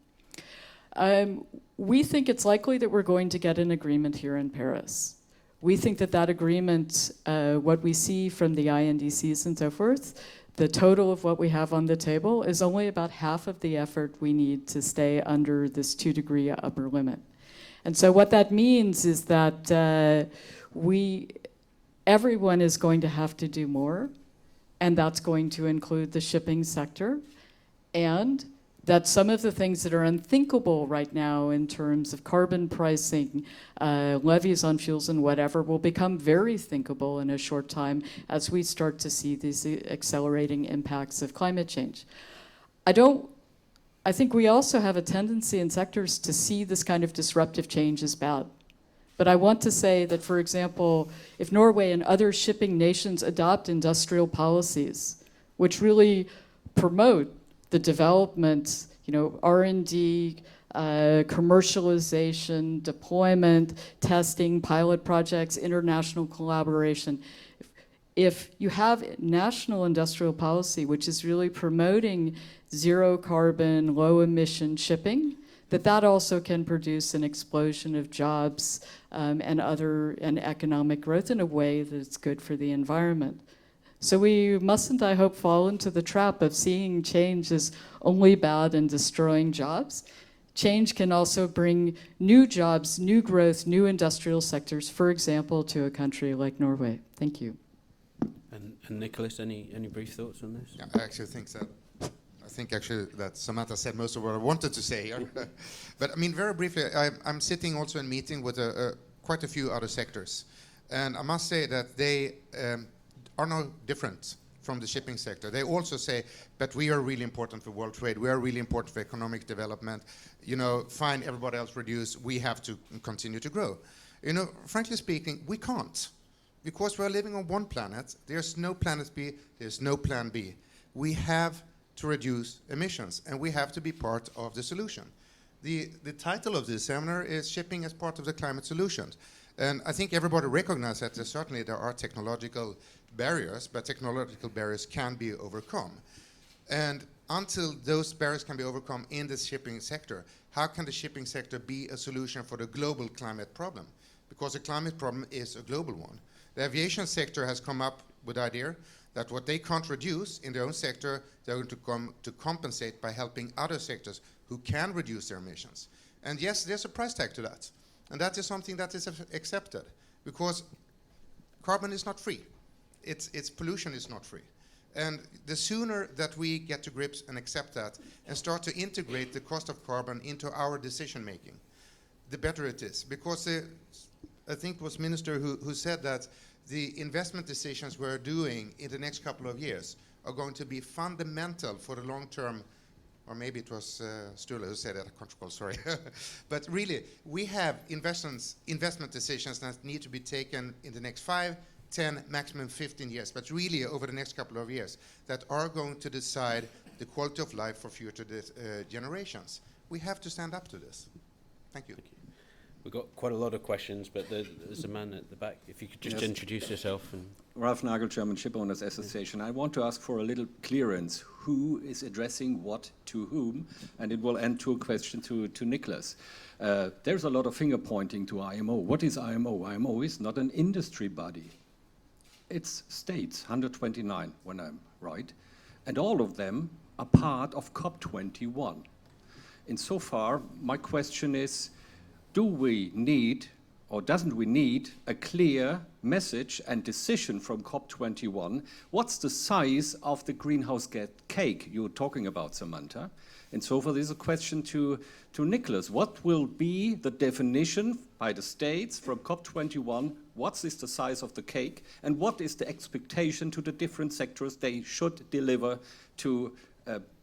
N: We think it's likely that we're going to get an agreement here in Paris. We think that agreement, what we see from the INDCs and so forth, the total of what we have on the table is only about half of the effort we need to stay under this 2-degree upper limit. And so what that means is that everyone is going to have to do more, and that's going to include the shipping sector, and that some of the things that are unthinkable right now in terms of carbon pricing, levies on fuels and whatever, will become very thinkable in a short time as we start to see these accelerating impacts of climate change. I think we also have a tendency in sectors to see this kind of disruptive change as bad. But I want to say that, for example, if Norway and other shipping nations adopt industrial policies which really promote the development, R&D, commercialization, deployment, testing, pilot projects, international collaboration. If you have national industrial policy, which is really promoting zero carbon, low emission shipping, that also can produce an explosion of jobs and economic growth in a way that's good for the environment. So we mustn't, I hope, fall into the trap of seeing change as only bad and destroying jobs. Change can also bring new jobs, new growth, new industrial sectors, for example, to a country like Norway. Thank you.
F: And Nicholas, any brief thoughts on this?
C: Yeah, I think that Samantha said most of what I wanted to say here. But I mean, very briefly, I'm sitting also in meeting with quite a few other sectors. And I must say that they are no different from the shipping sector. They also say, but we are really important for world trade. We are really important for economic development. Fine, everybody else reduce. We have to continue to grow. Frankly speaking, we can't. Because we are living on one planet. There's no planet B. There's no plan B. We have to reduce emissions, and we have to be part of the solution. The title of this seminar is Shipping as Part of the Climate Solutions. And I think everybody recognizes that certainly there are technological barriers, but technological barriers can be overcome. And until those barriers can be overcome in the shipping sector, how can the shipping sector be a solution for the global climate problem? Because the climate problem is a global one. The aviation sector has come up with the idea that what they can't reduce in their own sector, they're going to come to compensate by helping other sectors who can reduce their emissions. And yes, there's a price tag to that. And that is something that is accepted, because carbon is not free. Its pollution is not free. And the sooner that we get to grips and accept that and start to integrate the cost of carbon into our decision making, the better it is. Because I think it was Minister who said that the investment decisions we're doing in the next couple of years are going to be fundamental for the long term. Or maybe it was Sturla who said that, I can't recall, sorry. But really, we have investment decisions that need to be taken in the next 5, 10, maximum 15 years, but really over the next couple of years, that are going to decide the quality of life for future generations. We have to stand up to this. Thank you.
F: We've got quite a lot of questions, but there's a man at the back. If you could just introduce yourself. And
I: Ralph Nagel, German Ship Owners Association. I want to ask for a little clearance. Who is addressing what to whom? And it will end to a question to Nicholas. There's a lot of finger pointing to IMO. What is IMO? IMO is not an industry body. It's states, 129 when I'm right. And all of them are part of COP21. Insofar, my question is, do we need, or doesn't we need, a clear message and decision from COP21? What's the size of the greenhouse gas cake you were talking about, Samantha? And so far, there's a question to Nicholas. What will be the definition by the states from COP21? What is the size of the cake? And what is the expectation to the different sectors they should deliver to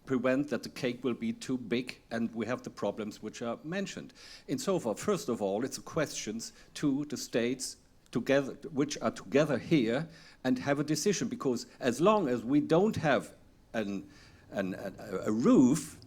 I: prevent that the cake will be too big and we have the problems which are mentioned? And so far, first of all, it's questions to the states together, which are together here and have a decision, because as long as we don't have a roof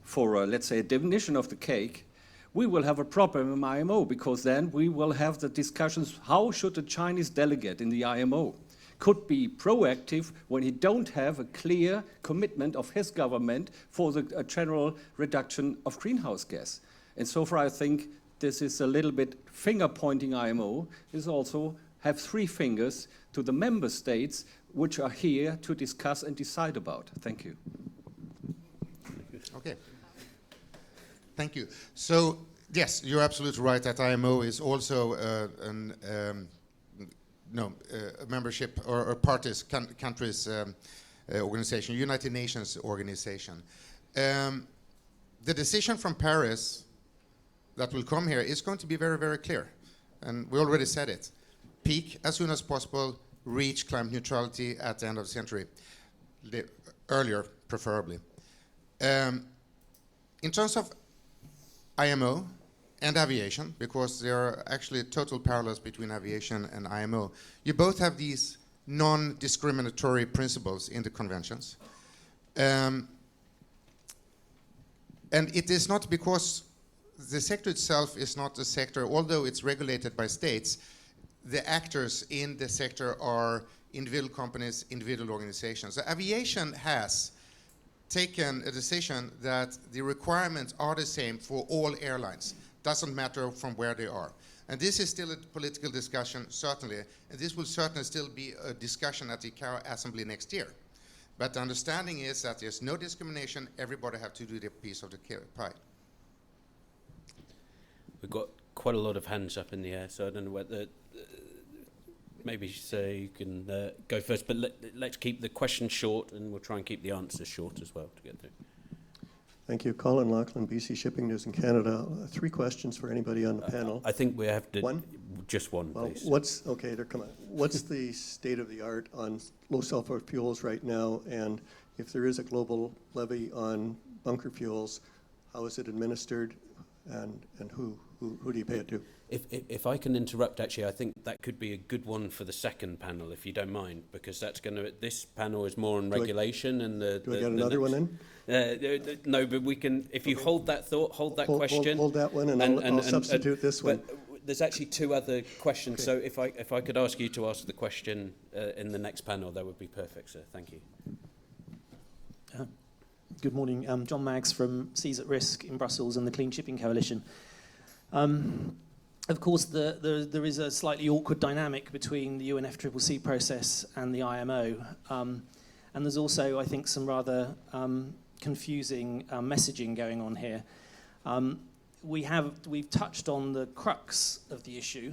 I: for, let's say, a definition of the cake, we will have a problem in IMO, because then we will have the discussions, how should the Chinese delegate in the IMO could be proactive when he don't have a clear commitment of his government for the general reduction of greenhouse gas. And so far, I think this is a little bit finger-pointing IMO. Is also have 3 fingers to the member states which are here to discuss and decide about. Thank you.
C: Okay. Thank you. So, yes, you're absolutely right that IMO is also a membership or countries organization, United Nations organization. The decision from Paris that will come here is going to be very, very clear. And we already said it. Peak as soon as possible, reach climate neutrality at the end of the century. Earlier, preferably. In terms of IMO and aviation, because there are actually total parallels between aviation and IMO. You both have these non-discriminatory principles in the conventions. And it is not because the sector itself is not a sector, although it's regulated by states, the actors in the sector are individual companies, individual organizations. So aviation has taken a decision that the requirements are the same for all airlines. Doesn't matter from where they are. And this is still a political discussion, certainly, and this will certainly still be a discussion at the ICAO Assembly next year. But the understanding is that there's no discrimination, everybody have to do their piece of the pie.
F: we've got quite a lot of hands up in the air, so I don't know whether maybe say you can go first, but let's keep the questions short, and we'll try and keep the answers short as well to get through.
J: Thank you. Colin Laughlin, BC Shipping News in Canada. 3 questions for anybody on the panel.
F: I think we have to...
J: One?
F: Just one,
J: well,
F: please.
J: Okay, they're coming. What's the state of the art on low sulfur fuels right now? And if there is a global levy on bunker fuels, how is it administered, and who do you pay it to?
F: If I can interrupt, actually, I think that could be a good one for the second panel, if you don't mind, because that's going to. This panel is more on regulation, and the.
J: Do I get another one in?
F: No, but we can. If you hold that thought, hold that question.
J: Hold that one, and I'll substitute this one.
F: There's actually 2 other questions, okay. So if I could ask you to ask the question in the next panel, that would be perfect, sir. Thank you.
W: Good morning. I'm John Maggs from Seas at Risk in Brussels and the Clean Shipping Coalition. Of course, there is a slightly awkward dynamic between the UNFCCC process and the IMO. And there's also, I think, some rather confusing messaging going on here. We've touched on the crux of the issue,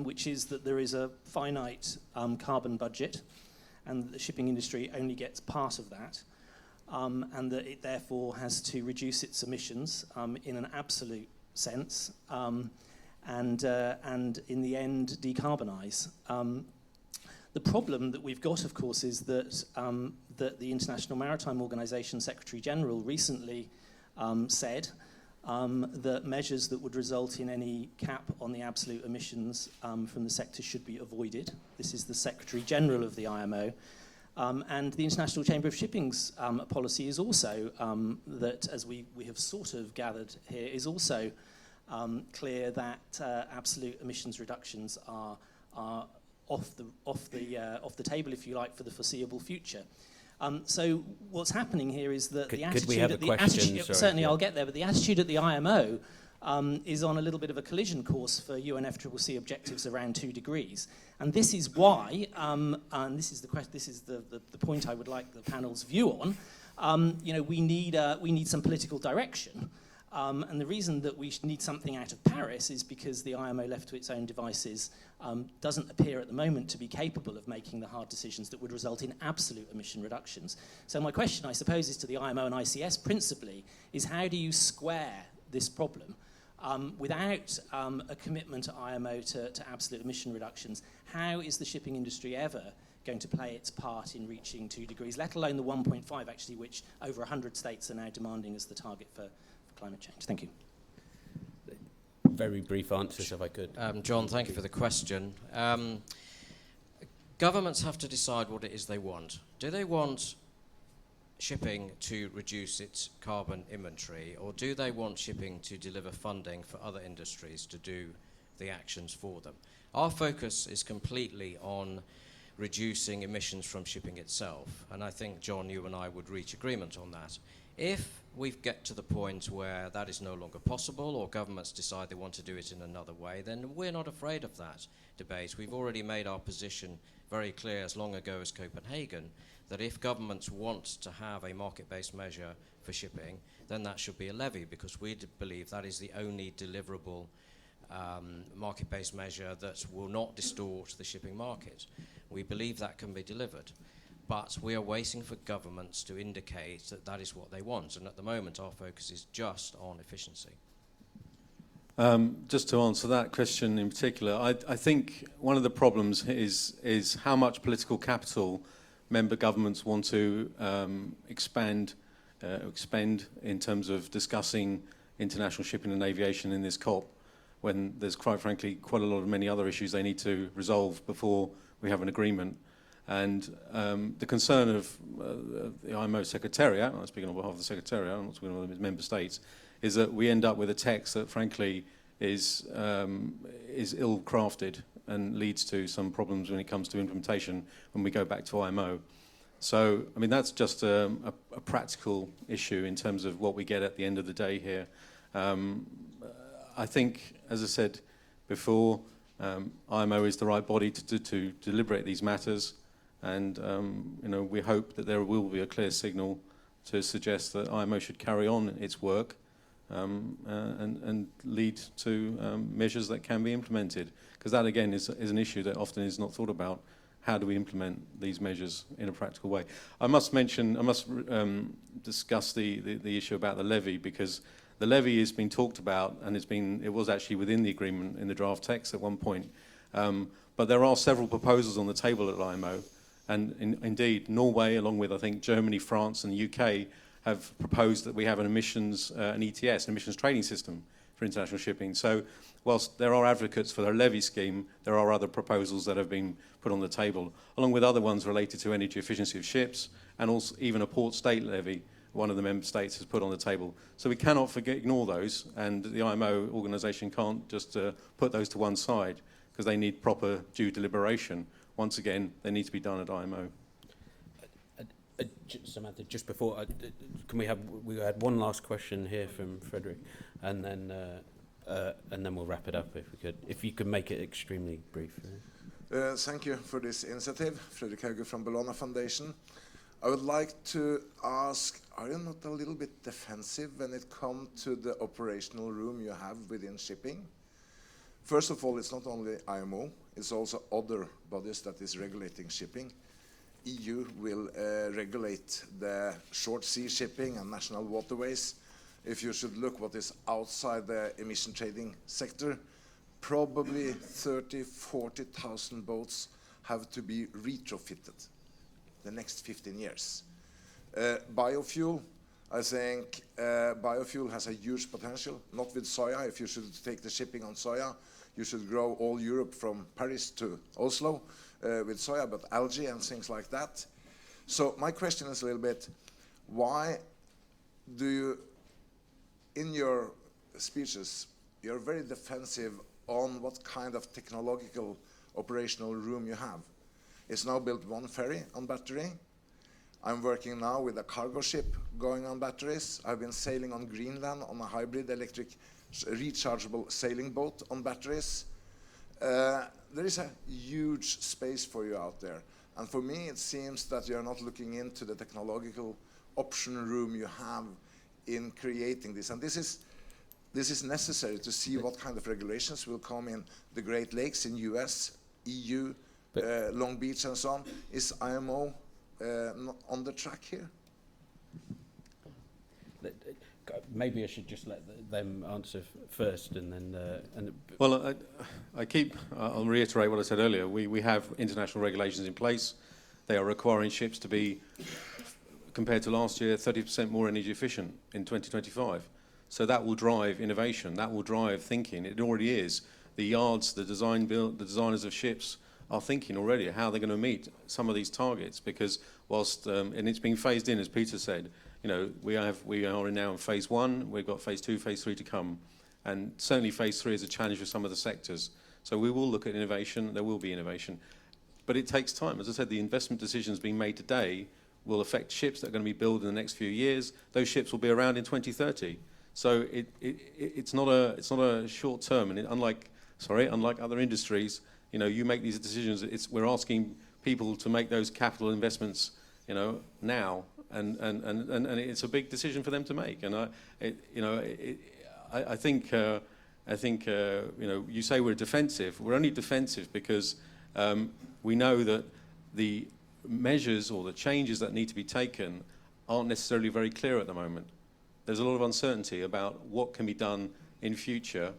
W: which is that there is a finite carbon budget, and the shipping industry only gets part of that, and that it therefore has to reduce its emissions in an absolute sense, and in the end decarbonise. The problem that we've got, of course, is that that the International Maritime Organization Secretary General recently said that measures that would result in any cap on the absolute emissions from the sector should be avoided. This is the Secretary General of the IMO. And the International Chamber of Shipping's policy is also that, as we have sort of gathered here, is also clear that absolute emissions reductions are off the table, if you like, for the foreseeable future. So what's happening here is that the attitude...
F: Could we have a question? Sorry,
W: certainly,
F: yeah.
W: I'll get there, but the attitude at the IMO is on a little bit of a collision course for UNFCCC objectives around 2 degrees. And this is why, and this is the point I would like the panel's view on, we need some political direction. And the reason that we need something out of Paris is because the IMO, left to its own devices, doesn't appear at the moment to be capable of making the hard decisions that would result in absolute emission reductions. So my question, I suppose, is to the IMO and ICS principally, is how do you square this problem without a commitment to IMO to absolute emission reductions? How is the shipping industry ever going to play its part in reaching 2 degrees, let alone the 1.5, actually, which over 100 states are now demanding as the target for climate change? Thank you.
F: Very brief answers, if I could.
G: John, thank you for the question. Governments have to decide what it is they want. Do they want shipping to reduce its carbon inventory, or do they want shipping to deliver funding for other industries to do the actions for them? Our focus is completely on reducing emissions from shipping itself, and I think, John, you and I would reach agreement on that. If we get to the point where that is no longer possible, or governments decide they want to do it in another way, then we're not afraid of that debate. We've already made our position very clear as long ago as Copenhagen, that if governments want to have a market-based measure for shipping, then that should be a levy, because we believe that is the only deliverable market-based measure that will not distort the shipping market. We believe that can be delivered. But we are waiting for governments to indicate that that is what they want. And at the moment, our focus is just on efficiency.
D: Just to answer that question in particular, I think one of the problems is how much political capital member governments want to expend in terms of discussing international shipping and aviation in this COP, when there's, quite frankly, quite a lot of many other issues they need to resolve before we have an agreement. And the concern of the IMO Secretariat, I'm speaking on behalf of the Secretariat, I'm not speaking on the member states, is that we end up with a text that, frankly, is ill-crafted and leads to some problems when it comes to implementation when we go back to IMO. So, I mean, that's just a practical issue in terms of what we get at the end of the day here. I think, as I said before, IMO is the right body to deliberate these matters. And we hope that there will be a clear signal to suggest that IMO should carry on its work and lead to measures that can be implemented. Because that, again, is an issue that often is not thought about. How do we implement these measures in a practical way? I must discuss the issue about the levy, because the levy has been talked about, and it was actually within the agreement in the draft text at one point. But there are several proposals on the table at IMO. And indeed, Norway, along with, I think, Germany, France, and the UK, have proposed that we have an emissions, an ETS, an emissions trading system for international shipping. So whilst there are advocates for their levy scheme, there are other proposals that have been put on the table, along with other ones related to energy efficiency of ships, and also even a port state levy one of the member states has put on the table. So we cannot ignore those, and the IMO organisation can't just put those to one side, because they need proper due deliberation. Once again, they need to be done at IMO.
F: Samantha, just before, we had one last question here from Frederick, and then we'll wrap it up if we could. If you could make it extremely brief.
E: Thank you for this initiative, Frederick Hauge from Bologna Foundation. I would like to ask, are you not a little bit defensive when it comes to the operational room you have within shipping? First of all, it's not only IMO, it's also other bodies that is regulating shipping. EU will regulate the short sea shipping and national waterways. If you should look what is outside the emission trading sector, probably 40,000 boats have to be retrofitted the next 15 years. Biofuel, I think biofuel has a huge potential, not with soya. If you should take the shipping on soya, you should grow all Europe from Paris to Oslo with soya, but algae and things like that. So my question is a little bit, why do you, in your speeches, you're very defensive on what kind of technological operational room you have. It's now built one ferry on battery. I'm working now with a cargo ship going on batteries. I've been sailing on Greenland on a hybrid electric rechargeable sailing boat on batteries. There is a huge space for you out there. And for me, it seems that you're not looking into the technological option room you have in creating this. And this is necessary to see what kind of regulations will come in the Great Lakes in US, EU, Long Beach and so on. Is IMO on the track here?
F: Maybe I should just let them answer first, and then.
D: Well, I'll reiterate what I said earlier. We have international regulations in place. They are requiring ships to be, compared to last year, 30% more energy efficient in 2025. So that will drive innovation. That will drive thinking. It already is. The yards, the designers of ships are thinking already how they're going to meet some of these targets, because whilst and it's being phased in, as Peter said. You know, we are now in phase 1. We've got phase 2, phase 3 to come, and certainly phase 3 is a challenge for some of the sectors. So we will look at innovation. There will be innovation, but it takes time. As I said, the investment decisions being made today will affect ships that are going to be built in the next few years. Those ships will be around in 2030. So it's not a short term, and unlike other industries, you know, you make these decisions. We're asking people to make those capital investments, you know, now. And it's a big decision for them to make, and I think you know, you say we're defensive. We're only defensive because we know that the measures or the changes that need to be taken aren't necessarily very clear at the moment. There's a lot of uncertainty about what can be done in future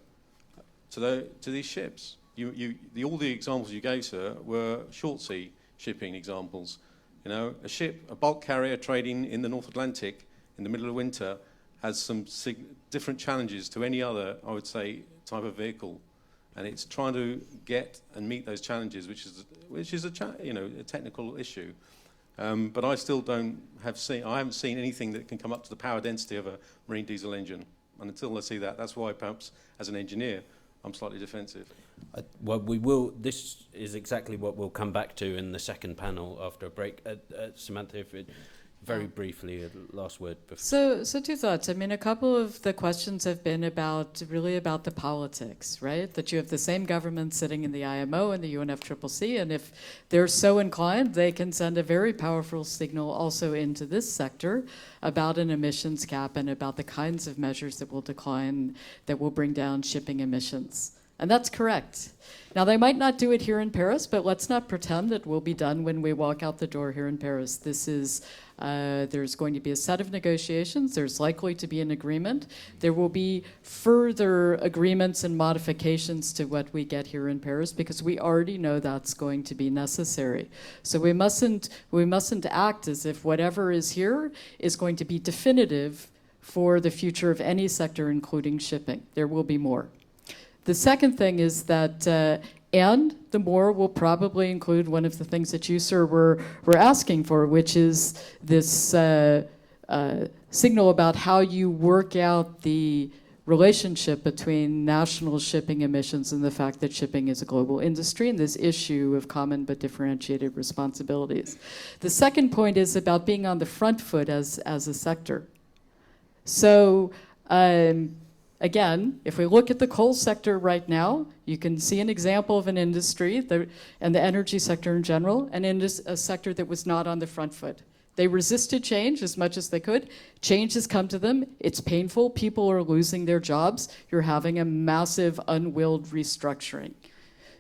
D: to these ships. All the examples you gave, sir, were short sea shipping examples. You know, a bulk carrier trading in the North Atlantic in the middle of winter has some different challenges to any other, I would say, type of vehicle, and it's trying to get and meet those challenges, which is a technical issue. But I still I haven't seen anything that can come up to the power density of a marine diesel engine, and until I see that, that's why perhaps as an engineer, I'm slightly defensive.
F: Well, we will. This is exactly what we'll come back to in the second panel after a break. Samantha, if it, very briefly, a last word.
N: So two thoughts. I mean, a couple of the questions have been about the politics, right? That you have the same government sitting in the IMO and the UNFCCC, and if they're so inclined, they can send a very powerful signal also into this sector about an emissions cap and about the kinds of measures that will bring down shipping emissions. And that's correct. Now, they might not do it here in Paris, but let's not pretend it will be done when we walk out the door here in Paris. This is, there's going to be a set of negotiations. There's likely to be an agreement. There will be further agreements and modifications to what we get here in Paris, because we already know that's going to be necessary. So we mustn't act as if whatever is here is going to be definitive for the future of any sector, including shipping. There will be more. The second thing is that, and the more will probably include one of the things that you, sir, were asking for, which is this signal about how you work out the relationship between national shipping emissions and the fact that shipping is a global industry, and this issue of common but differentiated responsibilities. The second point is about being on the front foot as a sector. So, again, if we look at the coal sector right now, you can see an example of an industry, and the energy sector in general, and in a sector that was not on the front foot. They resisted change as much as they could. Change has come to them. It's painful. People are losing their jobs. You're having a massive, unwilled restructuring.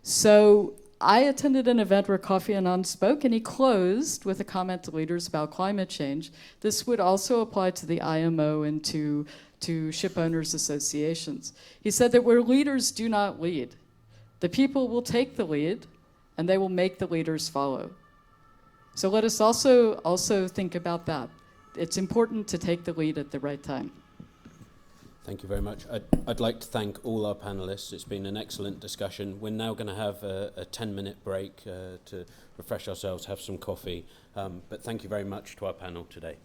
N: So I attended an event where Kofi Annan spoke, and he closed with a comment to leaders about climate change. This would also apply to the IMO and to ship owners associations. He said that where leaders do not lead, the people will take the lead and they will make the leaders follow. So let us also think about that. It's important to take the lead at the right time.
F: Thank you very much. I'd like to thank all our panelists. It's been an excellent discussion. We're now going to have a 10-minute break to refresh ourselves, have some coffee. But thank you very much to our panel today.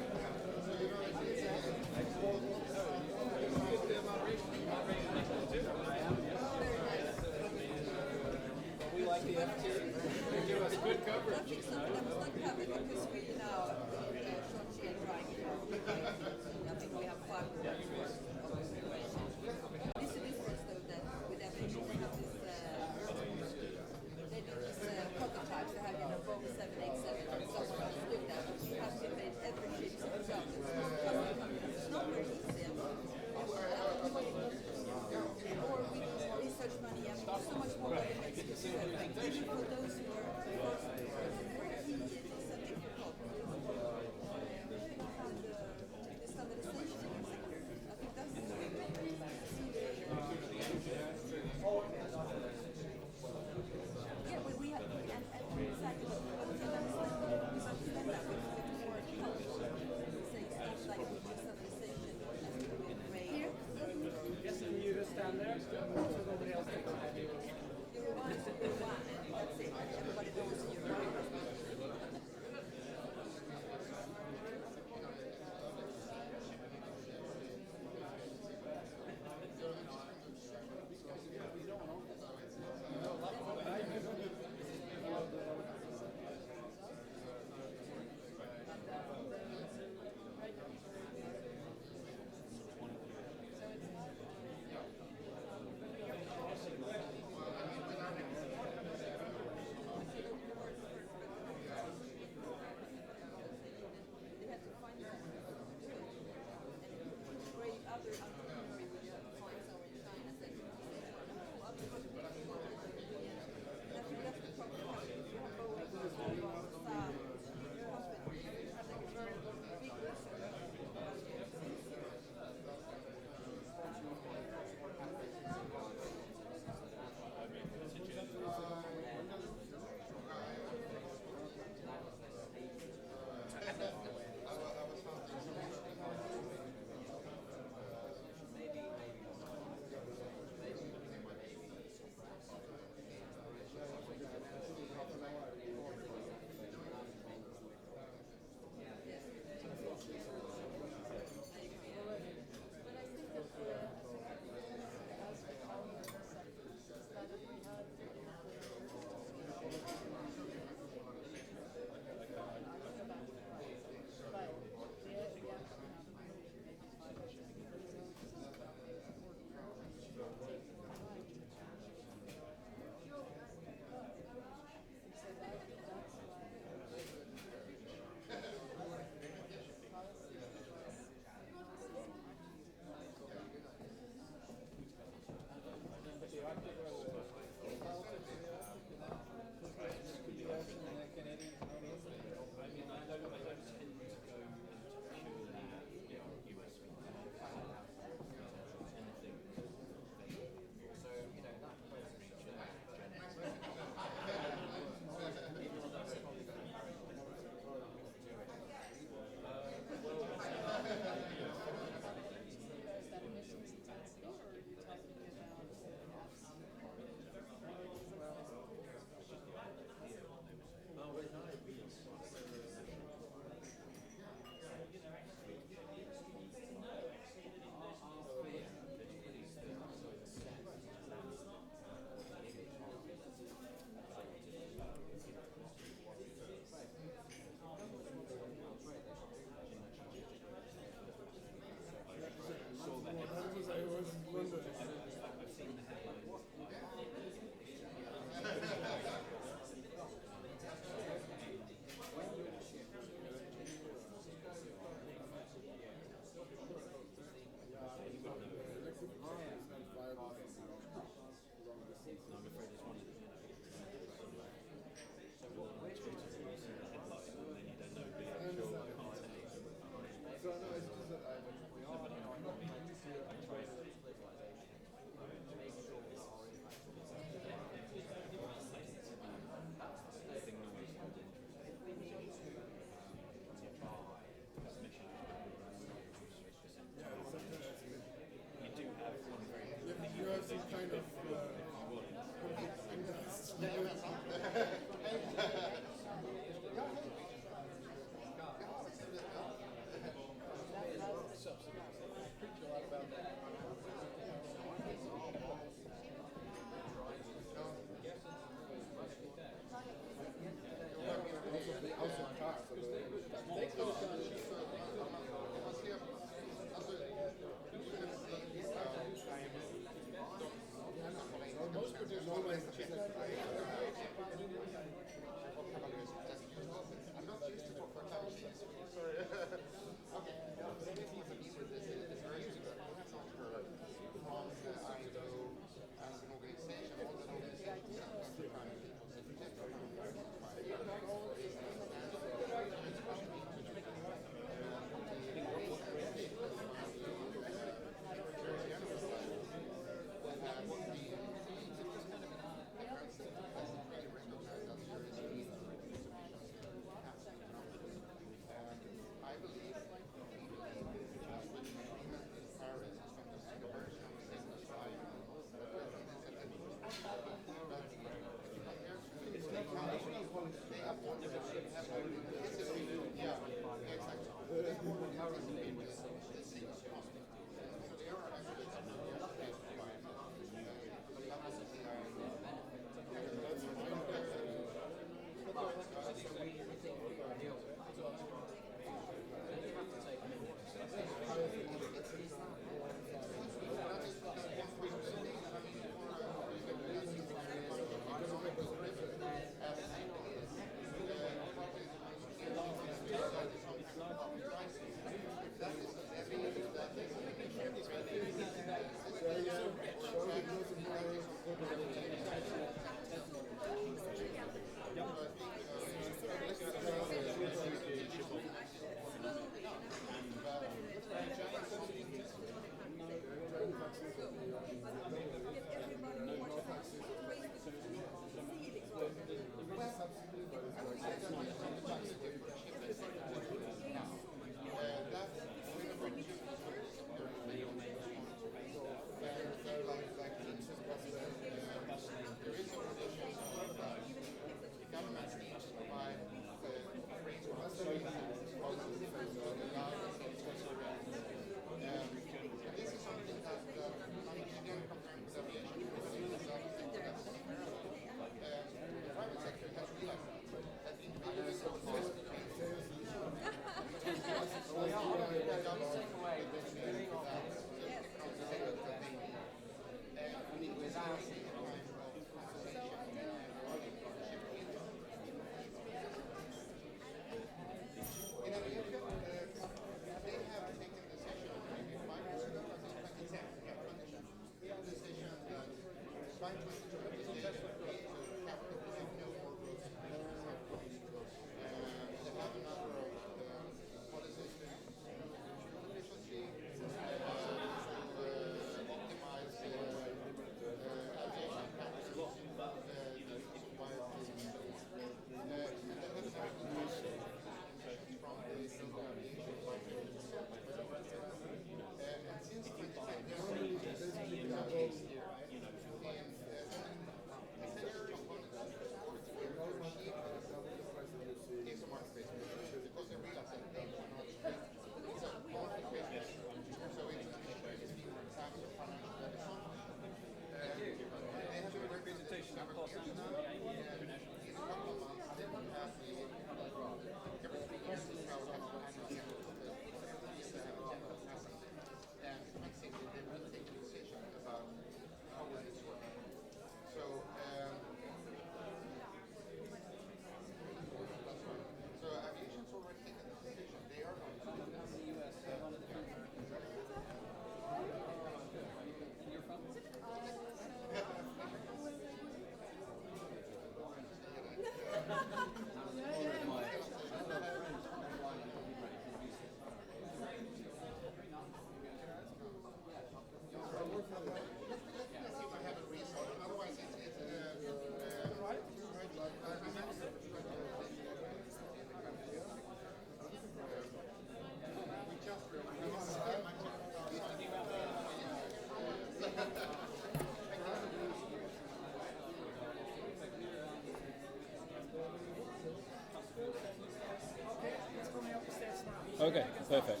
F: Okay, perfect.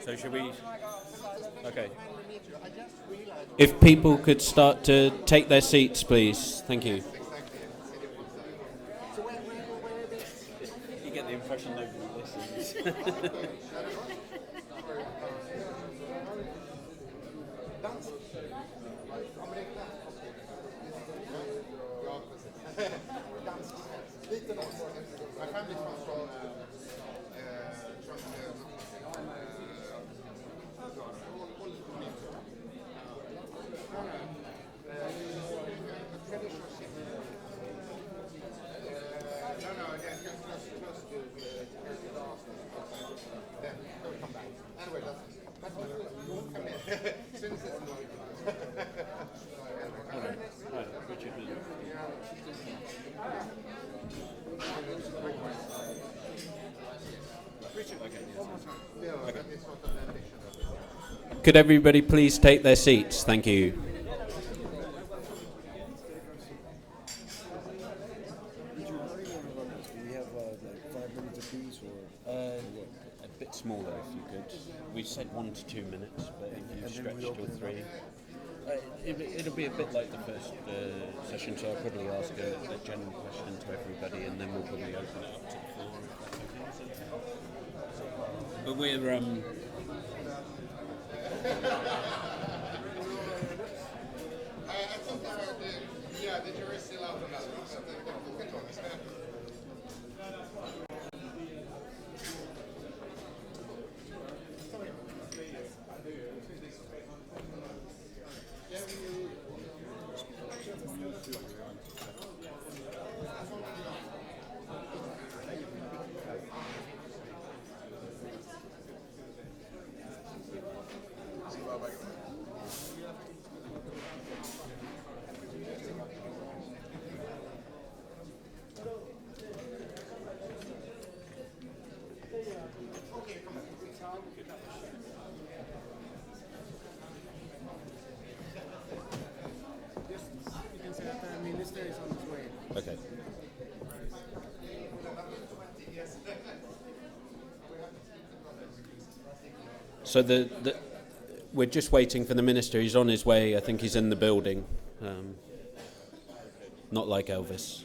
F: So should we... Okay. If people could start to take their seats, please. Thank you. You get the impression nobody listens. Could everybody please take their seats? Thank you.
K: Do we have like 5 minutes apiece or
F: a bit smaller if you could. We said 1 to 2 minutes, but if you stretch till 3. It'll be a bit like the first session, so I'll probably ask a general question to everybody, and then we'll probably open it up to the floor. If that's okay. But we're
C: the jury's still out on that one, so we can talk.
F: Okay. So we're just waiting for the minister. He's on his way. I think he's in the building. Not like Elvis.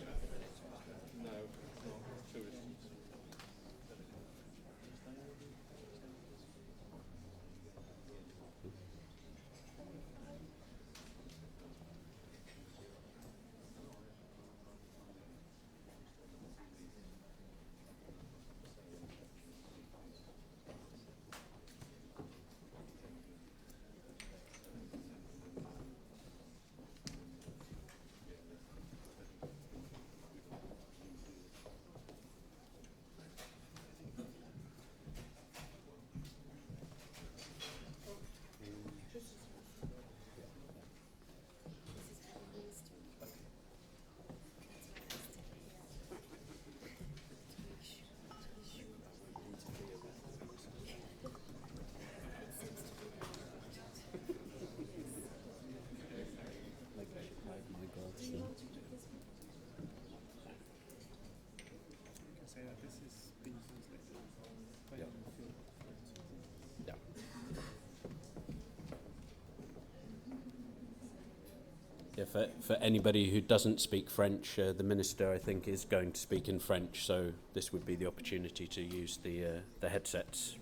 F: Yeah, for anybody who doesn't speak French, the Minister, I think, is going to speak in French, so this would be the opportunity to use the headsets.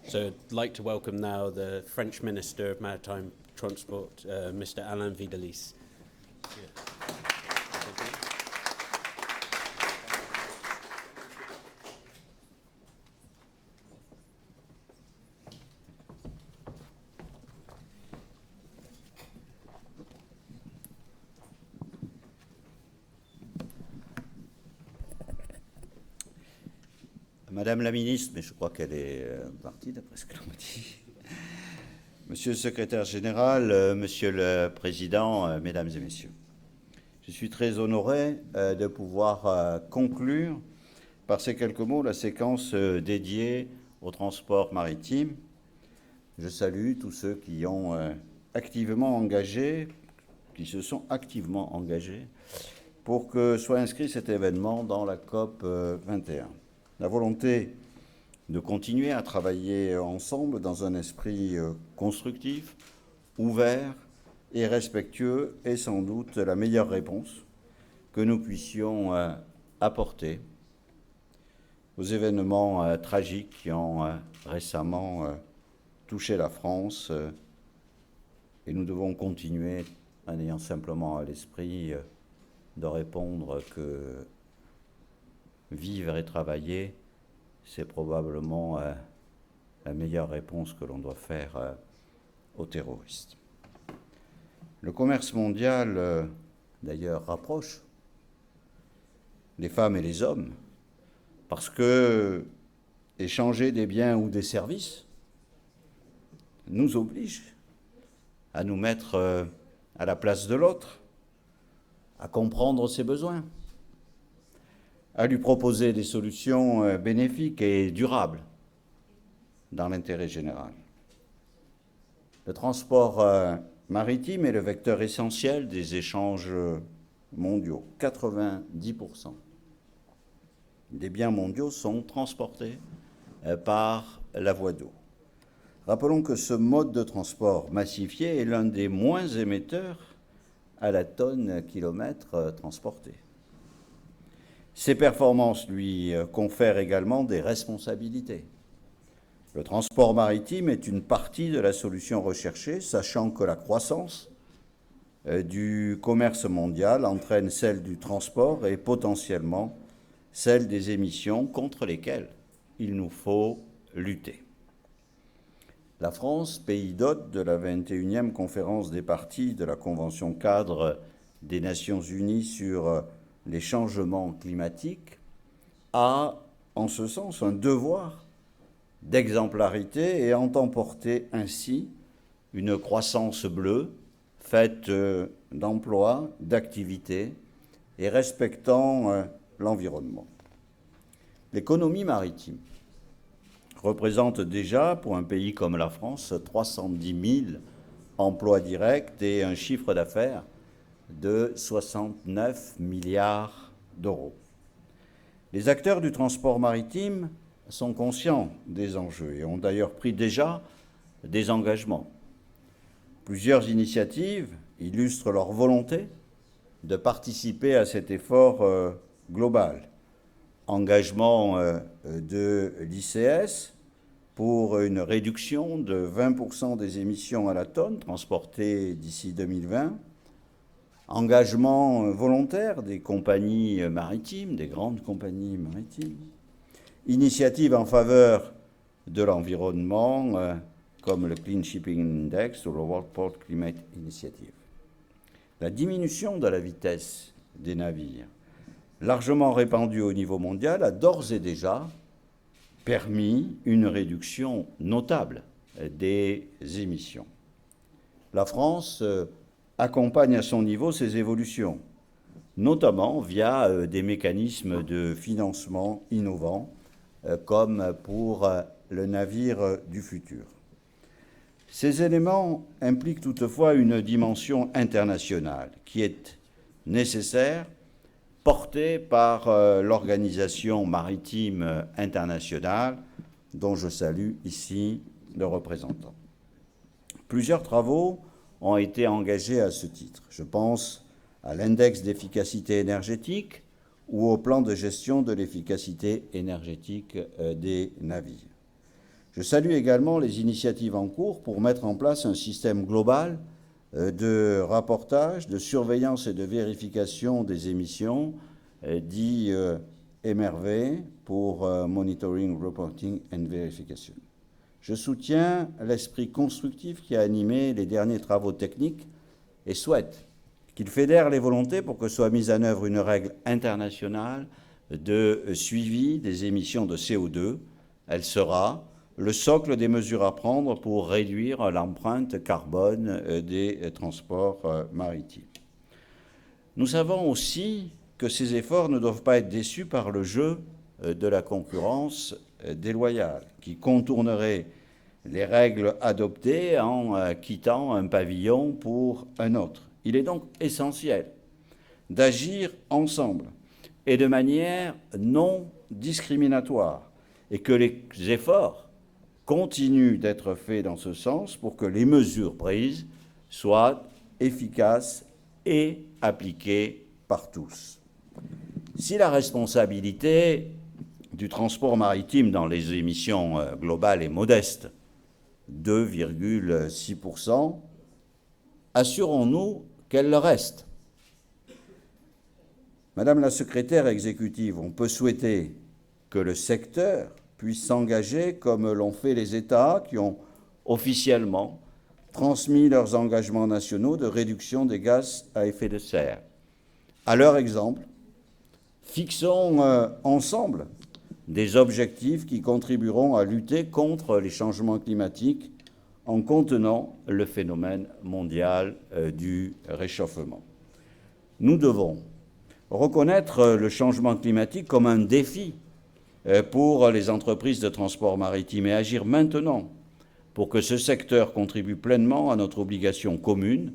F: So I'd like to welcome now the French Minister of Maritime Transport, Mr. Alain Videlis.
L: Madame la ministre, mais je crois qu'elle est partie d'après ce que l'on m'a dit. Monsieur le secrétaire général, monsieur le président, mesdames et messieurs, je suis très honoré de pouvoir conclure par ces quelques mots la séquence dédiée au transport maritime. Je salue tous ceux qui ont activement engagé, qui se sont activement engagés pour que soit inscrit cet événement dans la COP 21. La volonté de continuer à travailler ensemble dans un esprit constructif, ouvert et respectueux est sans doute la meilleure réponse que nous puissions apporter aux événements tragiques qui ont récemment touché la France. Et nous devons continuer en ayant simplement à l'esprit de répondre que vivre et travailler, c'est probablement la meilleure réponse que l'on doit faire aux terroristes. Le commerce mondial, d'ailleurs, rapproche les femmes et les hommes, parce que échanger des biens ou des services nous oblige à nous mettre à la place de l'autre, à comprendre ses besoins, à lui proposer des solutions bénéfiques et durables dans l'intérêt général. Le transport maritime est le vecteur essentiel des échanges mondiaux. 90% des biens mondiaux sont transportés par la voie d'eau. Rappelons que ce mode de transport massifié est l'un des moins émetteurs à la tonne kilomètre transporté. Ces performances lui confèrent également des responsabilités. Le transport maritime est une partie de la solution recherchée, sachant que la croissance du commerce mondial entraîne celle du transport et potentiellement celle des émissions contre lesquelles il nous faut lutter. La France, pays d'hôte de la 21e conférence des parties de la Convention cadre des Nations Unies sur les changements climatiques, a, en ce sens, un devoir d'exemplarité et entend porter ainsi une croissance bleue faite d'emplois, d'activités et respectant l'environnement. L'économie maritime représente déjà, pour un pays comme la France, 310 000 emplois directs et un chiffre d'affaires de 69 milliards d'euros. Les acteurs du transport maritime sont conscients des enjeux et ont d'ailleurs pris déjà des engagements. Plusieurs initiatives illustrent leur volonté de participer à cet effort global. Engagement de l'ICS pour une réduction de 20% des émissions à la tonne transportées d'ici 2020. Engagement volontaire des compagnies maritimes, des grandes compagnies maritimes. Initiative en faveur de l'environnement comme le Clean Shipping Index ou le World Port Climate Initiative. La diminution de la vitesse des navires, largement répandue au niveau mondial, a d'ores et déjà permis une réduction notable des émissions. La France accompagne à son niveau ces évolutions, notamment via des mécanismes de financement innovants, comme pour le navire du futur. Ces éléments impliquent toutefois une dimension internationale qui est nécessaire, portée par l'Organisation maritime internationale, dont je salue ici le représentant. Plusieurs travaux ont été engagés à ce titre. Je pense à l'index d'efficacité énergétique ou au plan de gestion de l'efficacité énergétique des navires. Je salue également les initiatives en cours pour mettre en place un système global de rapportage, de surveillance et de vérification des émissions, dit MRV, pour Monitoring, Reporting and Verification. Je soutiens l'esprit constructif qui a animé les derniers travaux techniques et souhaite qu'il fédère les volontés pour que soit mise en œuvre une règle internationale de suivi des émissions de CO2. Elle sera le socle des mesures à prendre pour réduire l'empreinte carbone des transports maritimes. Nous savons aussi que ces efforts ne doivent pas être déçus par le jeu de la concurrence déloyale, qui contournerait les règles adoptées en quittant un pavillon pour un autre. Il est donc essentiel d'agir ensemble et de manière non discriminatoire, et que les efforts continuent d'être faits dans ce sens pour que les mesures prises soient efficaces et appliquées par tous. Si la responsabilité du transport maritime dans les émissions globales est modeste, 2,6%, assurons-nous qu'elle le reste. Madame la secrétaire exécutive, on peut souhaiter que le secteur puissent s'engager comme l'ont fait les États qui ont officiellement transmis leurs engagements nationaux de réduction des gaz à effet de serre. À leur exemple, fixons ensemble des objectifs qui contribueront à lutter contre les changements climatiques en contenant le phénomène mondial du réchauffement. Nous devons reconnaître le changement climatique comme un défi pour les entreprises de transport maritime et agir maintenant pour que ce secteur contribue pleinement à notre obligation commune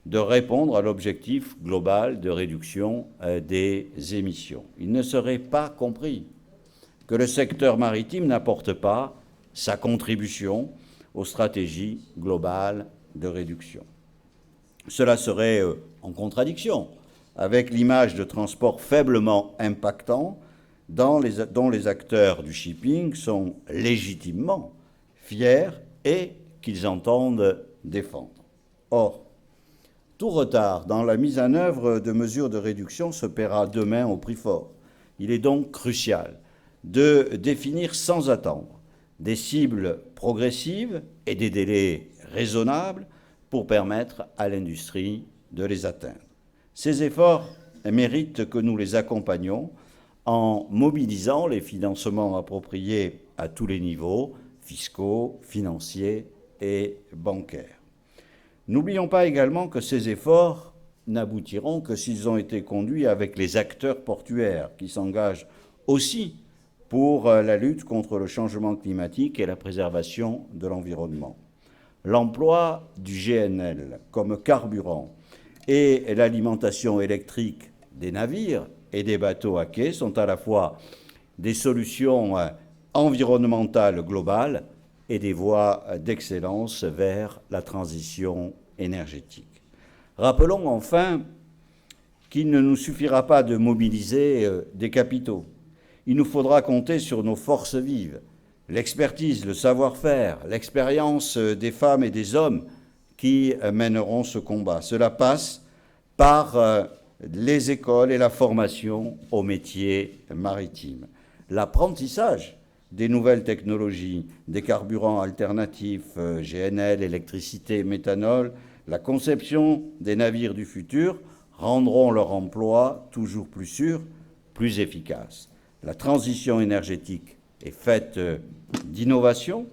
L: de répondre à l'objectif global de réduction des émissions. Il ne serait pas compris que le secteur maritime n'apporte pas sa contribution aux stratégies globales de réduction. Cela serait en contradiction avec l'image de transport faiblement impactant dont les acteurs du shipping sont légitimement fiers et qu'ils entendent défendre. Or, tout retard dans la mise en œuvre de mesures de réduction se paiera demain au prix fort. Il est donc crucial de définir sans attendre des cibles progressives et des délais raisonnables pour permettre à l'industrie de les atteindre. Ces efforts méritent que nous les accompagnions en mobilisant les financements appropriés à tous les niveaux, fiscaux, financiers et bancaires. N'oublions pas également que ces efforts n'aboutiront que s'ils ont été conduits avec les acteurs portuaires qui s'engagent aussi pour la lutte contre le changement climatique et la préservation de l'environnement. L'emploi du GNL comme carburant et l'alimentation électrique des navires et des bateaux à quai sont à la fois des solutions environnementales globales et des voies d'excellence vers la transition énergétique. Rappelons enfin qu'il ne nous suffira pas de mobiliser des capitaux. Il nous faudra compter sur nos forces vives, l'expertise, le savoir-faire, l'expérience des femmes et des hommes qui mèneront ce combat. Cela passe par les écoles et la formation aux métiers maritimes. L'apprentissage des nouvelles technologies, des carburants alternatifs, GNL, électricité, méthanol, la conception des navires du futur rendront leur emploi toujours plus sûr, plus efficace. La transition énergétique est faite d'innovation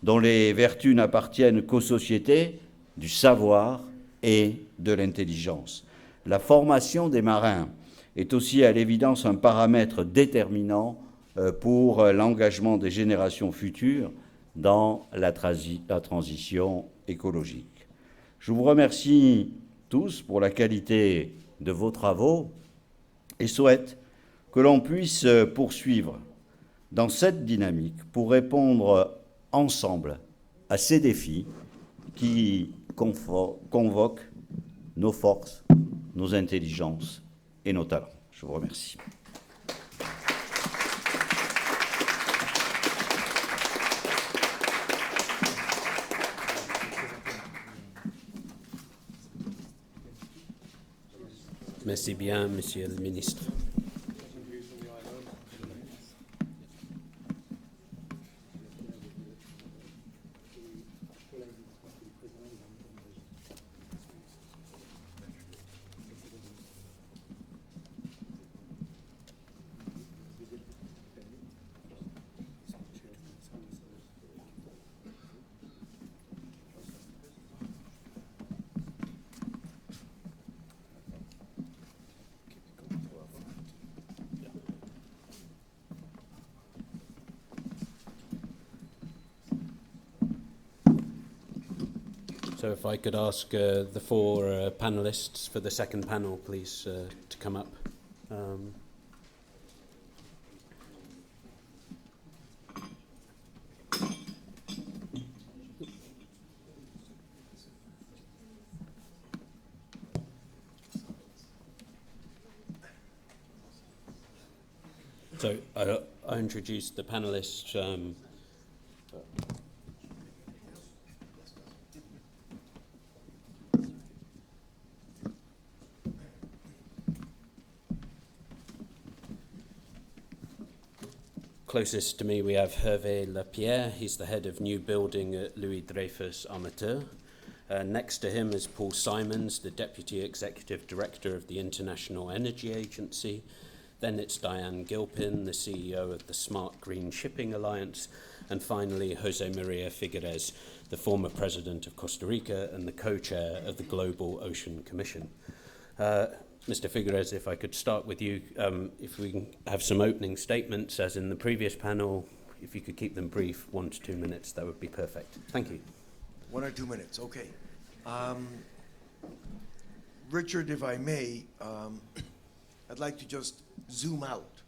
L: dont les vertus n'appartiennent qu'aux sociétés du savoir et de l'intelligence. La formation des marins est aussi à l'évidence un paramètre déterminant pour l'engagement des générations futures dans la transition écologique. Je vous remercie tous pour la qualité de vos travaux et souhaite que l'on puisse poursuivre dans cette dynamique pour répondre ensemble à ces défis qui convoquent nos forces, nos intelligences et nos talents. Je vous remercie.
F: Merci bien, Monsieur le Ministre. So if I could ask the four panelists for the second panel, please, to come up. So I introduced the panelists. Closest to me we have Hervé Lapierre. He's the head of new building at Louis Dreyfus Armateur. Next to him is Paul Simons, the Deputy Executive Director of the International Energy Agency. Then it's Diane Gilpin, the CEO of the Smart Green Shipping Alliance. And finally, Jose Maria Figueres, the former President of Costa Rica and the co-chair of the Global Ocean Commission. Mr. Figueres, if I could start with you, if we can have some opening statements, as in the previous panel, if you could keep them brief, 1 to 2 minutes, that would be perfect. Thank you.
K: 1 or 2 minutes, okay. Richard, if I may, I'd like to just zoom out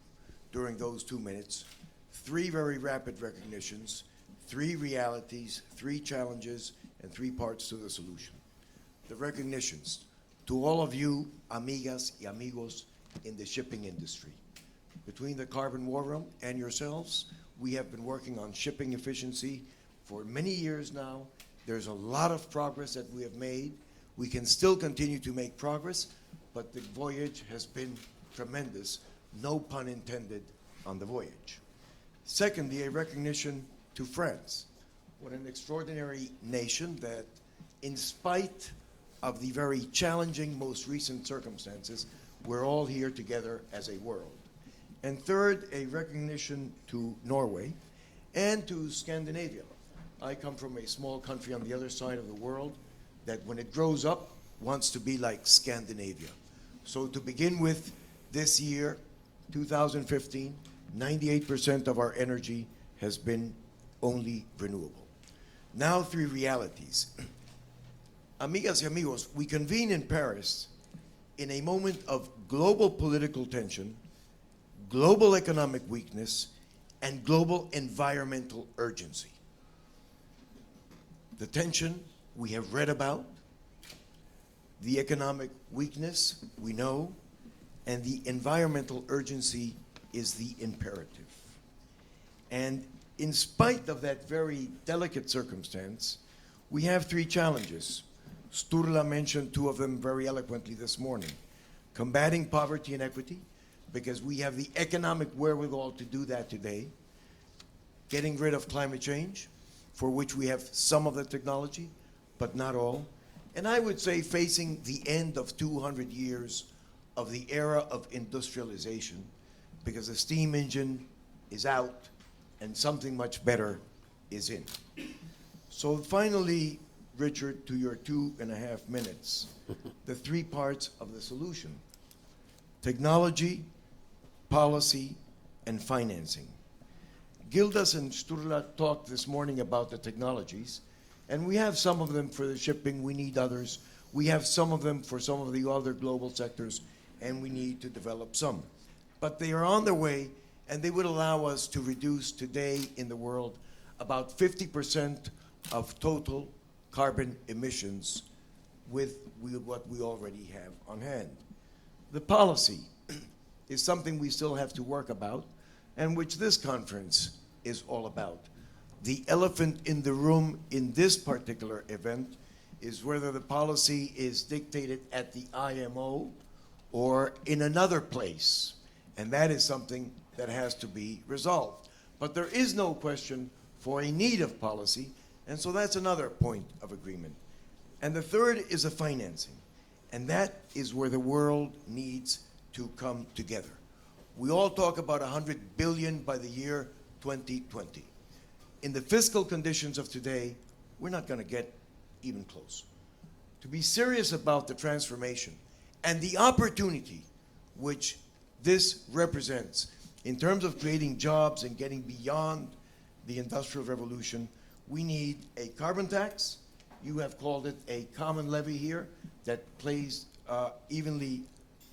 K: during those 2 minutes. 3 very rapid recognitions, 3 realities, 3 challenges, and 3 parts to the solution. The recognitions. To all of you, amigas y amigos in the shipping industry, between the Carbon War Room and yourselves, we have been working on shipping efficiency for many years now. There's a lot of progress that we have made. We can still continue to make progress, but the voyage has been tremendous, no pun intended on the voyage. Secondly, a recognition to France. What an extraordinary nation that, in spite of the very challenging most recent circumstances, we're all here together as a world. And third, a recognition to Norway and to Scandinavia. I come from a small country on the other side of the world that when it grows up wants to be like Scandinavia. So to begin with, this year, 2015, 98% of our energy has been only renewable. Now 3 realities. Amigas y amigos, we convene in Paris in a moment of global political tension, global economic weakness, and global environmental urgency. The tension we have read about, the economic weakness we know, and the environmental urgency is the imperative. And in spite of that very delicate circumstance, we have 3 challenges. Sturla mentioned 2 of them very eloquently this morning. Combating poverty and equity, because we have the economic wherewithal to do that today. getting rid of climate change, for which we have some of the technology, but not all. And I would say facing the end of 200 years of the era of industrialization, because the steam engine is out and something much better is in. So finally, Richard, to your 2.5 minutes, the three parts of the solution: technology, policy, and financing. Gildas and Sturla talked this morning about the technologies, and we have some of them for the shipping, we need others. We have some of them for some of the other global sectors, and we need to develop some. But they are on their way, and they would allow us to reduce today in the world about 50% of total carbon emissions with what we already have on hand. The policy is something we still have to work about, and which this conference is all about. The elephant in the room in this particular event is whether the policy is dictated at the IMO or in another place, and that is something that has to be resolved. But there is no question for a need of policy, and so that's another point of agreement. And the third is the financing, and that is where the world needs to come together. We all talk about 100 billion by the year 2020. In the fiscal conditions of today, we're not going to get even close. To be serious about the transformation and the opportunity which this represents in terms of creating jobs and getting beyond the Industrial Revolution, we need a carbon tax. You have called it a common levy here that plays evenly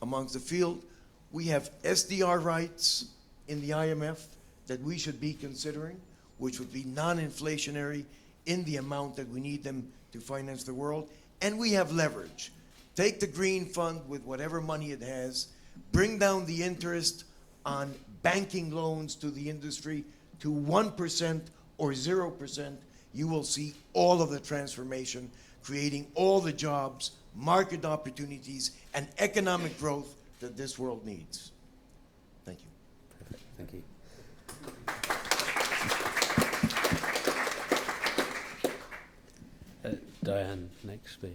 K: amongst the field. We have SDR rights in the IMF that we should be considering, which would be non-inflationary in the amount that we need them to finance the world. And we have leverage. Take the Green Fund with whatever money it has, bring down the interest on banking loans to the industry to 1% or 0%. You will see all of the transformation, creating all the jobs, market opportunities, and economic growth that this world needs. Thank you.
F: Perfect. Thank you. Diane, next, please.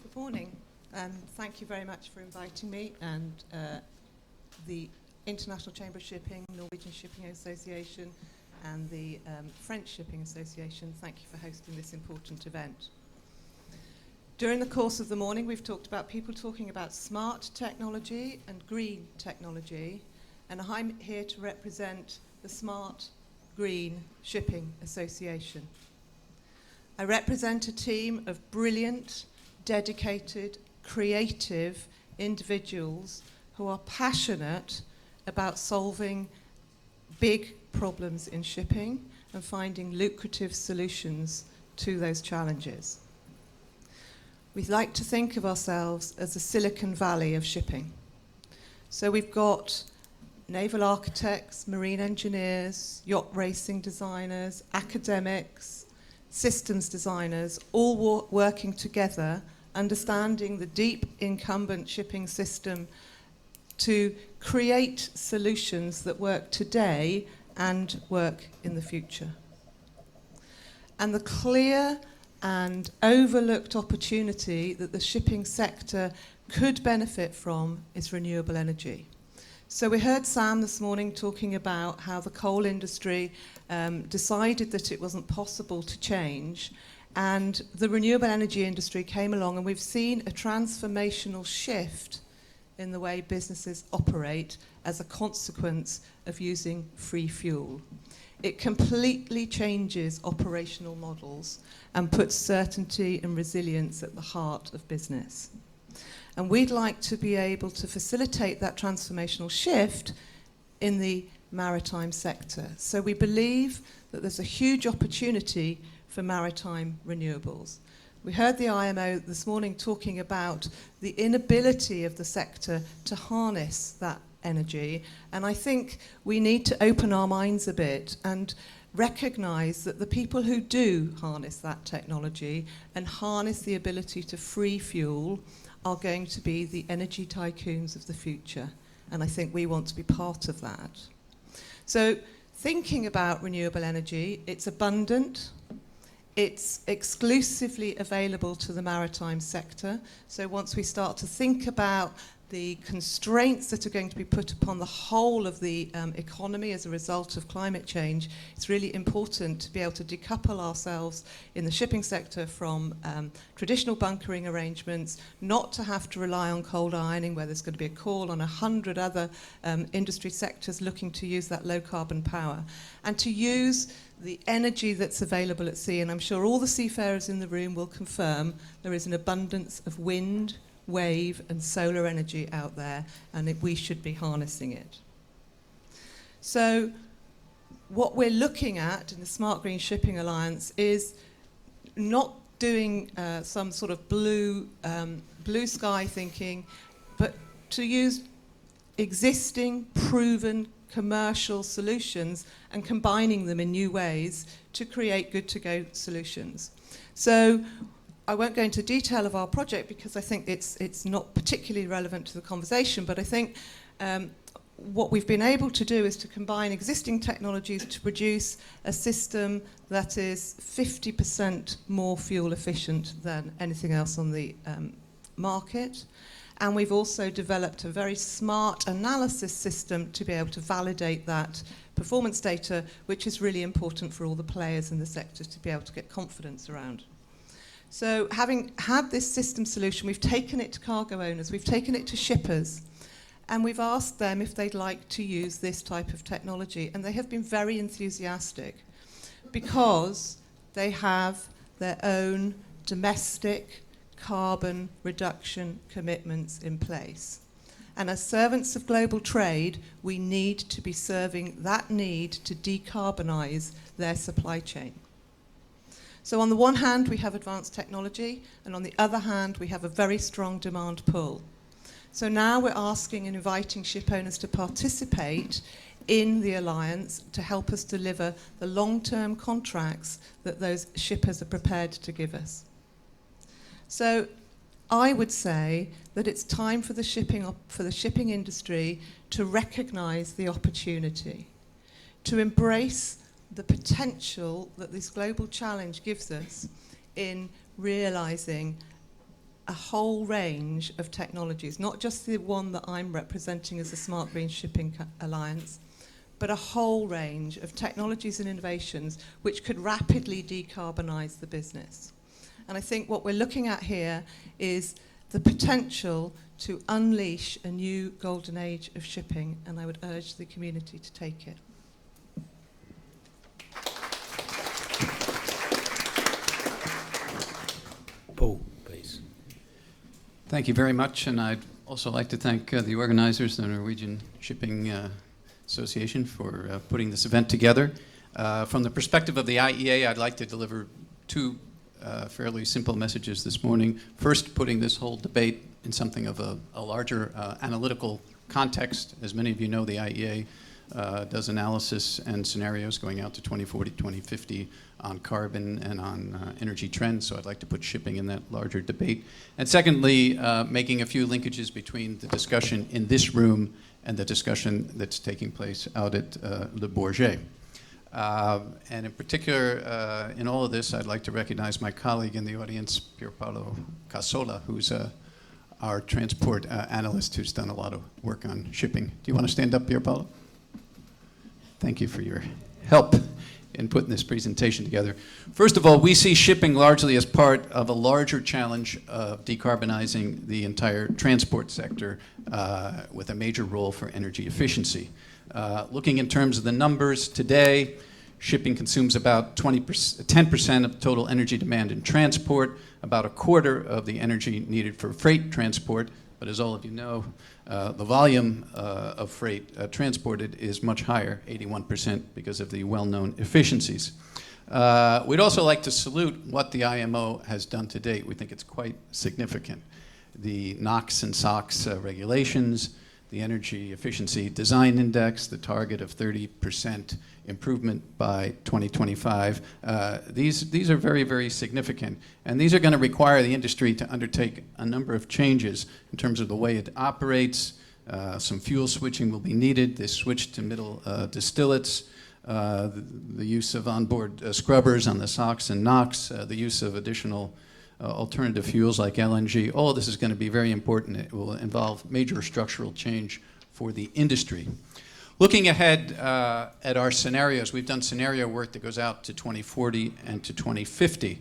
M: Good morning. Thank you very much for inviting me, and the International Chamber of Shipping, Norwegian Shipping Association, and the French Shipping Association. Thank you for hosting this important event. During the course of the morning, we've talked about people talking about smart technology and green technology, and I'm here to represent the Smart Green Shipping Association. I represent a team of brilliant, dedicated, creative individuals who are passionate about solving big problems in shipping and finding lucrative solutions to those challenges. We like to think of ourselves as the Silicon Valley of shipping. So we've got naval architects, marine engineers, yacht racing designers, academics, systems designers, all working together, understanding the deep incumbent shipping system to create solutions that work today and work in the future. And the clear and overlooked opportunity that the shipping sector could benefit from is renewable energy. So we heard Sam this morning talking about how the coal industry decided that it wasn't possible to change, and the renewable energy industry came along, and we've seen a transformational shift in the way businesses operate as a consequence of using free fuel. It completely changes operational models and puts certainty and resilience at the heart of business. And we'd like to be able to facilitate that transformational shift in the maritime sector. So we believe that there's a huge opportunity for maritime renewables. We heard the IMO this morning talking about the inability of the sector to harness that energy, and I think we need to open our minds a bit and recognise that the people who do harness that technology and harness the ability to free fuel are going to be the energy tycoons of the future, and I think we want to be part of that. So thinking about renewable energy, it's abundant, it's exclusively available to the maritime sector. So once we start to think about the constraints that are going to be put upon the whole of the economy as a result of climate change, it's really important to be able to decouple ourselves in the shipping sector from traditional bunkering arrangements, not to have to rely on cold ironing, where there's going to be a call on 100 other industry sectors looking to use that low carbon power, and to use the energy that's available at sea. And I'm sure all the seafarers in the room will confirm there is an abundance of wind, wave and solar energy out there, and we should be harnessing it. So what we're looking at in the Smart Green Shipping Alliance is not doing some sort of blue sky thinking, but to use existing, proven commercial solutions and combining them in new ways to create good-to-go solutions. So I won't go into detail of our project because I think it's not particularly relevant to the conversation, but I think what we've been able to do is to combine existing technologies to produce a system that is 50% more fuel efficient than anything else on the market. And we've also developed a very smart analysis system to be able to validate that performance data, which is really important for all the players in the sector to be able to get confidence around. So having had this system solution, we've taken it to cargo owners, we've taken it to shippers, and we've asked them if they'd like to use this type of technology. And they have been very enthusiastic because they have their own domestic carbon reduction commitments in place. And as servants of global trade, we need to be serving that need to decarbonise their supply chain. So on the one hand, we have advanced technology, and on the other hand, we have a very strong demand pull. So now we're asking and inviting ship owners to participate in the alliance to help us deliver the long-term contracts that those shippers are prepared to give us. So I would say that it's time for the shipping industry to recognise the opportunity, to embrace the potential that this global challenge gives us in realising a whole range of technologies, not just the one that I'm representing as the Smart Green Shipping Alliance, but a whole range of technologies and innovations which could rapidly decarbonise the business. And I think what we're looking at here is the potential to unleash a new golden age of shipping, and I would urge the community to take it.
F: Paul, please.
O: Thank you very much, and I'd also like to thank the organizers, the Norwegian Shipping Association, for putting this event together. From the perspective of the IEA, I'd like to deliver two fairly simple messages this morning. First, putting this whole debate in something of a larger analytical context. As many of you know, the IEA does analysis and scenarios going out to 2040, 2050 on carbon and on energy trends, so I'd like to put shipping in that larger debate. And secondly, making a few linkages between the discussion in this room and the discussion that's taking place out at Le Bourget. And in particular, in all of this, I'd like to recognize my colleague in the audience, Pier Paolo Cassola, who's our transport analyst who's done a lot of work on shipping. Do you want to stand up, Pier Paolo? Thank you for your help in putting this presentation together. First of all, we see shipping largely as part of a larger challenge of decarbonizing the entire transport sector with a major role for energy efficiency. Looking in terms of the numbers today, shipping consumes about 10% of total energy demand in transport, about a quarter of the energy needed for freight transport. But as all of you know, the volume of freight transported is much higher, 81%, because of the well-known efficiencies. We'd also like to salute what the IMO has done to date. We think it's quite significant. The NOx and SOx regulations, the Energy Efficiency Design Index, the target of 30% improvement by 2025. These are very, very significant. And these are going to require the industry to undertake a number of changes in terms of the way it operates, Some fuel switching will be needed. This switch to middle distillates, the use of onboard scrubbers on the SOx and NOx, the use of additional alternative fuels like LNG. All of this is going to be very important. It will involve major structural change for the industry. Looking ahead at our scenarios, we've done scenario work that goes out to 2040 and to 2050.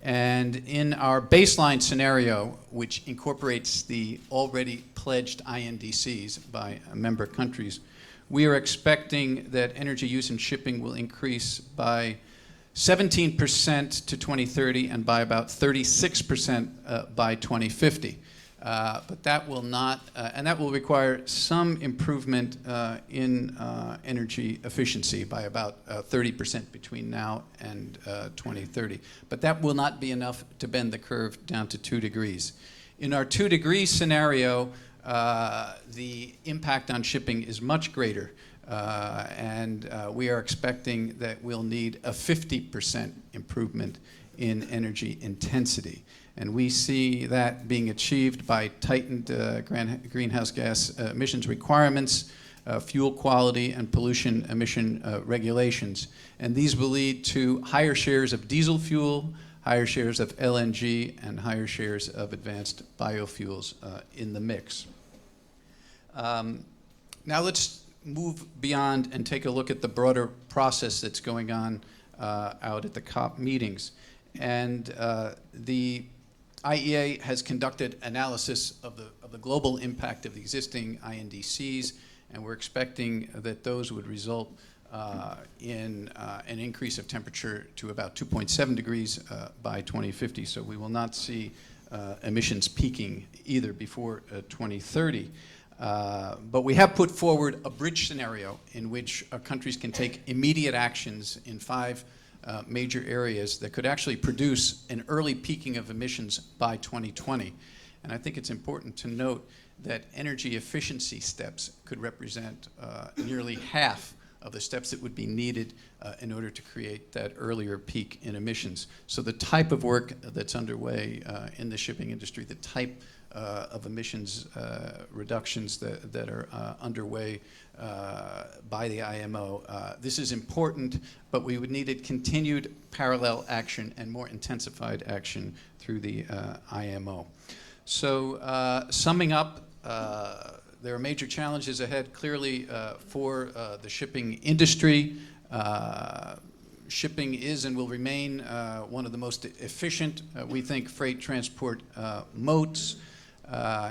O: And in our baseline scenario, which incorporates the already pledged INDCs by member countries, we are expecting that energy use in shipping will increase by 17% to 2030 and by about 36% by 2050. But that will not, and that will require some improvement in energy efficiency by about 30% between now and 2030. But that will not be enough to bend the curve down to 2 degrees. In our 2-degree scenario, the impact on shipping is much greater. And we are expecting that we'll need a 50% improvement in energy intensity. And we see that being achieved by tightened greenhouse gas emissions requirements, fuel quality, and pollution emission regulations. And these will lead to higher shares of diesel fuel, higher shares of LNG, and higher shares of advanced biofuels in the mix. Now let's move beyond and take a look at the broader process that's going on out at the COP meetings. And the IEA has conducted analysis of the global impact of the existing INDCs, and we're expecting that those would result in an increase of temperature to about 2.7 degrees by 2050. So we will not see emissions peaking either before 2030. But we have put forward a bridge scenario in which countries can take immediate actions in 5 major areas that could actually produce an early peaking of emissions by 2020. And I think it's important to note that energy efficiency steps could represent nearly half of the steps that would be needed in order to create that earlier peak in emissions. So the type of work that's underway in the shipping industry, the type of emissions reductions that are underway by the IMO. This is important, but we would need continued parallel action and more intensified action through the IMO. So summing up, there are major challenges ahead, clearly, for the shipping industry. Shipping is and will remain one of the most efficient, we think, freight transport modes.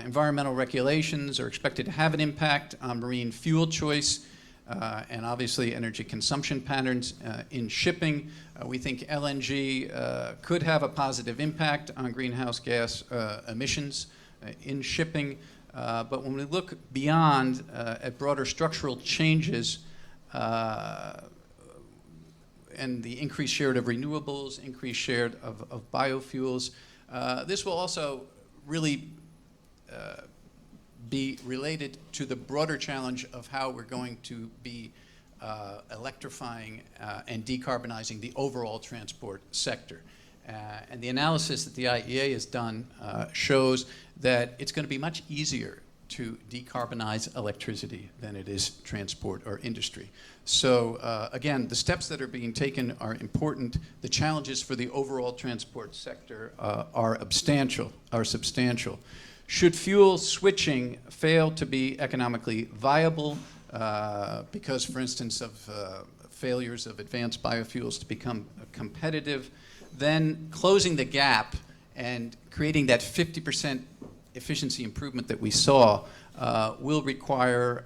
O: Environmental regulations are expected to have an impact on marine fuel choice and obviously energy consumption patterns in shipping. We think LNG could have a positive impact on greenhouse gas emissions in shipping. But when we look beyond at broader structural changes and the increased share of renewables, increased share of biofuels, this will also really be related to the broader challenge of how we're going to be electrifying and decarbonizing the overall transport sector. And the analysis that the IEA has done shows that it's going to be much easier to decarbonize electricity than it is transport or industry. So again, the steps that are being taken are important. The challenges for the overall transport sector are substantial. Should fuel switching fail to be economically viable because, for instance, of failures of advanced biofuels to become competitive, then closing the gap and creating that 50% efficiency improvement that we saw will require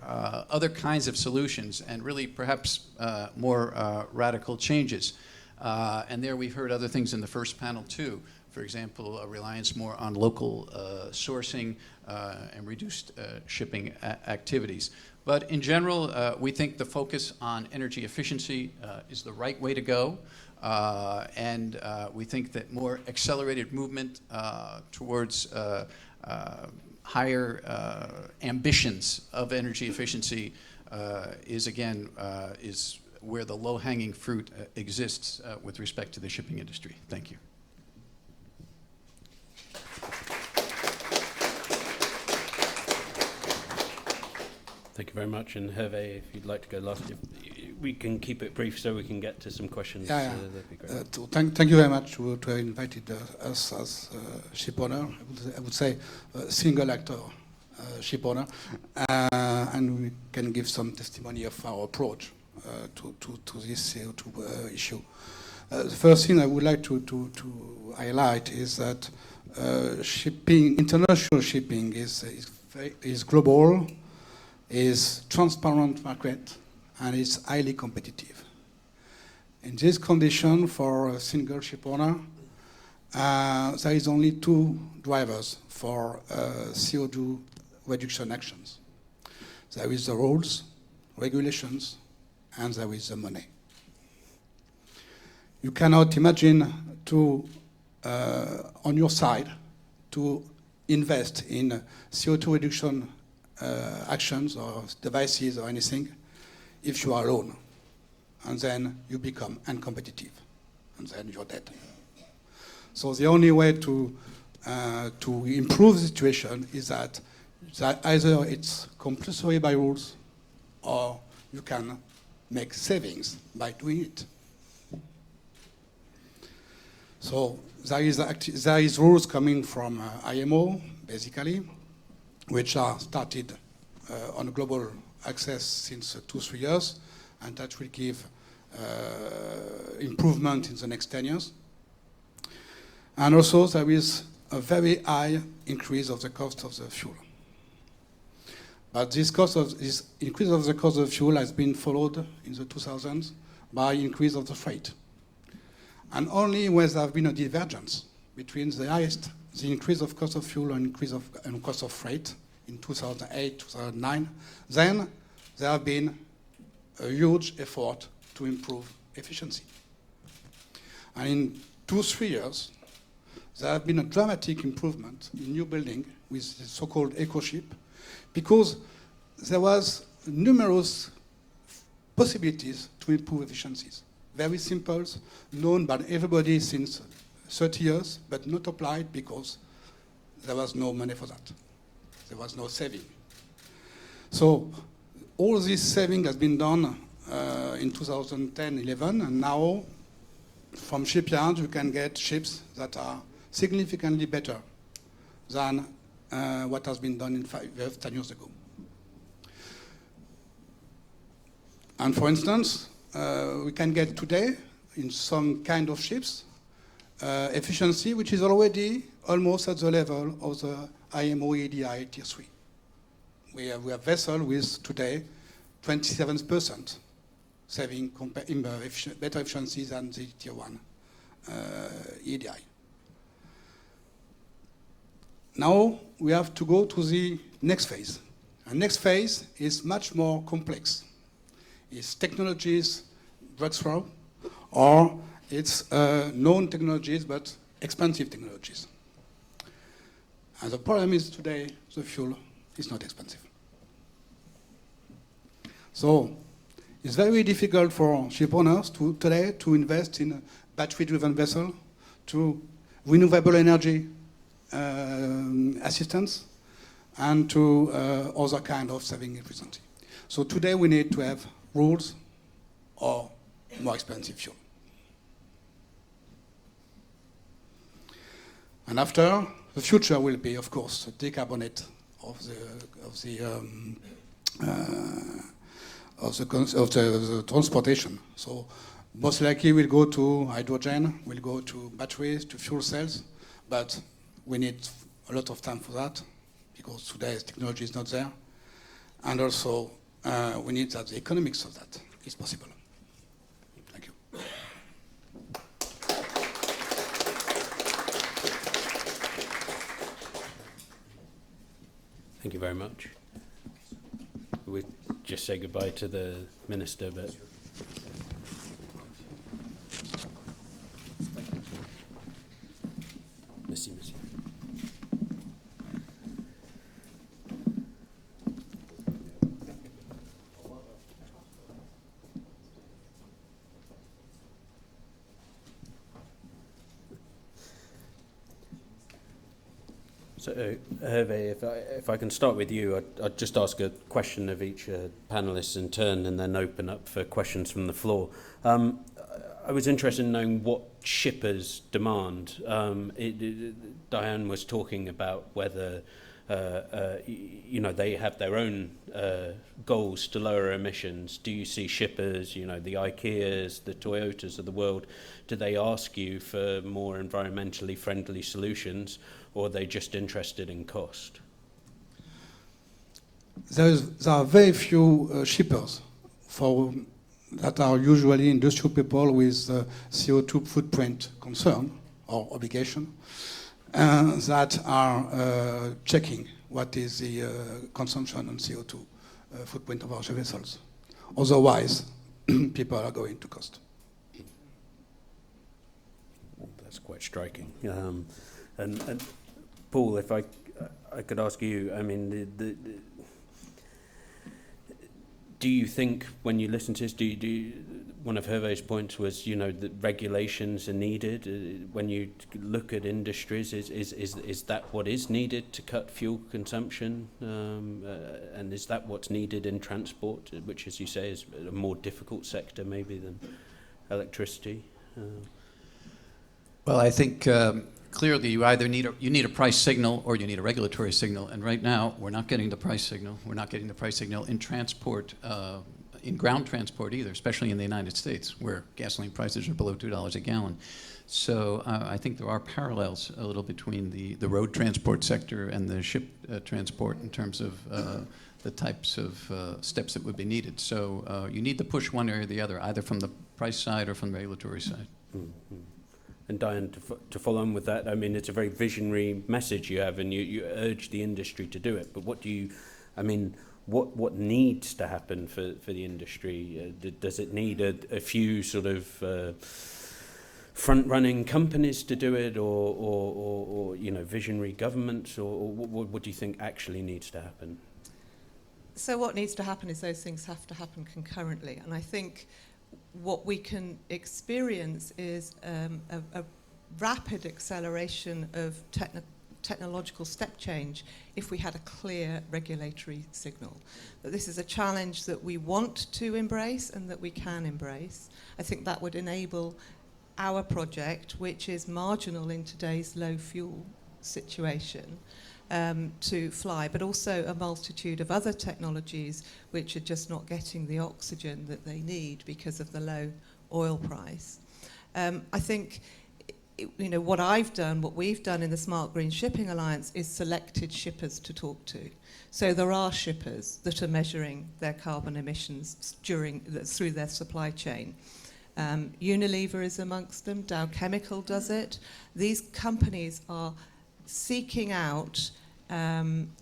O: other kinds of solutions and really perhaps more radical changes. And there we've heard other things in the first panel too. For example, a reliance more on local sourcing and reduced shipping activities. But in general, we think the focus on energy efficiency is the right way to go. And we think that more accelerated movement towards higher ambitions of energy efficiency is where the low-hanging fruit exists with respect to the shipping industry. Thank you.
F: Thank you very much. And Hervé, if you'd like to go last, if we can keep it brief so we can get to some questions.
P: Yeah.
F: That'd be great.
P: Thank you very much to have invited us as ship owner. I would say single actor ship owner, and we can give some testimony of our approach to this CO2 issue. The first thing I would like to highlight is that international shipping is global, is transparent market, and is highly competitive. In this condition, for a single ship owner, there is only two drivers for CO2 reduction actions. There is the rules, regulations, and there is the money. You cannot imagine on your side to invest in CO2 reduction actions or devices or anything if you are alone. And then you become uncompetitive, and then you're dead. So the only way to improve the situation is that either it's compulsory by rules, or you can make savings by doing it. So there is rules coming from IMO, basically, which are started on a global access since 2-3 years, and that will give improvement in the next 10 years. And also there is a very high increase of the cost of the fuel. But this increase of the cost of fuel has been followed in the 2000s by increase of the freight. And only when there have been a divergence between the increase of cost of fuel and increase of cost of freight in 2008, 2009, then there have been a huge effort to improve efficiency. And in 2-3 years, there have been a dramatic improvement in new building with the so-called eco-ship, because there was numerous possibilities to improve efficiencies. Very simple, known by everybody since 30 years, but not applied because there was no money for that. There was no saving. So all this saving has been done in 2010-11, and now from shipyards you can get ships that are significantly better than what has been done in 10 years ago. And for instance, we can get today in some kind of ships efficiency which is already almost at the level of the IMO EEDI Tier 3. We have vessels with today 27% saving better efficiency than the Tier 1 EEDI. Now we have to go to the next phase. And next phase is much more complex. It's technologies breakthrough, or it's known technologies but expensive technologies. And the problem is today the fuel is not expensive. So it's very difficult for ship owners today to invest in a battery-driven vessel, to renewable energy assistance, and to other kind of saving efficiency. So today we need to have rules or more expensive fuel. And after, the future will be, of course, a decarbonate of the transportation. So most likely we'll go to hydrogen, we'll go to batteries, to fuel cells, but we need a lot of time for that because today's technology is not there. And also we need that the economics of that is possible. Thank you.
F: Thank you very much. We just say goodbye to the Minister, but merci, monsieur. So, Hervé, if I can start with you, I'd just ask a question of each panelist in turn and then open up for questions from the floor. I was interested in knowing what shippers demand. Diane was talking about whether they have their own goals to lower emissions. Do you see shippers, the IKEAs, the Toyotas of the world, do they ask you for more environmentally friendly solutions, or are they just interested in cost?
P: There are very few shippers that are usually industrial people with CO2 footprint concern or obligation, that are checking what is the consumption and CO2 footprint of our vessels. Otherwise, people are going to cost.
F: That's quite striking. And Paul, if I could ask you, I mean, do you think when you listen to this, one of Hervé's points was, that regulations are needed. When you look at industries, is that what is needed to cut fuel consumption? And is that what's needed in transport, which, as you say, is a more difficult sector maybe than electricity?
O: Well, I think clearly you either need a price signal or you need a regulatory signal. And right now, we're not getting the price signal. We're not getting the price signal in transport, in ground transport either, especially in the United States, where gasoline prices are below $2 a gallon. So I think there are parallels a little between the road transport sector and the ship transport in terms of the types of steps that would be needed. So you need to push one area or the other, either from the price side or from the regulatory side.
F: Mm-hmm. And Diane, to follow on with that, I mean, it's a very visionary message you have, and you urge the industry to do it. But what needs to happen for the industry? Does it need a few sort of front-running companies to do it, or visionary governments, or what do you think actually needs to happen?
M: So what needs to happen is those things have to happen concurrently, and I think what we can experience is a rapid acceleration of technological step change if we had a clear regulatory signal. That this is a challenge that we want to embrace and that we can embrace. I think that would enable our project, which is marginal in today's low fuel situation, to fly, but also a multitude of other technologies which are just not getting the oxygen that they need because of the low oil price. I think what we've done in the Smart Green Shipping Alliance is selected shippers to talk to. So there are shippers that are measuring their carbon emissions through their supply chain. Unilever is amongst them, Dow Chemical does it. These companies are seeking out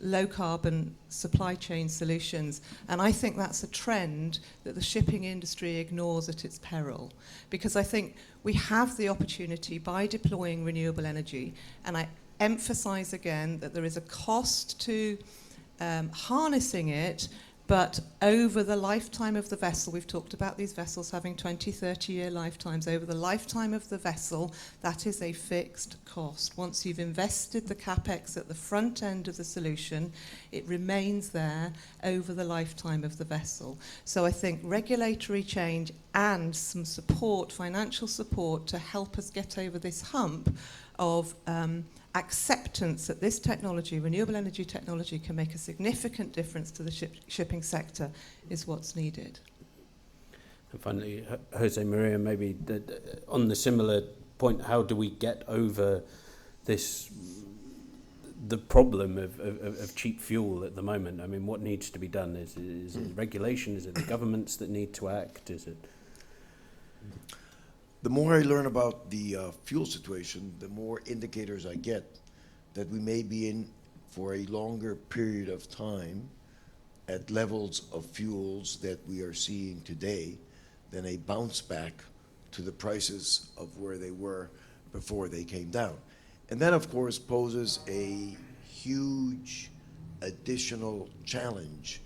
M: low carbon supply chain solutions, and I think that's a trend that the shipping industry ignores at its peril, because I think we have the opportunity by deploying renewable energy, and I emphasize again that there is a cost to harnessing it, but over the lifetime of the vessel, we've talked about these vessels having 20, 30-year lifetimes. Over the lifetime of the vessel, that is a fixed cost. Once you've invested the capex at the front end of the solution, it remains there over the lifetime of the vessel. So I think regulatory change and some support, financial support, to help us get over this hump of acceptance that this technology, renewable energy technology, can make a significant difference to the shipping sector is what's needed.
F: And finally, Jose Maria, maybe on the similar point, how do we get over the problem of cheap fuel at the moment? I mean, what needs to be done? Is it regulation? Is it the governments that need to act? Is it?
K: The more I learn about the fuel situation, the more indicators I get that we may be in for a longer period of time at levels of fuels that we are seeing today than a bounce back to the prices of where they were before they came down. And that, of course, poses a huge additional challenge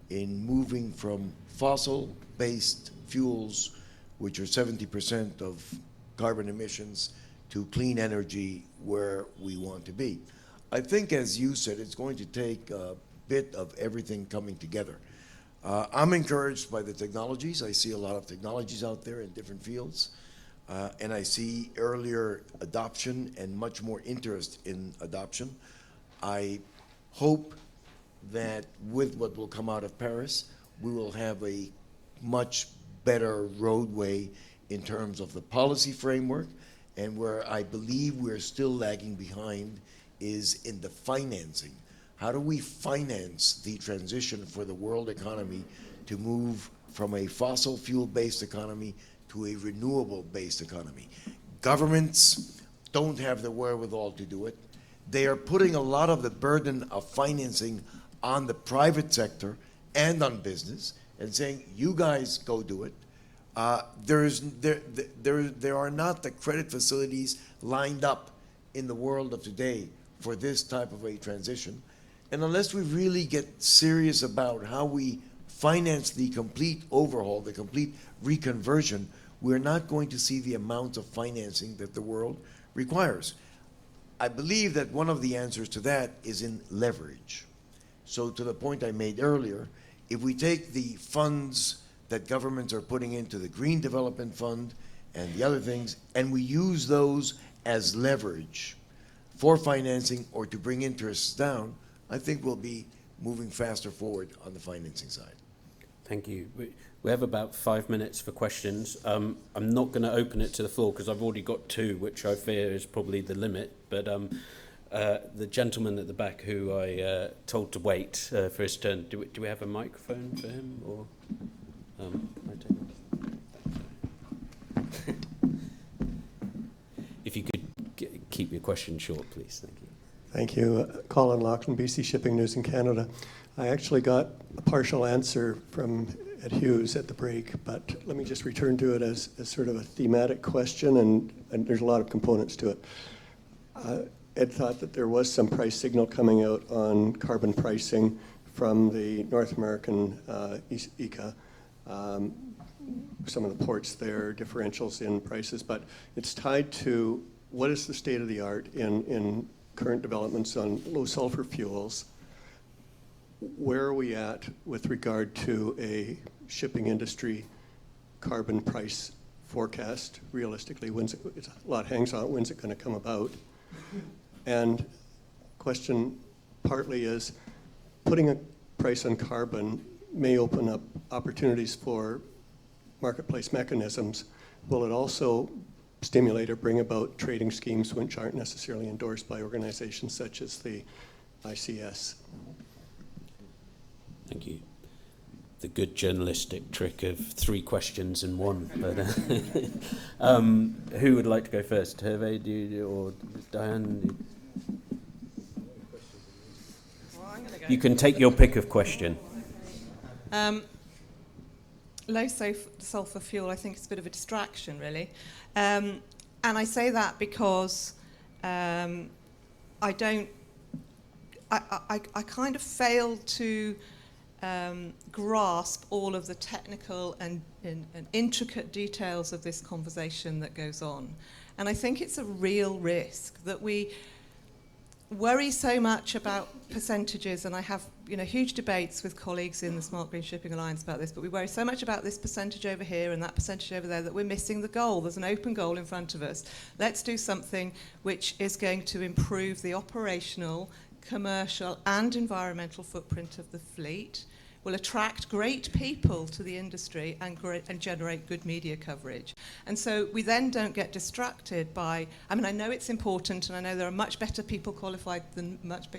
K: in moving from fossil-based fuels, which are 70% of carbon emissions, to clean energy where we want to be. I think, as you said, it's going to take a bit of everything coming together. I'm encouraged by the technologies. I see a lot of technologies out there in different fields, and I see earlier adoption and much more interest in adoption. I hope that with what will come out of Paris, we will have a much better roadway in terms of the policy framework, and where I believe we're still lagging behind is in the financing. How do we finance the transition for the world economy to move from a fossil fuel-based economy to a renewable-based economy? Governments don't have the wherewithal to do it. They are putting a lot of the burden of financing on the private sector and on business and saying, you guys go do it. There are not the credit facilities lined up in the world of today for this type of a transition. And unless we really get serious about how we finance the complete overhaul, the complete reconversion, we're not going to see the amount of financing that the world requires. I believe that one of the answers to that is in leverage. So to the point I made earlier, if we take the funds that governments are putting into the Green Development Fund and the other things, and we use those as leverage for financing or to bring interests down, I think we'll be moving faster forward on the financing side.
F: Thank you. We have about 5 minutes for questions. I'm not going to open it to the floor because I've already got 2, which I fear is probably the limit. But the gentleman at the back who I told to wait for his turn, do we have a microphone for him? Or I don't know. If you could keep your question short, please. Thank you.
J: Thank you. Colin Lachlan, BC Shipping News in Canada. I actually got a partial answer from Ed Hughes at the break, but let me just return to it as sort of a thematic question, and there's a lot of components to it. Ed thought that there was some price signal coming out on carbon pricing from the North American ICA. Some of the ports there, differentials in prices, but it's tied to what is the state of the art in current developments on low sulfur fuels. Where are we at with regard to a shipping industry carbon price forecast realistically? A lot hangs on it. When's it going to come about? And question partly is, putting a price on carbon may open up opportunities for marketplace mechanisms. Will it also stimulate or bring about trading schemes which aren't necessarily endorsed by organizations such as the ICS?
F: Thank you. The good journalistic trick of 3 questions in one. But who would like to go first? Hervé, do you, or Diane?
M: Well, I'm gonna go.
F: You can take your pick of question.
M: Low sulfur fuel, I think, is a bit of a distraction, really. And I say that because I kind of fail to grasp all of the technical and intricate details of this conversation that goes on. And I think it's a real risk that we worry so much about percentages, and I have huge debates with colleagues in the Smart Green Shipping Alliance about this, but we worry so much about this percentage over here and that percentage over there that we're missing the goal. There's an open goal in front of us. Let's do something which is going to improve the operational, commercial and environmental footprint of the fleet, will attract great people to the industry and generate good media coverage. And so we then don't get distracted by, I know it's important, and I know there are much better people qualified than much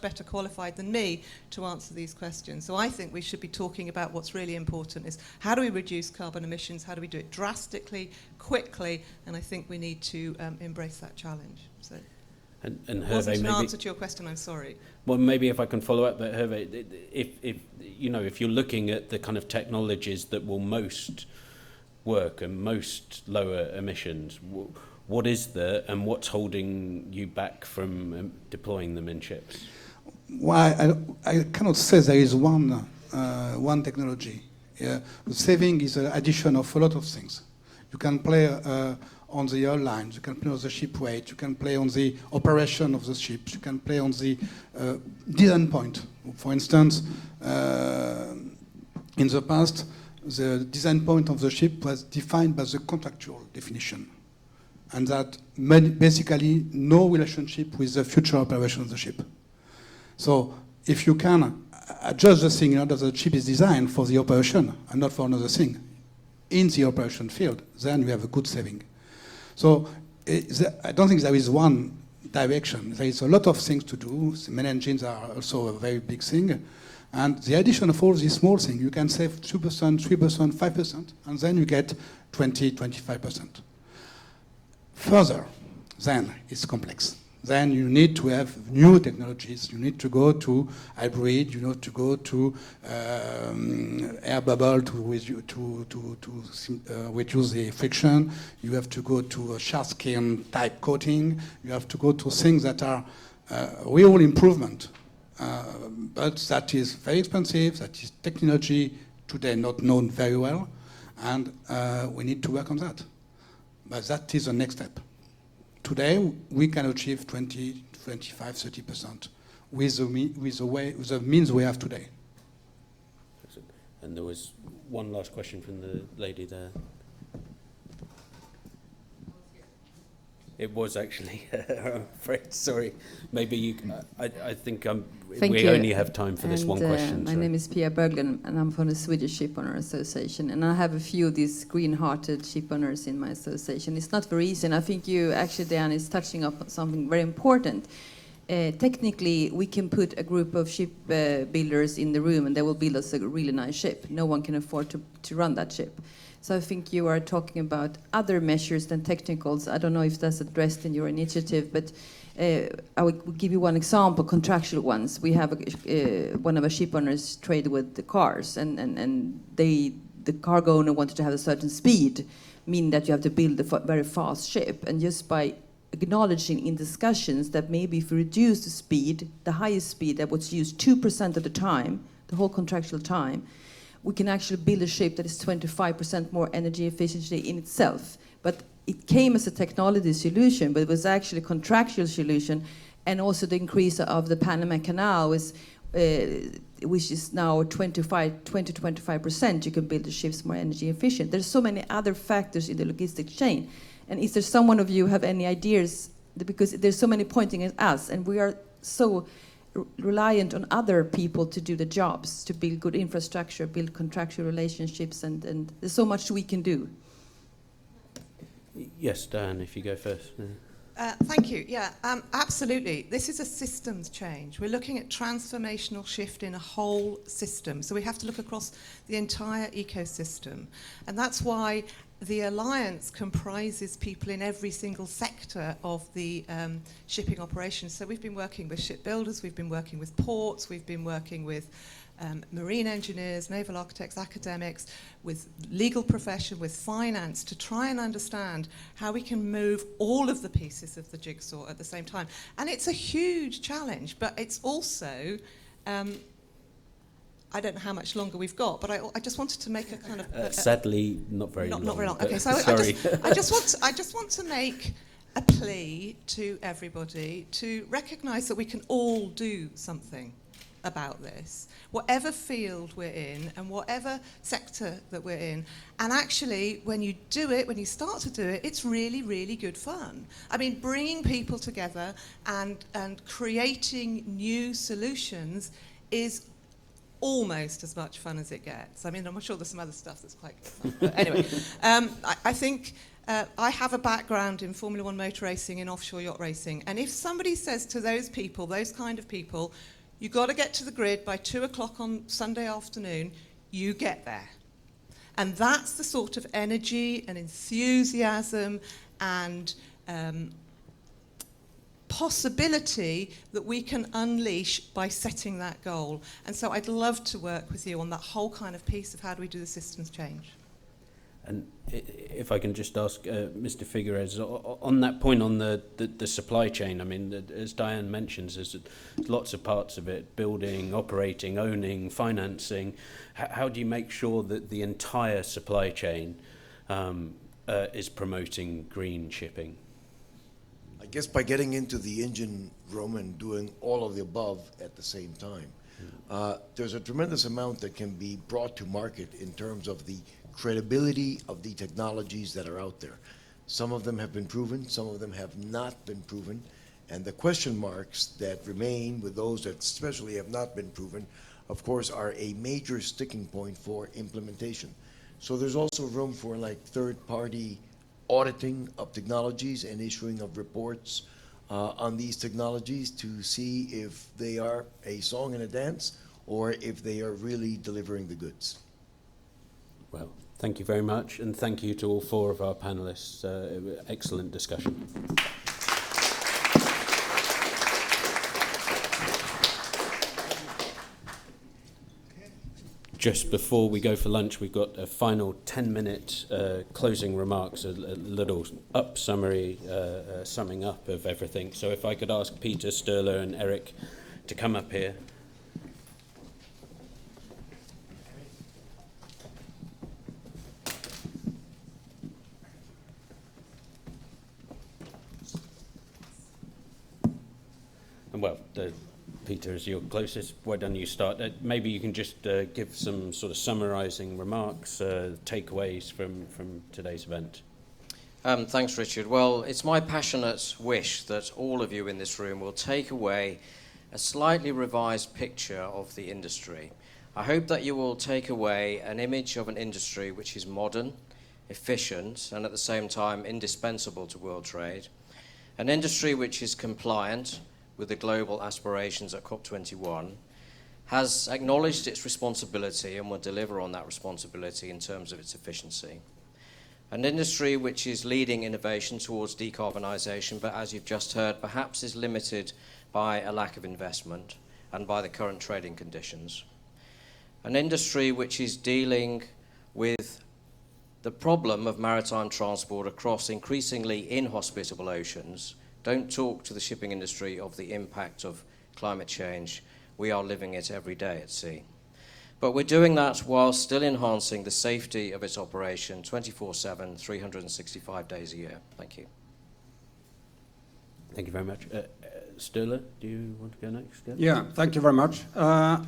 M: better qualified than me to answer these questions. So I think we should be talking about what's really important is how do we reduce carbon emissions, how do we do it drastically, quickly, and I think we need to embrace that challenge. So.
F: And
M: It
F: Hervé,
M: wasn't an
F: maybe
M: answer to your question, I'm sorry.
F: Well, maybe if I can follow up, but Hervé, if you're looking at the kind of technologies that will most work and most lower emissions, what is there, and what's holding you back from deploying them in ships?
P: Well, I cannot say there is one technology. Yeah. Saving is an addition of a lot of things. You can play on the airlines, you can play on the ship weight, you can play on the operation of the ships, you can play on the design point. For instance, in the past, the design point of the ship was defined by the contractual definition, and that basically no relationship with the future operation of the ship. So if you can adjust the thing in order that the ship is designed for the operation and not for another thing in the operation field, then you have a good saving. So I don't think there is one direction. There is a lot of things to do. The main engines are also a very big thing. And the addition of all these small things, you can save 2%, 3%, 5%, and then you get 20, 25%. Further, then it's complex. Then you need to have new technologies. You need to go to hybrid. You need to go to air bubble to reduce the friction. You have to go to a sharp skin type coating. You have to go to things that are real improvement. But that is very expensive. That is technology today not known very well, and we need to work on that. But that is the next step. Today, we can achieve 20, 25, 30% with the means we have today.
F: And there was one last question from the lady there. It was actually, I'm afraid, sorry. Maybe you can, I think we only have time for this one question.
Q: My name is Pia Böglen, and I'm from the Swedish Shipowner Association. And I have a few of these green-hearted shipowners in my association. It's not very easy, and I think you, actually, Diane, is touching up something very important. Technically, we can put a group of ship builders in the room, and they will build us a really nice ship. No one can afford to run that ship. So I think you are talking about other measures than technicals. I don't know if that's addressed in your initiative, but I would give you one example, contractual ones. We have one of our ship owners trade with the cars, and the cargo owner wanted to have a certain speed, meaning that you have to build a very fast ship. And just by acknowledging in discussions that maybe if we reduce the speed, the highest speed that was used 2% of the time, the whole contractual time, we can actually build a ship that is 25% more energy efficiency in itself. But it came as a technology solution, but it was actually a contractual solution, and also the increase of the Panama Canal which is now 20 to 25%. You can build the ships more energy efficient. There's so many other factors in the logistics chain. And is there someone of you have any ideas? Because there's so many pointing at us, and we are so reliant on other people to do the jobs, to build good infrastructure, build contractual relationships, and there's so much we can do.
F: Yes, Dan, if you go first.
M: Thank you. Yeah, absolutely. This is a systems change. We're looking at transformational shift in a whole system. So we have to look across the entire ecosystem. And that's why the Alliance comprises people in every single sector of the shipping operations. So we've been working with shipbuilders, we've been working with ports, we've been working with marine engineers, naval architects, academics, with legal profession, with finance, to try and understand how we can move all of the pieces of the jigsaw at the same time. And it's a huge challenge, but it's also I don't know how much longer we've got, but I just wanted to make a kind of...
F: sadly, not very long.
M: Not very long. Okay, so I just want to make a plea to everybody to recognise that we can all do something about this, whatever field we're in and whatever sector that we're in. And actually, when you do it, when you start to do it, it's really, really good fun. I mean, bringing people together and creating new solutions is almost as much fun as it gets. I mean, I'm sure there's some other stuff that's quite good fun. But anyway, I think I have a background in Formula One motor racing and offshore yacht racing. And if somebody says to those people, those kind of people, you've got to get to the grid by 2 o'clock on Sunday afternoon, you get there. And that's the sort of energy and enthusiasm and possibility that we can unleash by setting that goal. And so I'd love to work with you on that whole kind of piece of how do we do the systems change.
F: And if I can just ask Mr. Figueres, on that point on the supply chain, I mean, as Diane mentions, there's lots of parts of it, building, operating, owning, financing. How do you make sure that the entire supply chain is promoting green shipping?
K: I guess by getting into the engine room and doing all of the above at the same time. There's a tremendous amount that can be brought to market in terms of the credibility of the technologies that are out there. Some of them have been proven, some of them have not been proven, and the question marks that remain with those that especially have not been proven, of course, are a major sticking point for implementation. So there's also room for like third-party auditing of technologies and issuing of reports on these technologies to see if they are a song and a dance or if they are really delivering the goods.
F: Well, thank you very much, and thank you to all four of our panelists. Excellent discussion. Just before we go for lunch, we've got a final 10-minute closing remarks, a little summing up of everything. So if I could ask Peter, Sturla and Eric to come up here. And well, Peter, as you're closest, why don't you start? Maybe you can just give some sort of summarising remarks, takeaways from today's event.
G: Thanks, Richard. Well, it's my passionate wish that all of you in this room will take away a slightly revised picture of the industry. I hope that you will take away an image of an industry which is modern, efficient, and at the same time indispensable to world trade. An industry which is compliant with the global aspirations at COP21, has acknowledged its responsibility and will deliver on that responsibility in terms of its efficiency. An industry which is leading innovation towards decarbonisation, but as you've just heard, perhaps is limited by a lack of investment and by the current trading conditions. An industry which is dealing with the problem of maritime transport across increasingly inhospitable oceans. Don't talk to the shipping industry of the impact of climate change. We are living it every day at sea. But we're doing that while still enhancing the safety of its operation 24/7, 365 days a year. Thank you.
F: Thank you very much. Sturla, do you want to go next?
A: Yeah, thank you very much. I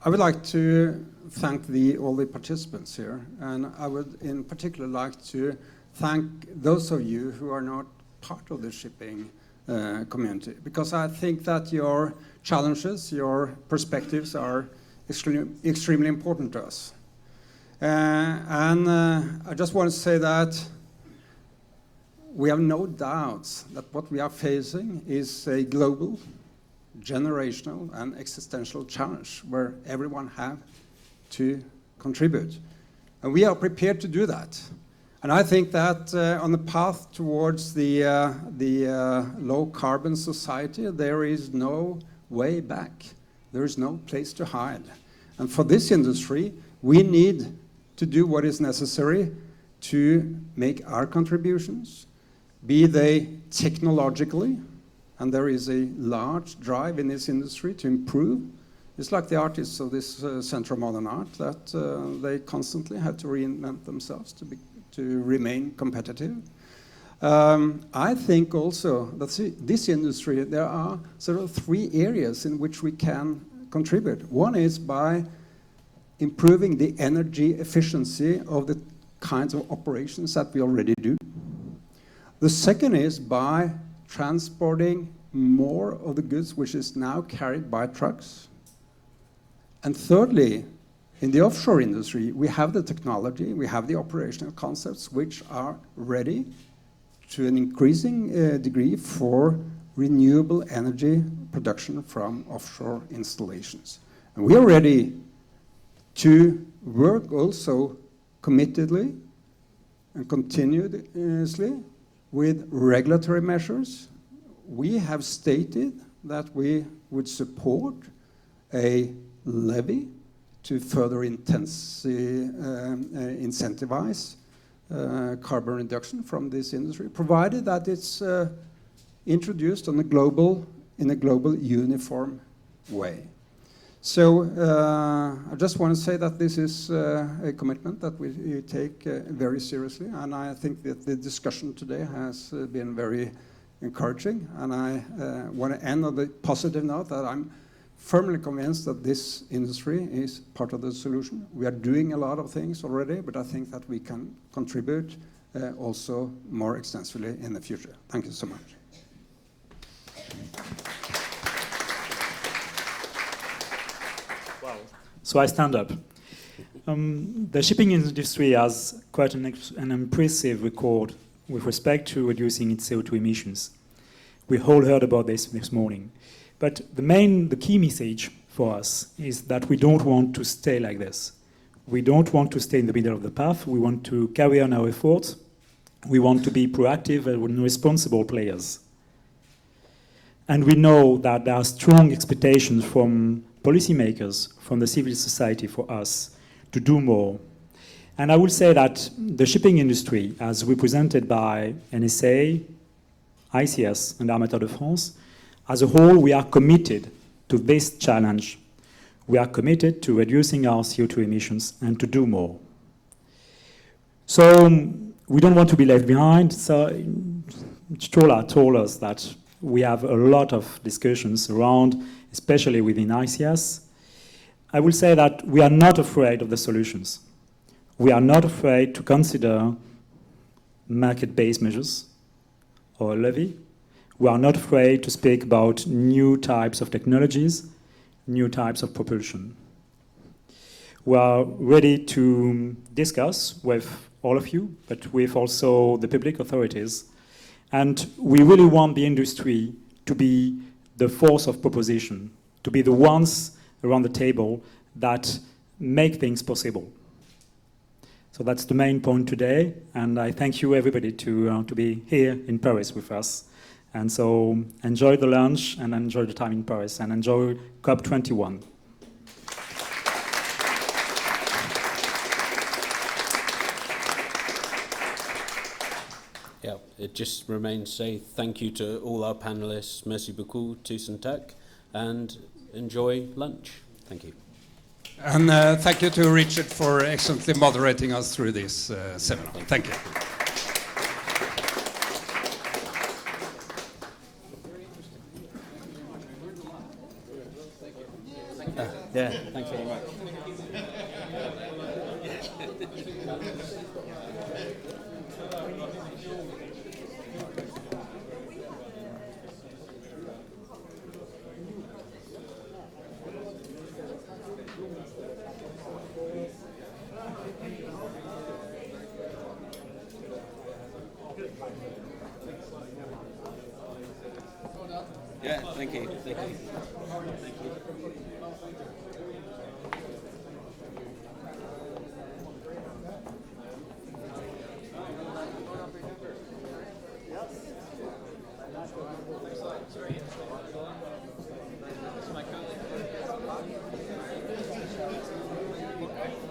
A: would like to thank all the participants here, and I would in particular like to thank those of you who are not part of the shipping community, because I think that your challenges, your perspectives are extremely important to us. I just want to say that we have no doubts that what we are facing is a global, generational and existential challenge where everyone have to contribute. And we are prepared to do that. And I think that on the path towards the low-carbon society, there is no way back. There is no place to hide. And for this industry, we need to do what is necessary to make our contributions, be they technologically, and there is a large drive in this industry to improve. It's like the artists of this Centre of Modern Art, that they constantly have to reinvent themselves to remain competitive. I think also that this industry, there are sort of three areas in which we can contribute. One is by improving the energy efficiency of the kinds of operations that we already do. The second is by transporting more of the goods which is now carried by trucks. And thirdly, in the offshore industry, we have the technology, we have the operational concepts which are ready to an increasing degree for renewable energy production from offshore installations. And we are ready to work also committedly and continuously with regulatory measures. We have stated that we would support a levy to further incentivize carbon reduction from this industry, provided that it's introduced in a global uniform way. So I just want to say that this is a commitment that we take very seriously, and I think that the discussion today has been very encouraging, and I want to end on the positive note that I'm firmly convinced that this industry is part of the solution. We are doing a lot of things already, but I think that we can contribute also more extensively in the future. Thank you so much.
R: So I stand up. The shipping industry has quite an impressive record with respect to reducing its CO2 emissions. We all heard about this morning. But the key message for us is that we don't want to stay like this. We don't want to stay in the middle of the path. We want to carry on our efforts. We want to be proactive and responsible players. And we know that there are strong expectations from policymakers, from the civil society for us to do more. And I will say that the shipping industry, as represented by NSA, ICS, and Armata de France, as a whole, we are committed to this challenge. We are committed to reducing our CO2 emissions and to do more. So we don't want to be left behind. So Strola told us that we have a lot of discussions around, especially within ICS. I will say that we are not afraid of the solutions. We are not afraid to consider market-based measures or a levy. We are not afraid to speak about new types of technologies, new types of propulsion. We are ready to discuss with all of you, but with also the public authorities. And we really want the industry to be the force of proposition, to be the ones around the table that make things possible. So that's the main point today, and I thank you everybody to be here in Paris with us. And so enjoy the lunch and enjoy the time in Paris and enjoy COP21.
F: Yeah, it just remains to say thank you to all our panelists, merci beaucoup, tusen tak, and enjoy lunch. Thank you.
A: And thank you to Richard for excellently moderating us through this seminar. Thank you.
F: Yeah, thanks very much. Yeah, thank you. Thank you. Thank you.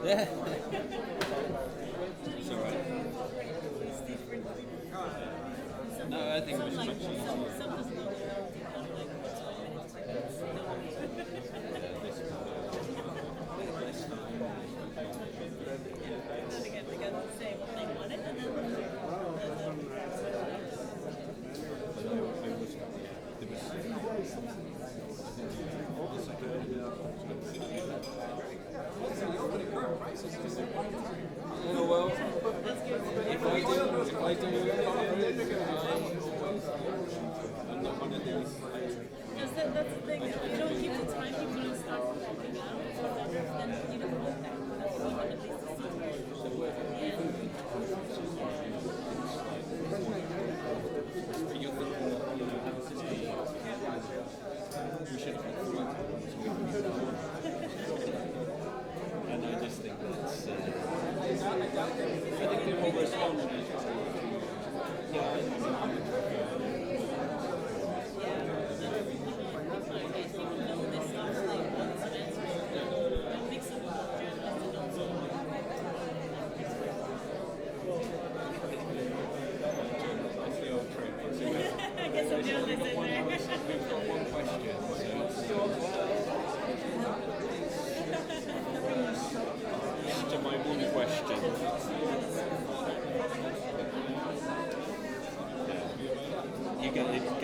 F: Yeah. It's all right. No, I think it was much easier.
S: That's the thing. If you don't keep the time, people don't start walking out. Then you don't look back. You want at least to see where
I: And I just think that's, I think people respond. Yeah.
W: you get it.